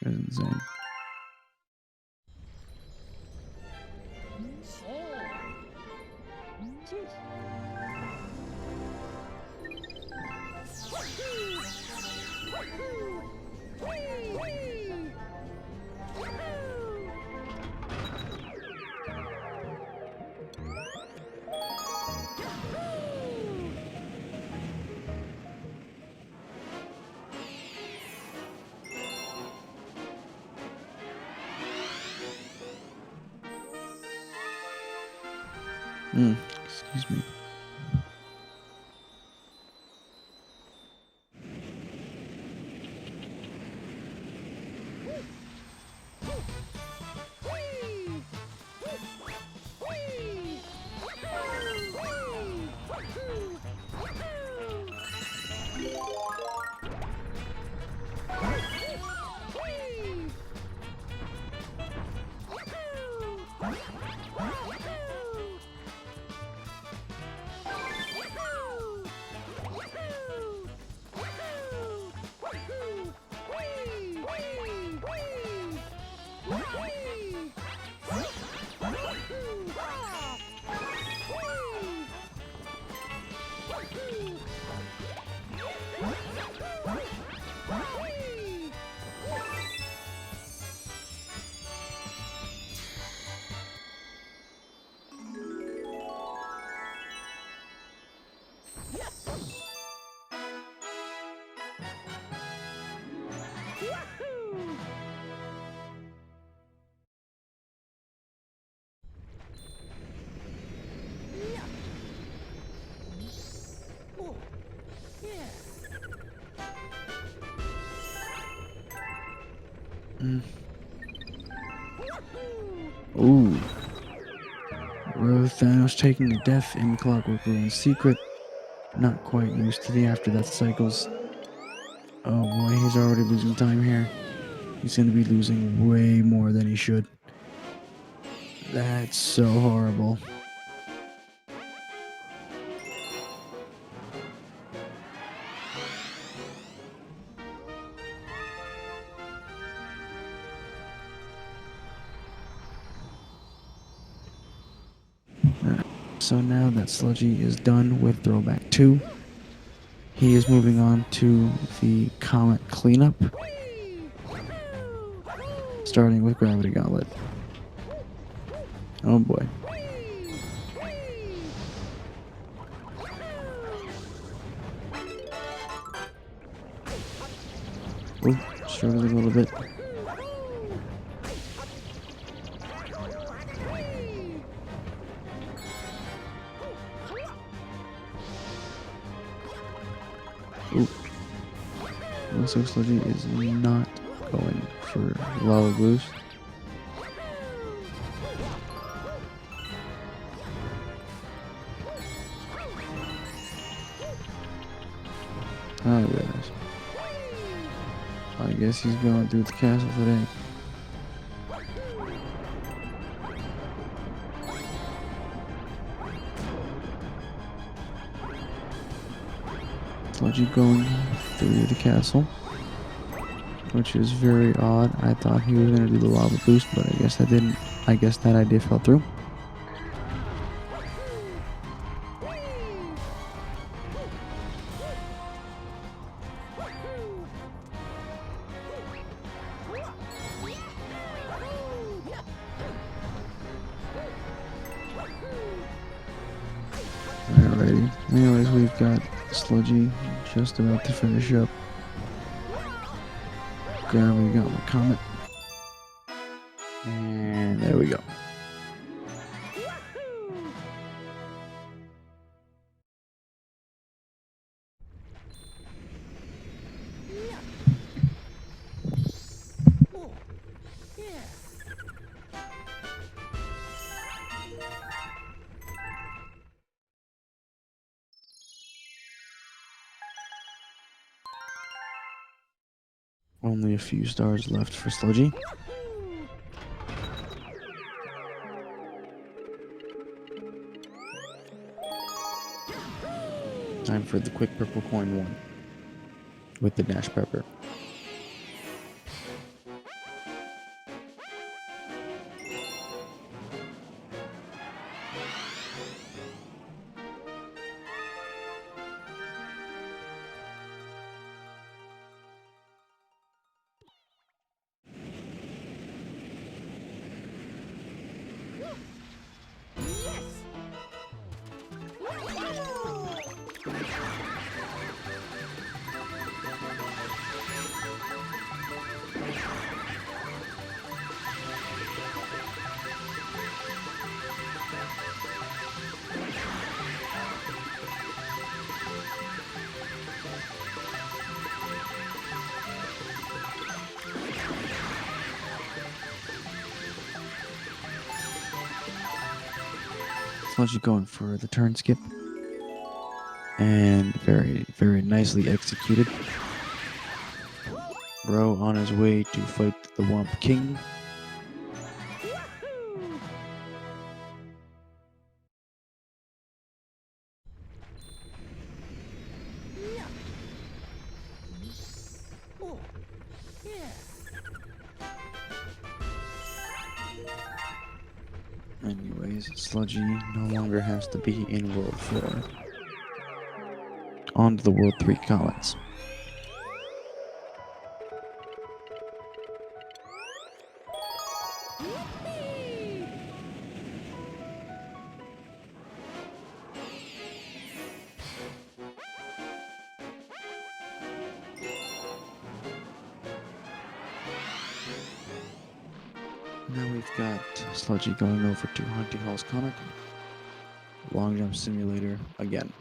That's insane. Excuse me. Ooh. RhoThanos taking a death in Clockwork Ruin's secret. Not quite used to the after death cycles. Oh boy, he's already losing time here. He's going to be losing way more than he should. That's so horrible. So now that Sludgy is done with Throwback 2, he is moving on to the Comet Cleanup, starting with Gravity Gauntlet. Oh boy. Ooh, struggling a little bit. Ooh. Looks like Sludgy is not going for Lava Boost. Oh goodness. I guess he's going through the castle today. Sludgy going through the castle, which is very odd. I thought he was going to do the lava boost, but I guess that didn't. I guess that idea fell through. Alrighty. Anyways, we've got Sludgy just about to finish up. Gravity Gauntlet Comet. And there we go. Only a few stars left for Sludgy. Time for the quick purple coin one with the dash pepper. Sludgy going for the turn skip. And very, very nicely executed. Bro on his way to fight the Wump King. Anyways, Sludgy no longer has to be in World 4. On to the World 3 comments. Now we've got Sludgy going over to Hunting Hall's Comet. Long Jump Simulator again.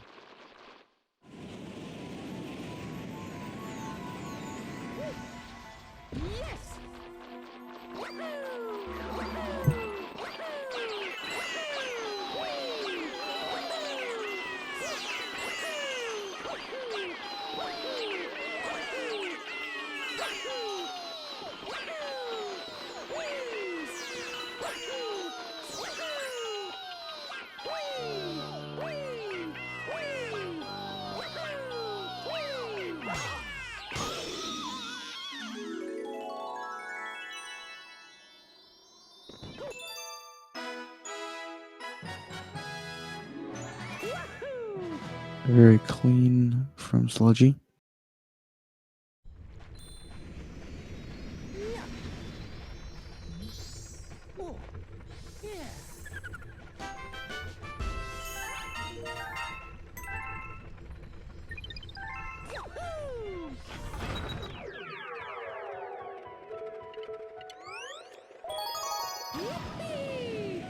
Very clean from Sludgy. Oh, yeah. Yahoo! Yippee!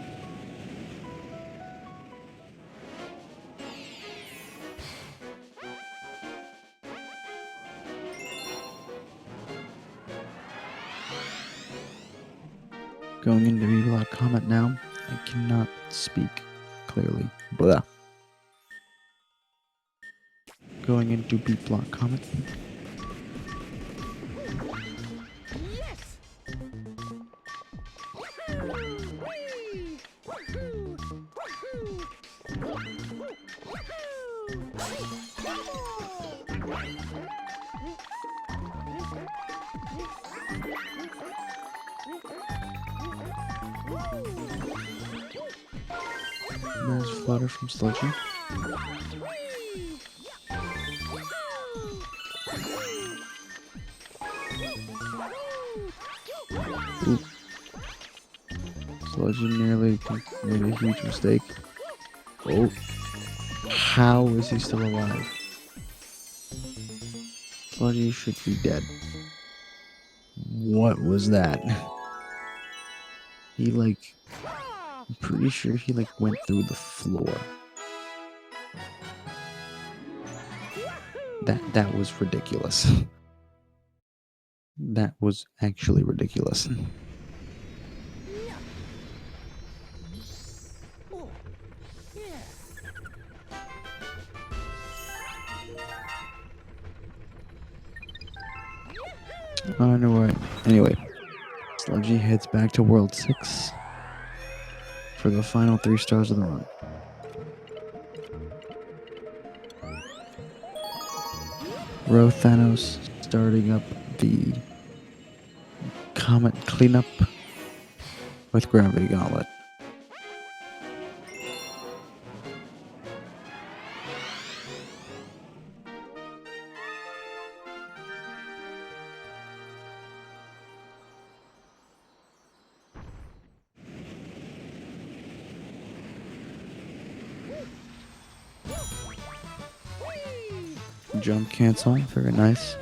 Going into B-Block Comet now. I cannot speak clearly. Blah. Going into B-Block Comet. Yes! Whee! Wahoo! Wahoo! There's Flutter from Sludgy. Ooh. Sludgy nearly made a huge mistake. Oh. How is he still alive? Sludgy should be dead. What was that? He I'm pretty sure he went through the floor. That was ridiculous. That was actually ridiculous. Oh, yeah. Anyway, Sludgy heads back to World 6 for the final 3 stars of the run. RhoThanos starting up the Comet cleanup with Gravity Gauntlet. Jump cancel, very nice.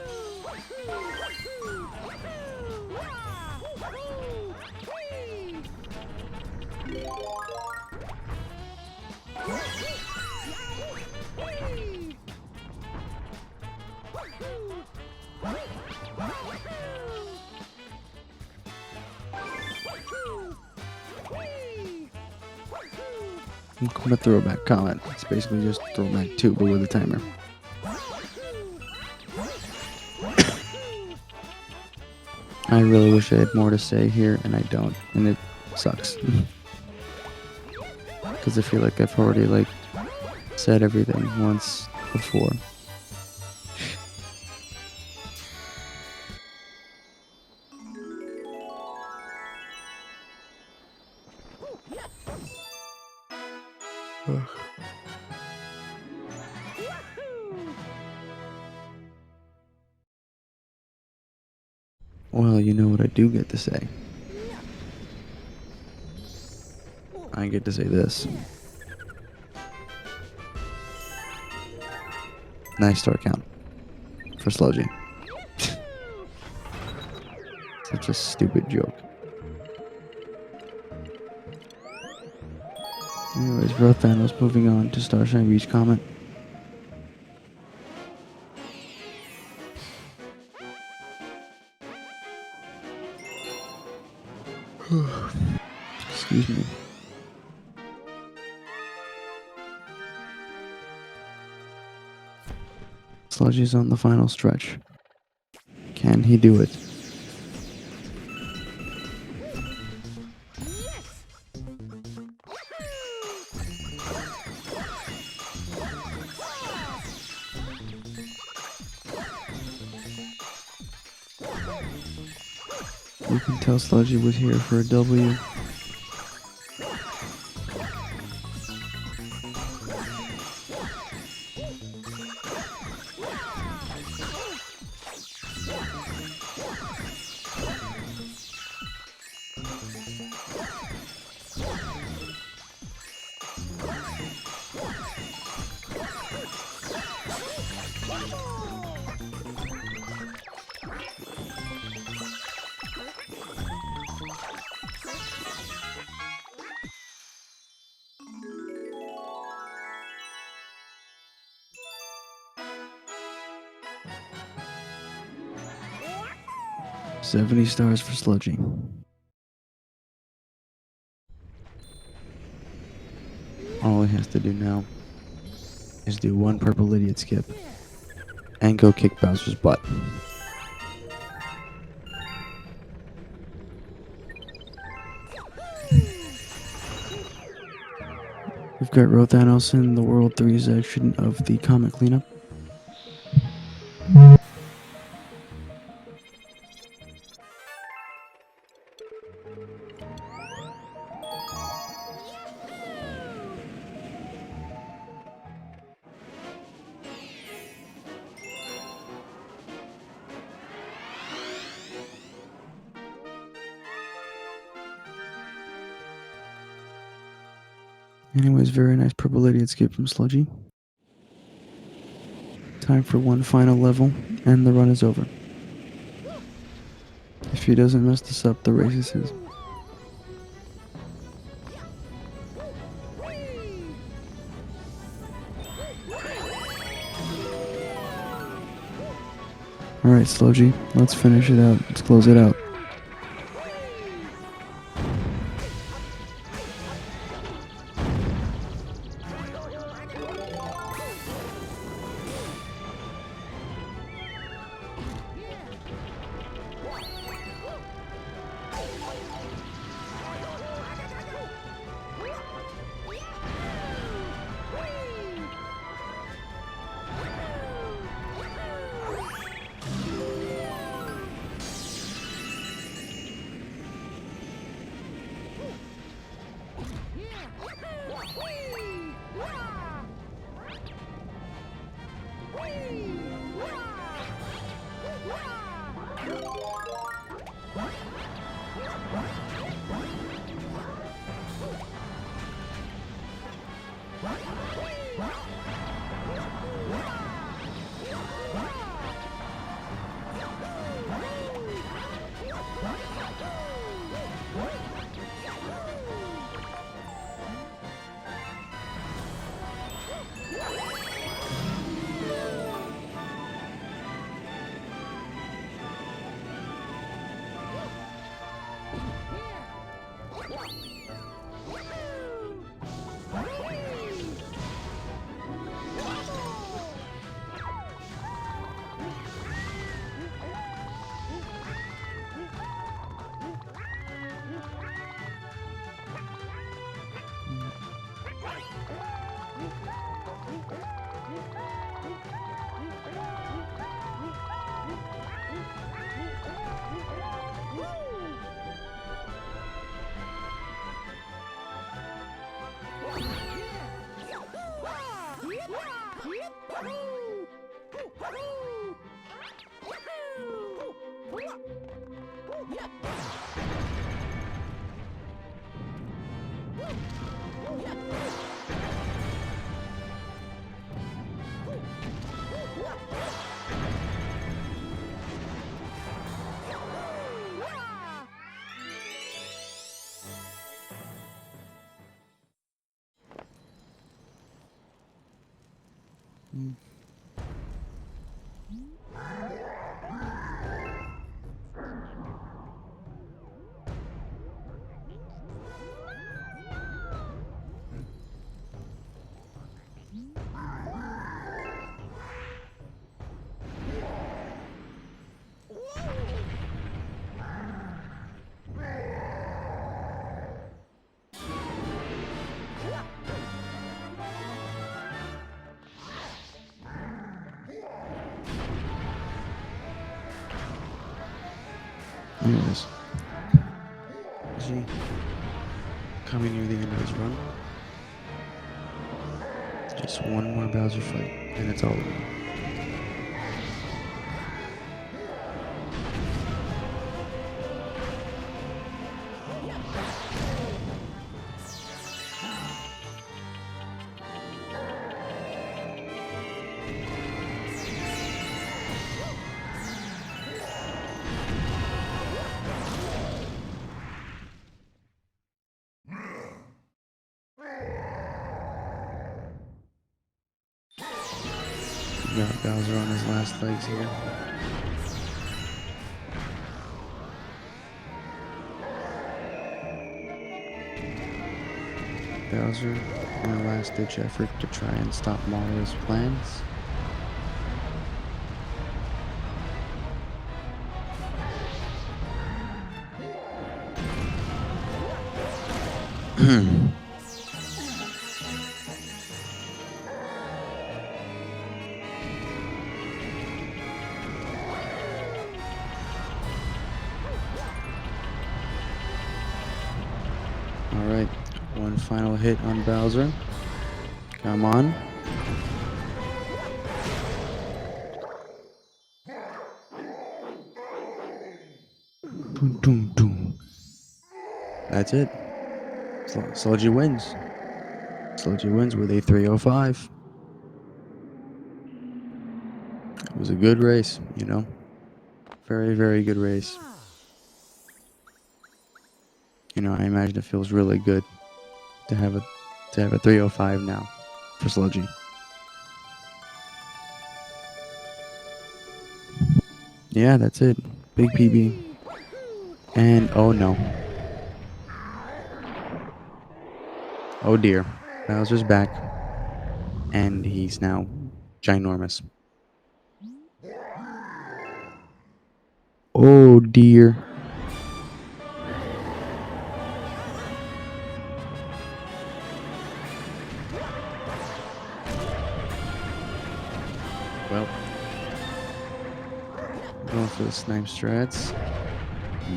I'm gonna throw back Comet. It's basically just throw back 2, but with a timer. I really wish I had more to say here, and I don't, and it sucks. Because I feel like I've already said everything once before. Well, you know what I do get to say. I get to say this. Nice star count for Sludgy. Such a stupid joke. Anyways, RhoThanos moving on to Starshine Beach Comet. Excuse me. Sludgy's on the final stretch. Can he do it? You can tell Sludgy was here for a W. 70 stars for Sludgy. All he has to do now is do one purple idiot skip and go kick Bowser's butt. We've got RhoThanos in the World 3 section of the Comet Cleanup. Anyways, very nice purple idiot skip from Sludgy. Time for one final level, and the run is over. If he doesn't mess this up, the race is his. Alright, Sludgy, let's finish it out. Let's close it out. Anyways, coming near the end of his run. Just one more Bowser fight, and it's all over. Got Bowser on his last legs here. Bowser in a last-ditch effort to try and stop Mario's plans. Alright, one final hit on Bowser. Come on. Boom, boom, boom. That's it. Sludgy wins. Sludgy wins with a 305. It was a good race, you know. Very, very good race. You know, I imagine it feels really good to have a 305 now for Sludgy. Yeah, that's it. Big PB. And oh no. Oh dear. Bowser's back. And he's now ginormous. Oh dear. Well, going for the snipe strats.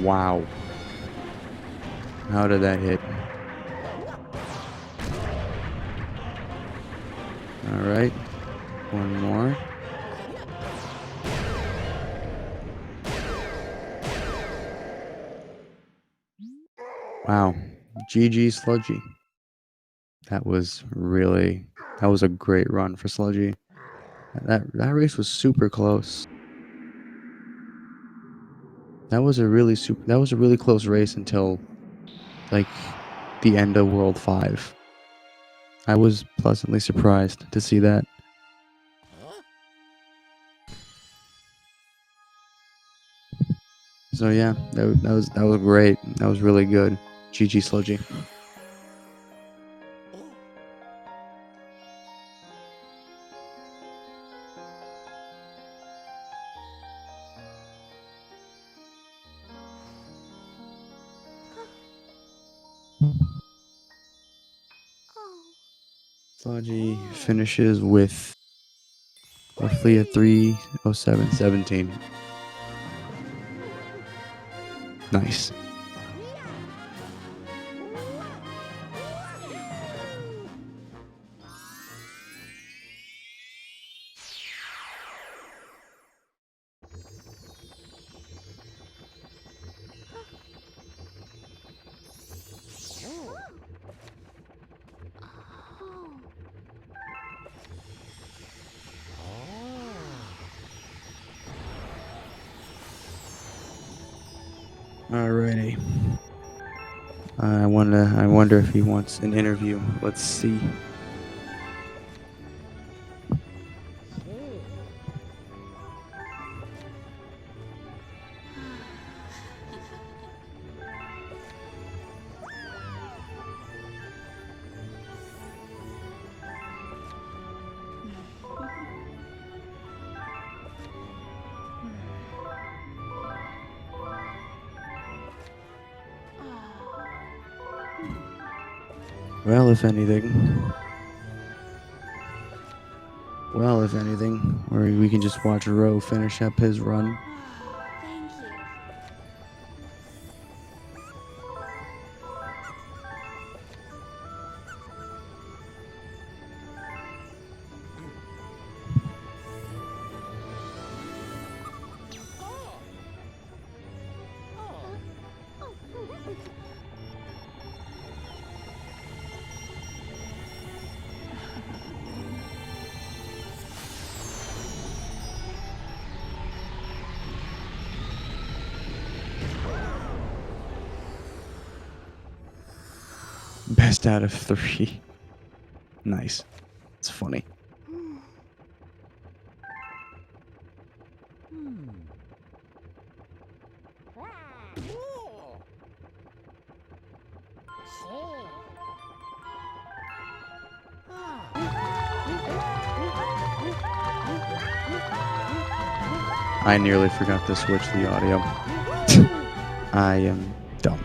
Wow. How did that hit? Alright. One more. Wow. GG Sludgy. That was a great run for Sludgy. That race was super close. That was a really close race until like the end of World 5. I was pleasantly surprised to see that. So yeah, that was great. That was really good. GG Sludgy. Sludgy finishes with roughly a 307.17. Nice. Alrighty. I wonder if he wants an interview. Let's see. Well, if anything, or we can just watch Ro finish up his run. Thank you. Best out of 3. Nice. It's funny. I nearly forgot to switch the audio. I am dumb.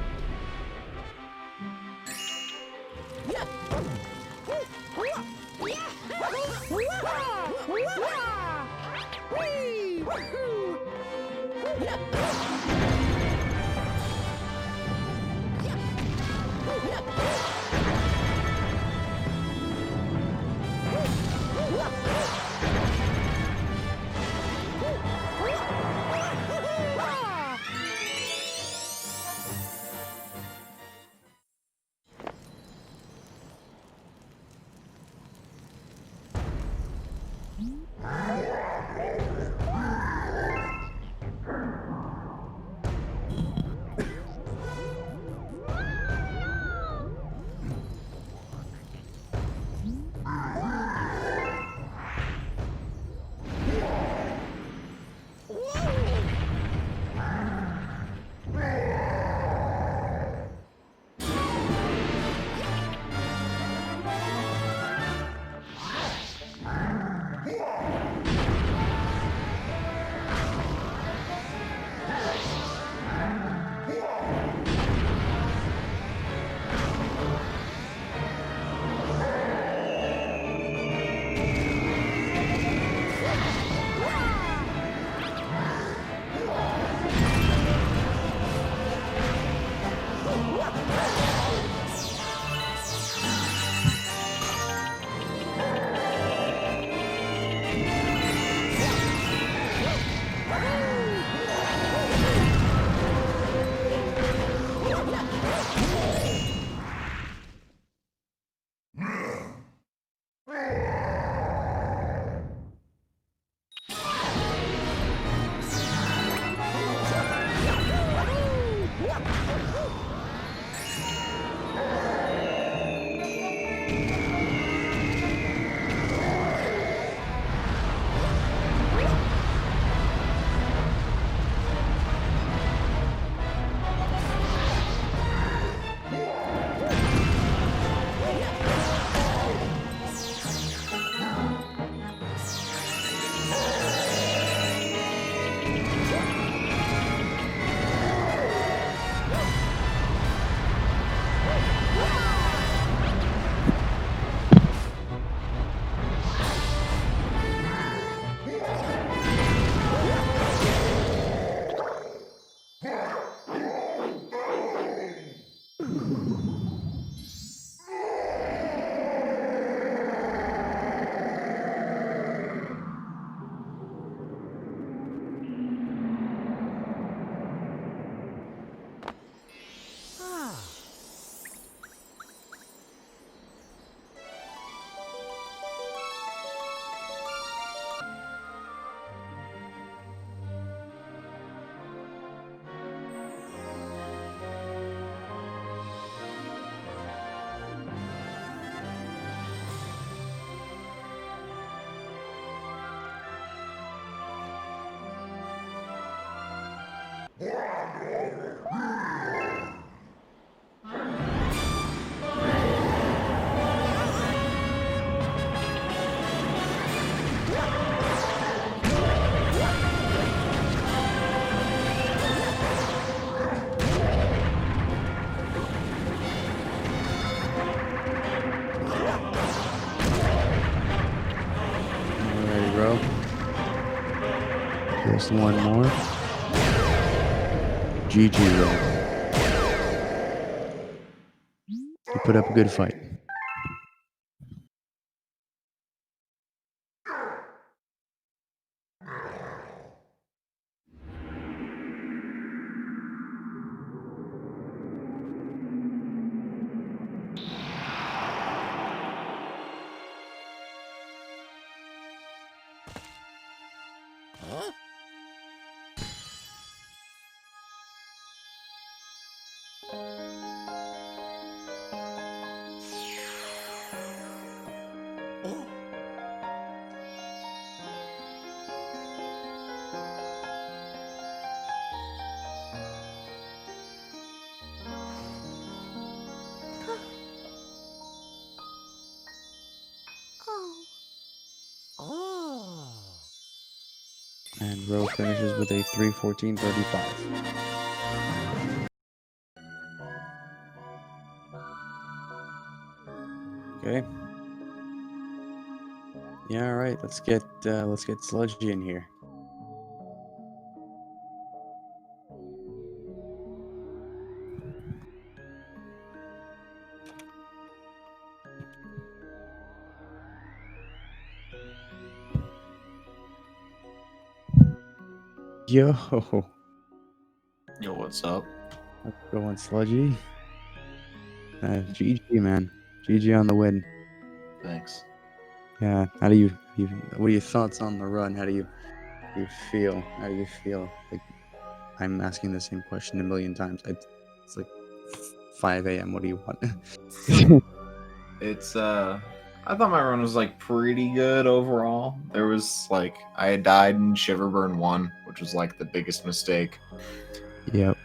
Alrighty, bro. Just one more. GG, bro. You put up a good fight. Rho finishes with a 3:14:35. Okay. Yeah, all right. Let's get Sludgy in here. Yo, Yo, what's up? how's it going, Sludgy? GG, man. GG on the win. Thanks. Yeah. What are your thoughts on the run? How do you feel? How do you feel? Like, I'm asking the same question a million times. It's like 5 a.m. What do you want? It's I thought my run was like pretty good overall. There was like I had died in Shiverburn 1, which was like the biggest mistake. Yep.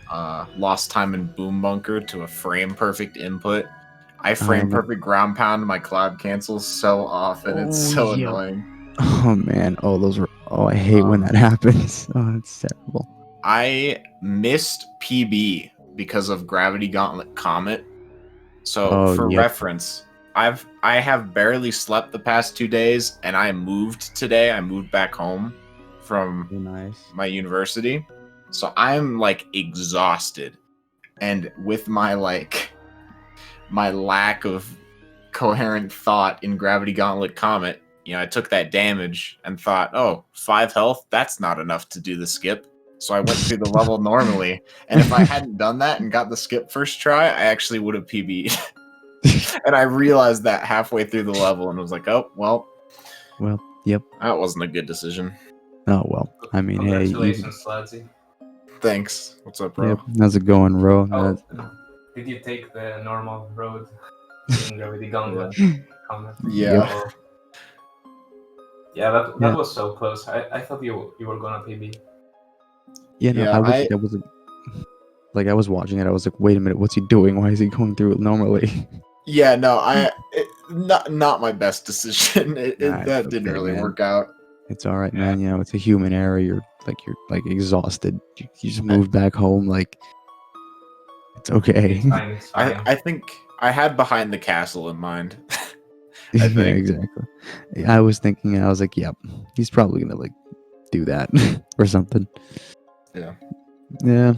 Lost time in Boom Bunker to a frame perfect input. I I frame know. perfect ground pound my cloud cancels so often. It's Oh, so yeah. annoying. Oh man. Oh, those were. Oh, I hate when that happens. Oh, it's terrible. I missed PB because of Gravity Gauntlet Comet. So Oh, for yep. reference, I have barely slept the past 2 days, and I moved today. I moved back home from Nice. my university, so I'm like exhausted, and with my my lack of coherent thought in Gravity Gauntlet Comet, I took that damage and thought, oh, 5 health, that's not enough to do the skip. So I went through the level normally, and if I hadn't done that and got the skip first try, I actually would have PB'd. And I realized that halfway through the level and was like, oh, well, Yep. that wasn't a good decision. Oh well. I mean, hey. Congratulations, Sludgy. Thanks. What's up, bro? Yep. How's it going, Ro? Oh, did you take the normal road in Gravity Gauntlet? Comment? Yeah. Oh. Yeah, that Yeah. was so close. I thought you were gonna PB. Yeah. No. Yeah, I was like, I was watching it. I was like, wait a minute. What's he doing? Why is he going through it normally? Yeah, no, not my best decision. Nah, That it's didn't okay, really man. work out. It's all right, man. You know, it's a human error. You're like exhausted. You just moved back home. Like, it's okay. It's fine. It's fine. I think I had Behind the Castle in mind. I Yeah, think. exactly. I was thinking. I was like, yep, he's probably gonna like do that or something. Yeah. Yeah.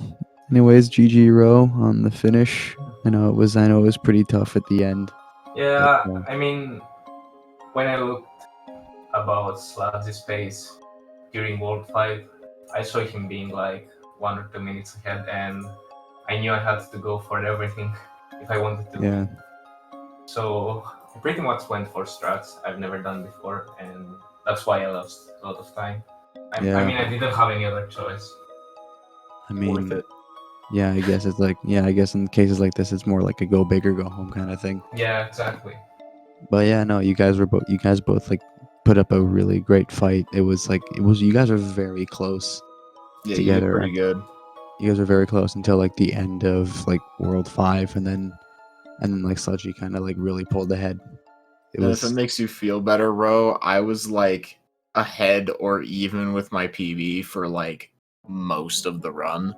Anyways, GG Ro on the finish. I know it was pretty tough at the end. Yeah, But, I mean, when I looked about Sludgy's pace during World 5, I saw him being like 1 or 2 minutes ahead, and I knew I had to go for everything if I wanted to. yeah. So I pretty much went for strats I've never done before, and that's why I lost a lot of time. I Yeah. mean, I didn't have any other choice. I Worth mean, it. yeah. I guess it's like, I guess in cases like this, it's more like a go big or go home kind of thing. Yeah, exactly. But yeah, no, you guys both like put up a really great fight. You guys are very close Yeah, together. you did pretty good. You guys are very close until like the end of like World 5, and then like Sludgy kind of like really pulled ahead. It And was if it makes you feel better, Ro, I was like ahead or even with my PB for like most of the run,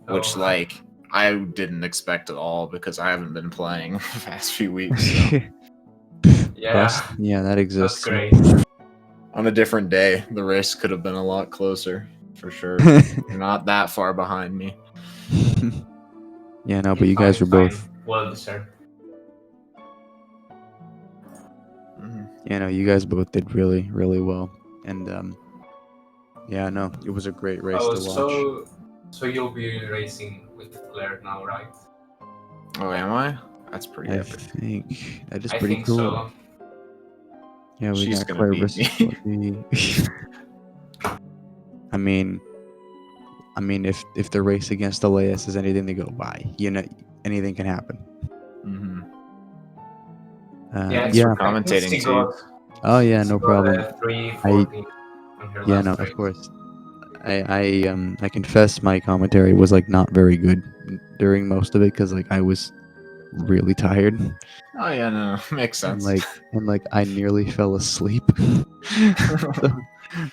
which Oh. like I didn't expect at all because I haven't been playing the past few weeks. So. Yeah, yeah, that exists. that's great. On a different day, the race could have been a lot closer, for sure. You're not that far behind me. Yeah, no, but you guys were both. Well deserved. Yeah, no, you guys both did really, really well, and yeah, no, it was a great race to watch. So you'll be racing with Claire now, right? Oh, am I? That's pretty I epic. think that is I pretty think cool. so. Yeah, we She's got gonna Claire beat versus me. Sludgy. I mean, if the race against Elias is anything to go by, anything can happen. Mm-hmm. Yeah, Thanks for commentating, she too. got, Oh yeah, she no got problem. a 3:14 on her Yeah, last no, race. of course. I confess my commentary was like not very good during most of it because like I was really tired Oh yeah, no, makes and sense. like I nearly fell asleep.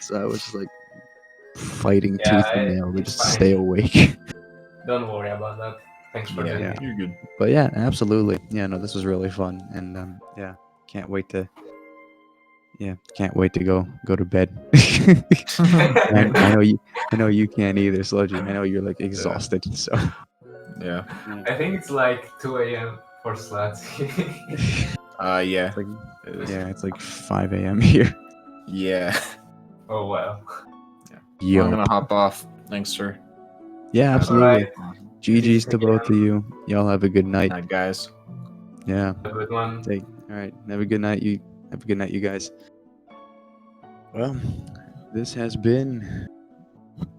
So I was just like fighting Yeah, tooth and nail to it's just fine. stay awake. Don't worry about that. Thanks for Yeah, doing Yeah. it. you're good. But yeah, absolutely. Yeah, no, this was really fun, and yeah, can't wait to. Yeah, can't wait to go to bed. And I know you can't either, Sludgy. I know you're like exhausted. So Yeah. I think it's like 2 a.m. for Sludgy. Yeah. it's like It is. yeah, it's like 5 a.m. here. Yeah. Oh well. Well, Yo. I'm gonna hop off. Thanks, sir. Yeah, absolutely. Alright. GG's to Peace both of you. Y'all have a good night. Night, guys. Yeah. A good one. All right. Have a good night. You have a good night, you guys. Well, this has been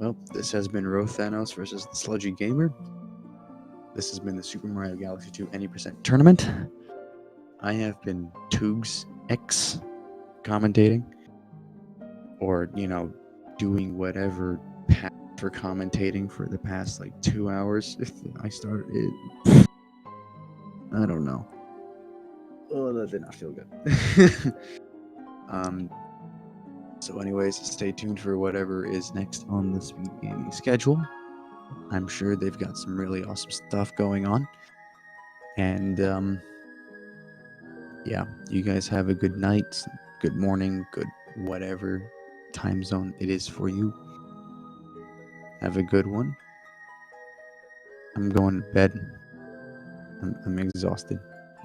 RhoThanos versus the Sludgy Gamer. This has been the Super Mario Galaxy 2 Any% tournament. I have been Toogs X commentating, or doing whatever path for commentating for the past like 2 hours. I started it. I don't know. Oh, that did not feel good. So anyways, stay tuned for whatever is next on the Speed Gaming schedule. I'm sure they've got some really awesome stuff going on. And yeah, you guys have a good night, good morning, good whatever time zone it is for you. Have a good one. I'm going to bed. I'm exhausted,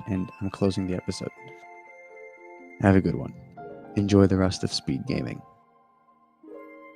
and I'm closing the episode. Have a good one. Enjoy the rest of Speed Gaming.